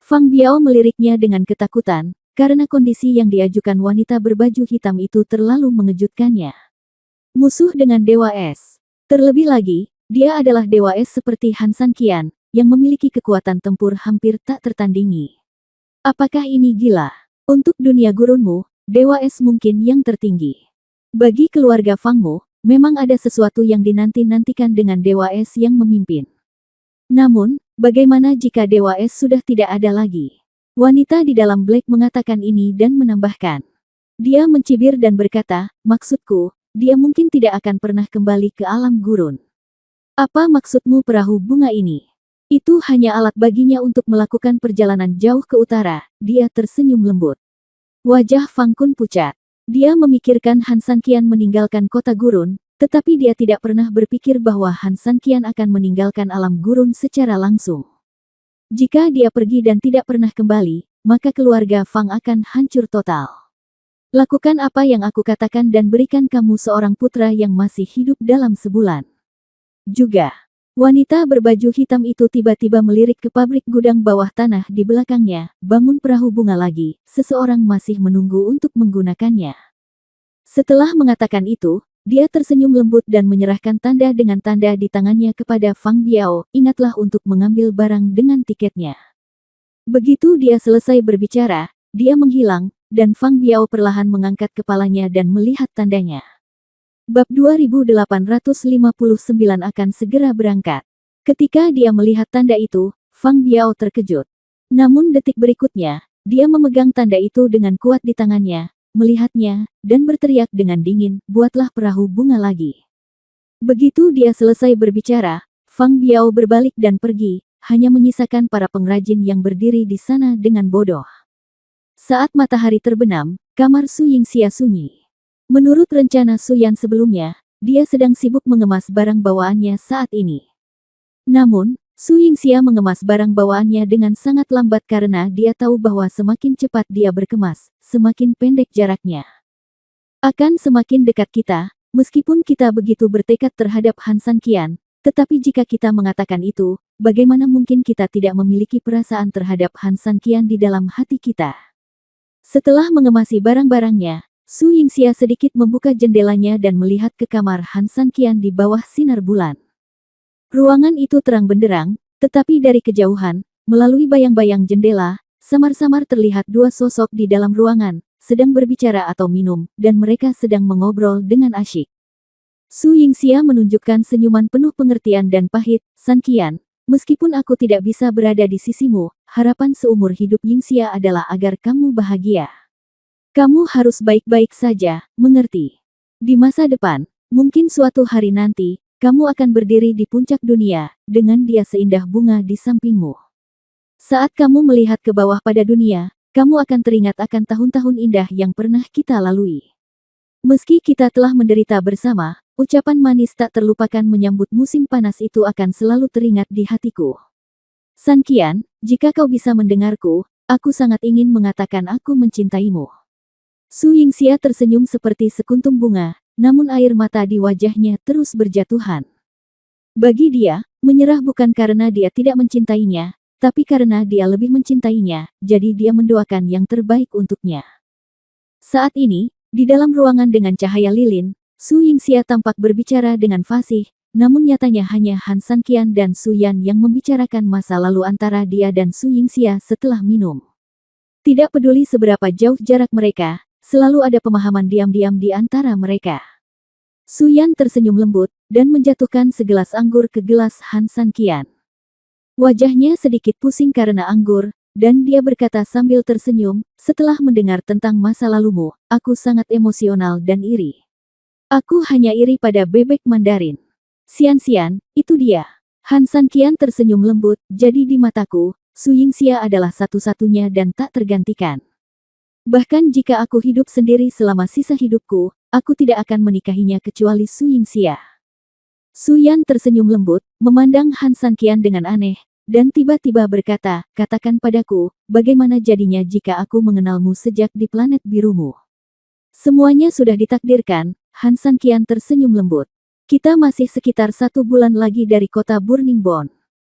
Fang Biao meliriknya dengan ketakutan, karena kondisi yang diajukan wanita berbaju hitam itu terlalu mengejutkannya. Musuh dengan Dewa Es. Terlebih lagi, dia adalah Dewa Es seperti Han Sanqian, yang memiliki kekuatan tempur hampir tak tertandingi. Apakah ini gila? Untuk dunia gurunmu, Dewa Es mungkin yang tertinggi. Bagi keluarga Fangmu, memang ada sesuatu yang dinanti-nantikan dengan Dewa Es yang memimpin. Namun, bagaimana jika Dewa Es sudah tidak ada lagi? Wanita di dalam Black mengatakan ini dan menambahkan. Dia mencibir dan berkata, "Maksudku, dia mungkin tidak akan pernah kembali ke alam gurun." "Apa maksudmu perahu bunga ini?" "Itu hanya alat baginya untuk melakukan perjalanan jauh ke utara," dia tersenyum lembut. Wajah Fang Kun pucat. Dia memikirkan Han Sanqian meninggalkan kota gurun, tetapi dia tidak pernah berpikir bahwa Han Sanqian akan meninggalkan alam gurun secara langsung. Jika dia pergi dan tidak pernah kembali, maka keluarga Fang akan hancur total. "Lakukan apa yang aku katakan dan berikan kamu seorang putra yang masih hidup dalam sebulan. Juga." Wanita berbaju hitam itu tiba-tiba melirik ke pabrik gudang bawah tanah di belakangnya, "Bangun perahu bunga lagi, seseorang masih menunggu untuk menggunakannya." Setelah mengatakan itu, dia tersenyum lembut dan menyerahkan tanda dengan tanda di tangannya kepada Fang Biao, "Ingatlah untuk mengambil barang dengan tiketnya." Begitu dia selesai berbicara, dia menghilang, dan Fang Biao perlahan mengangkat kepalanya dan melihat tandanya. Bab 2859 akan segera berangkat. Ketika dia melihat tanda itu, Fang Biao terkejut. Namun detik berikutnya, dia memegang tanda itu dengan kuat di tangannya, melihatnya, dan berteriak dengan dingin, "Buatlah perahu bunga lagi." Begitu dia selesai berbicara, Fang Biao berbalik dan pergi, hanya menyisakan para pengrajin yang berdiri di sana dengan bodoh. Saat matahari terbenam, kamar Su Yingxia sunyi. Menurut rencana Su Yan sebelumnya, dia sedang sibuk mengemas barang bawaannya saat ini. Namun, Su Yingxia mengemas barang bawaannya dengan sangat lambat karena dia tahu bahwa semakin cepat dia berkemas, semakin pendek jaraknya. Akan semakin dekat kita, meskipun kita begitu bertekad terhadap Han Sanqian, tetapi jika kita mengatakan itu, bagaimana mungkin kita tidak memiliki perasaan terhadap Han Sanqian di dalam hati kita? Setelah mengemasi barang-barangnya, Su Yingxia sedikit membuka jendelanya dan melihat ke kamar Han Sanqian di bawah sinar bulan. Ruangan itu terang benderang, tetapi dari kejauhan, melalui bayang-bayang jendela, samar-samar terlihat dua sosok di dalam ruangan, sedang berbicara atau minum, dan mereka sedang mengobrol dengan asyik. Su Yingxia menunjukkan senyuman penuh pengertian dan pahit, "Sanqian, meskipun aku tidak bisa berada di sisimu, harapan seumur hidup Yingxia adalah agar kamu bahagia. Kamu harus baik-baik saja, mengerti? Di masa depan, mungkin suatu hari nanti, kamu akan berdiri di puncak dunia, dengan dia seindah bunga di sampingmu. Saat kamu melihat ke bawah pada dunia, kamu akan teringat akan tahun-tahun indah yang pernah kita lalui. Meski kita telah menderita bersama, ucapan manis tak terlupakan menyambut musim panas itu akan selalu teringat di hatiku. San Qian, jika kau bisa mendengarku, aku sangat ingin mengatakan aku mencintaimu. Su Yingxia tersenyum seperti sekuntum bunga, namun air mata di wajahnya terus berjatuhan. Bagi dia, menyerah bukan karena dia tidak mencintainya, tapi karena dia lebih mencintainya, jadi dia mendoakan yang terbaik untuknya. Saat ini, di dalam ruangan dengan cahaya lilin, Su Yingxia tampak berbicara dengan fasih, namun nyatanya hanya Han San Qian dan Su Yan yang membicarakan masa lalu antara dia dan Su Yingxia setelah minum. Tidak peduli seberapa jauh jarak mereka, selalu ada pemahaman diam-diam di antara mereka. Su Yan tersenyum lembut, dan menjatuhkan segelas anggur ke gelas Han San Qian. Wajahnya sedikit pusing karena anggur, dan dia berkata sambil tersenyum, setelah mendengar tentang masa lalumu, aku sangat emosional dan iri. Aku hanya iri pada bebek Mandarin. Xian, itu dia. Han San Qian tersenyum lembut, jadi di mataku, Su Yingxia adalah satu-satunya dan tak tergantikan. Bahkan jika aku hidup sendiri selama sisa hidupku, aku tidak akan menikahinya kecuali Su Yingxia. Su Yan tersenyum lembut, memandang Han San Qian dengan aneh, dan tiba-tiba berkata, katakan padaku, bagaimana jadinya jika aku mengenalmu sejak di planet birumu? Semuanya sudah ditakdirkan, Han San Qian tersenyum lembut. Kita masih sekitar 1 bulan lagi dari kota Burning Bone.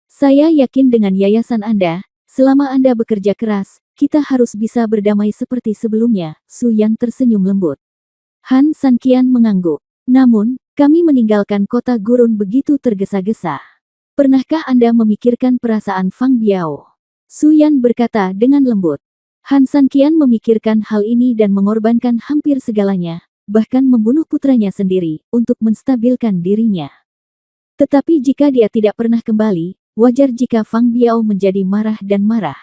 Saya yakin dengan yayasan Anda, selama Anda bekerja keras, kita harus bisa berdamai seperti sebelumnya, Su Yan tersenyum lembut. Han San Qian mengangguk. Namun, kami meninggalkan kota gurun begitu tergesa-gesa. Pernahkah Anda memikirkan perasaan Fang Biao? Su Yan berkata dengan lembut. Han San Qian memikirkan hal ini dan mengorbankan hampir segalanya, bahkan membunuh putranya sendiri, untuk menstabilkan dirinya. Tetapi jika dia tidak pernah kembali, wajar jika Fang Biao menjadi marah dan marah.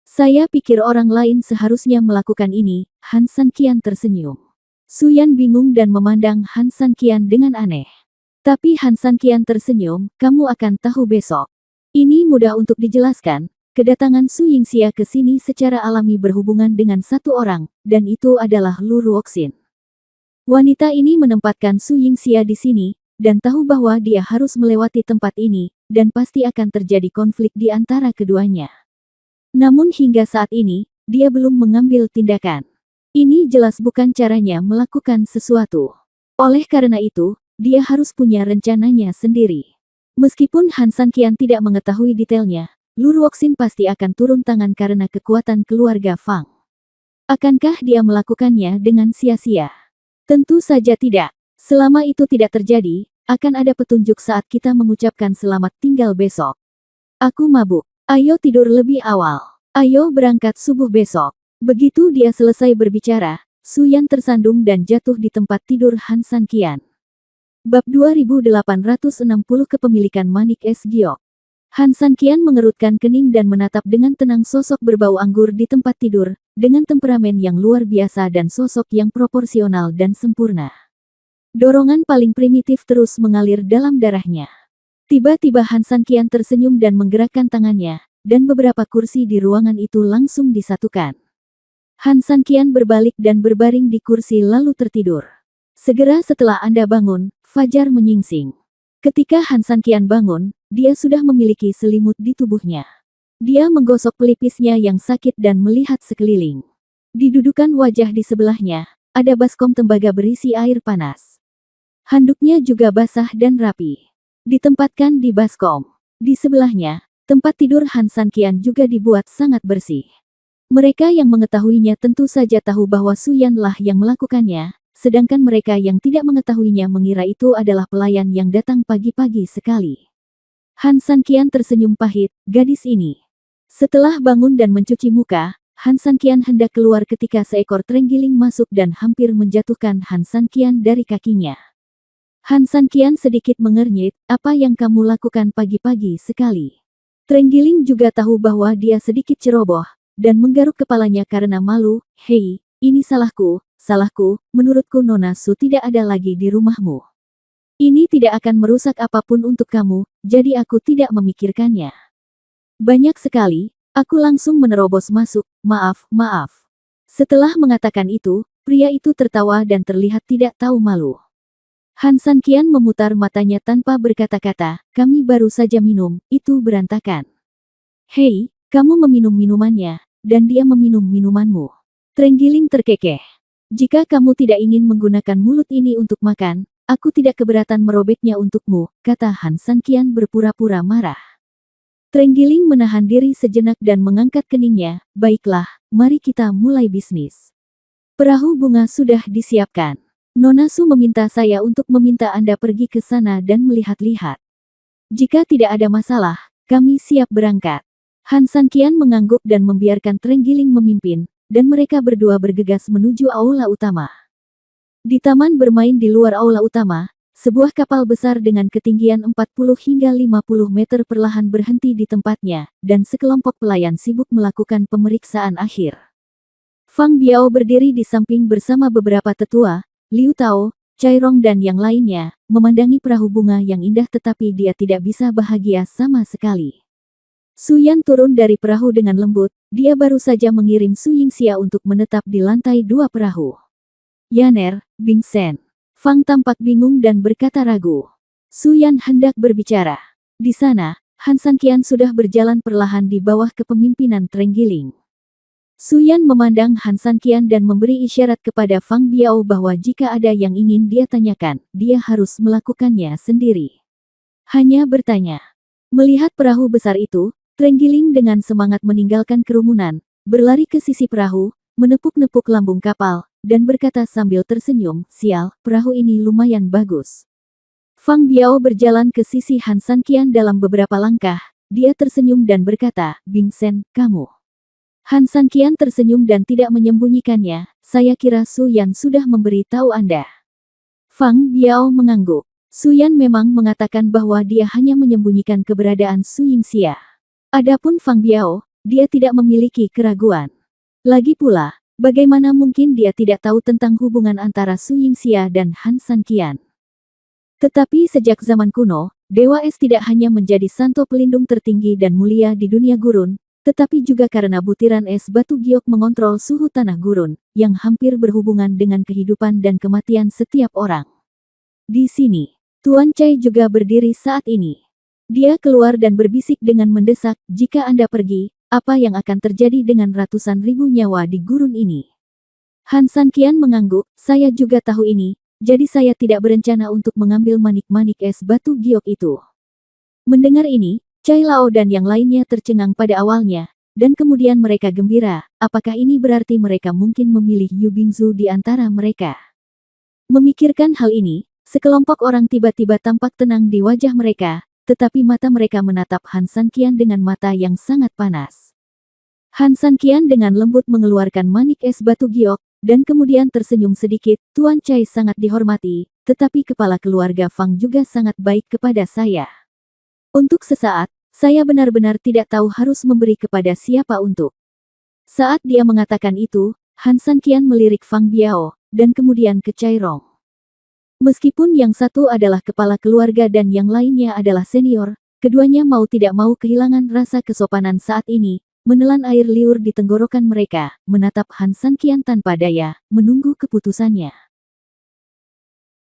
Saya pikir orang lain seharusnya melakukan ini, Han San Qian tersenyum. Su Yan bingung dan memandang Han San Qian dengan aneh. Tapi Han San Qian tersenyum, kamu akan tahu besok. Ini mudah untuk dijelaskan, kedatangan Su Yingxia ke sini secara alami berhubungan dengan satu orang, dan itu adalah Lu Ruoxin. Wanita ini menempatkan Su Yingxia di sini, dan tahu bahwa dia harus melewati tempat ini, dan pasti akan terjadi konflik di antara keduanya. Namun hingga saat ini, dia belum mengambil tindakan. Ini jelas bukan caranya melakukan sesuatu. Oleh karena itu, dia harus punya rencananya sendiri. Meskipun Han San Qian tidak mengetahui detailnya, Lu Ruoxin pasti akan turun tangan karena kekuatan keluarga Fang. Akankah dia melakukannya dengan sia-sia? Tentu saja tidak. Selama itu tidak terjadi, akan ada petunjuk saat kita mengucapkan selamat tinggal besok. Aku mabuk. Ayo tidur lebih awal. Ayo berangkat subuh besok. Begitu dia selesai berbicara, Su Yan tersandung dan jatuh di tempat tidur Han San Qian. Bab 2860 Kepemilikan Manik Es Giok. Han San Qian mengerutkan kening dan menatap dengan tenang sosok berbau anggur di tempat tidur, dengan temperamen yang luar biasa dan sosok yang proporsional dan sempurna. Dorongan paling primitif terus mengalir dalam darahnya. Tiba-tiba Han San Qian tersenyum dan menggerakkan tangannya, dan beberapa kursi di ruangan itu langsung disatukan. Han San Qian berbalik dan berbaring di kursi lalu tertidur. Segera setelah Anda bangun, fajar menyingsing. Ketika Han San Qian bangun, dia sudah memiliki selimut di tubuhnya. Dia menggosok pelipisnya yang sakit dan melihat sekeliling. Di dudukan wajah di sebelahnya, ada baskom tembaga berisi air panas. Handuknya juga basah dan rapi. Ditempatkan di baskom. Di sebelahnya, tempat tidur Han San Qian juga dibuat sangat bersih. Mereka yang mengetahuinya tentu saja tahu bahwa Su Yan lah yang melakukannya, sedangkan mereka yang tidak mengetahuinya mengira itu adalah pelayan yang datang pagi-pagi sekali. Han San Qian tersenyum pahit, gadis ini. Setelah bangun dan mencuci muka, Han San Qian hendak keluar ketika seekor terenggiling masuk dan hampir menjatuhkan Han San Qian dari kakinya. Han San Qian sedikit mengernyit, apa yang kamu lakukan pagi-pagi sekali? Terenggiling juga tahu bahwa dia sedikit ceroboh, dan menggaruk kepalanya karena malu, hei, ini salahku, menurutku Nona Su tidak ada lagi di rumahmu. Ini tidak akan merusak apapun untuk kamu, jadi aku tidak memikirkannya. Banyak sekali, aku langsung menerobos masuk, maaf. Setelah mengatakan itu, Pria itu tertawa dan terlihat tidak tahu malu. Han Sanqian memutar matanya tanpa berkata-kata, kami baru saja minum, itu berantakan. Hei, kamu meminum minumannya, dan dia meminum minumanmu. Trenggiling terkekeh. Jika kamu tidak ingin menggunakan mulut ini untuk makan, aku tidak keberatan merobeknya untukmu, kata Han Sanqian berpura-pura marah. Trenggiling menahan diri sejenak dan mengangkat keningnya, baiklah, mari kita mulai bisnis. Perahu bunga sudah disiapkan. Nona Su meminta saya untuk meminta Anda pergi ke sana dan melihat-lihat. Jika tidak ada masalah, kami siap berangkat. Han Sanqian mengangguk dan membiarkan Trenggiling memimpin, dan mereka berdua bergegas menuju aula utama. Di taman bermain di luar aula utama, sebuah kapal besar dengan ketinggian 40 hingga 50 meter perlahan berhenti di tempatnya, dan sekelompok pelayan sibuk melakukan pemeriksaan akhir. Fang Biao berdiri di samping bersama beberapa tetua, Liu Tao, Cai Rong dan yang lainnya, memandangi perahu bunga yang indah tetapi dia tidak bisa bahagia sama sekali. Su Yan turun dari perahu dengan lembut, dia baru saja mengirim Su Yingxia untuk menetap di lantai 2 perahu. Yaner, Bing Sen. Fang tampak bingung dan berkata ragu. Su Yan hendak berbicara. Di sana, Han Sanqian sudah berjalan perlahan di bawah kepemimpinan Trenggiling. Su Yan memandang Han Sanqian dan memberi isyarat kepada Fang Biao bahwa jika ada yang ingin dia tanyakan, dia harus melakukannya sendiri. Hanya bertanya. Melihat perahu besar itu, Trenggiling dengan semangat meninggalkan kerumunan, berlari ke sisi perahu, menepuk-nepuk lambung kapal, dan berkata sambil tersenyum, sial, perahu ini lumayan bagus. Fang Biao berjalan ke sisi Han Sanqian dalam beberapa langkah, dia tersenyum dan berkata, Bing Sen, kamu. Han Sanqian tersenyum dan tidak menyembunyikannya, saya kira Su Yan sudah memberi tahu Anda. Fang Biao mengangguk. Su Yan memang mengatakan bahwa dia hanya menyembunyikan keberadaan Su Yingxia. Adapun Fang Biao, dia tidak memiliki keraguan. Lagi pula, bagaimana mungkin dia tidak tahu tentang hubungan antara Su Yingxia dan Han Sanqian. Tetapi sejak zaman kuno, Dewa Es tidak hanya menjadi santo pelindung tertinggi dan mulia di dunia gurun, tetapi juga karena butiran es batu giok mengontrol suhu tanah gurun, yang hampir berhubungan dengan kehidupan dan kematian setiap orang. Di sini, Tuan Cai juga berdiri saat ini. Dia keluar dan berbisik dengan mendesak, jika Anda pergi, apa yang akan terjadi dengan ratusan ribu nyawa di gurun ini? Han Sanqian mengangguk, saya juga tahu ini, jadi saya tidak berencana untuk mengambil manik-manik es batu giok itu. Mendengar ini, Cai Lao dan yang lainnya tercengang pada awalnya, dan kemudian mereka gembira, apakah ini berarti mereka mungkin memilih Yu Bingzu di antara mereka? Memikirkan hal ini, sekelompok orang tiba-tiba tampak tenang di wajah mereka, tetapi mata mereka menatap Han Sanqian dengan mata yang sangat panas. Han Sanqian dengan lembut mengeluarkan manik es batu giok, dan kemudian tersenyum sedikit, Tuan Cai sangat dihormati, tetapi kepala keluarga Fang juga sangat baik kepada saya. Untuk sesaat, saya benar-benar tidak tahu harus memberi kepada siapa untuk. Saat dia mengatakan itu, Han Sanqian melirik Fang Biao, dan kemudian ke Cai Rong. Meskipun yang satu adalah kepala keluarga dan yang lainnya adalah senior, keduanya mau tidak mau kehilangan rasa kesopanan saat ini, menelan air liur di tenggorokan mereka, menatap Han Sanqian tanpa daya, menunggu keputusannya.